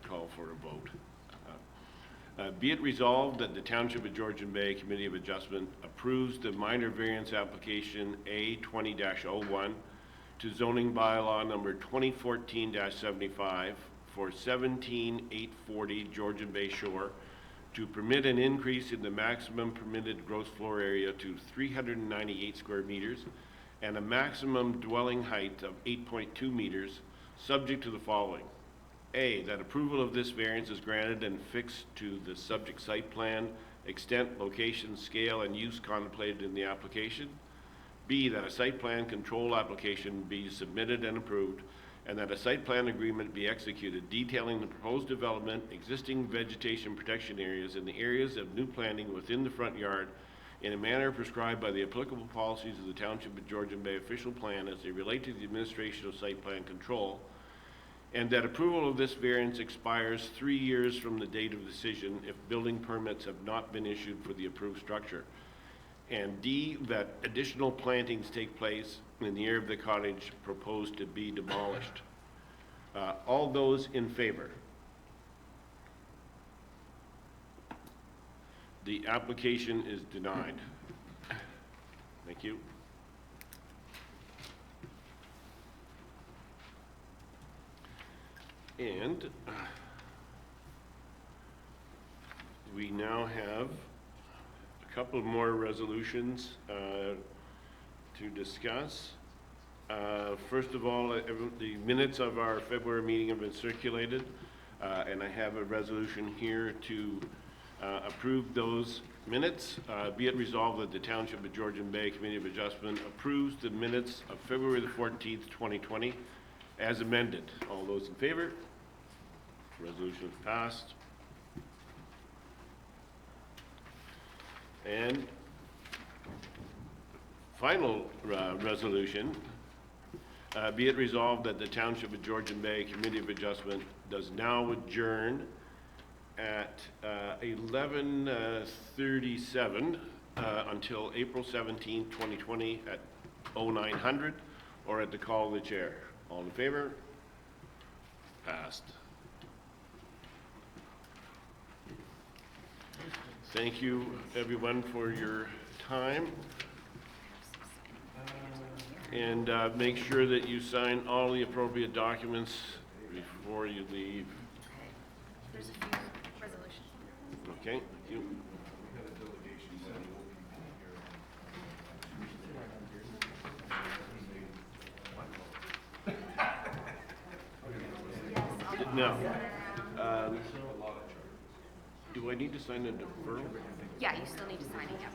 call for a vote. Be it resolved that the Township of Georgian Bay Committee of Adjustment approves the minor variance application A20-01 to zoning bylaw number 2014-75 for 17840 Georgian Bay Shore to permit an increase in the maximum permitted gross floor area to 398 square meters and a maximum dwelling height of 8.2 meters, subject to the following. A, that approval of this variance is granted and fixed to the subject site plan, extent, location, scale, and use contemplated in the application. B, that a site plan control application be submitted and approved, and that a site plan agreement be executed detailing the proposed development, existing vegetation protection areas, and the areas of new planting within the front yard in a manner prescribed by the applicable policies of the Township of Georgian Bay official plan as they relate to the administration of site plan control, and that approval of this variance expires 3 years from the date of decision if building permits have not been issued for the approved structure. And D, that additional plantings take place in the area of the cottage proposed to be demolished. All those in favor? The application is denied. Thank you. And we now have a couple of more resolutions to discuss. First of all, the minutes of our February meeting have been circulated, and I have a resolution here to approve those minutes. Be it resolved that the Township of Georgian Bay Committee of Adjustment approves the minutes of February the 14th, 2020 as amended. All those in favor? Resolution is passed. And final resolution, be it resolved that the Township of Georgian Bay Committee of Adjustment does now adjourn at 11:37 until April 17, 2020 at 0900 or at the call of the chair. All in favor? Passed. Thank you, everyone, for your time. And make sure that you sign all the appropriate documents before you leave. There's a few resolutions. Okay, thank you. No. Do I need to sign a deferral? Yeah, you still need to sign it, yeah.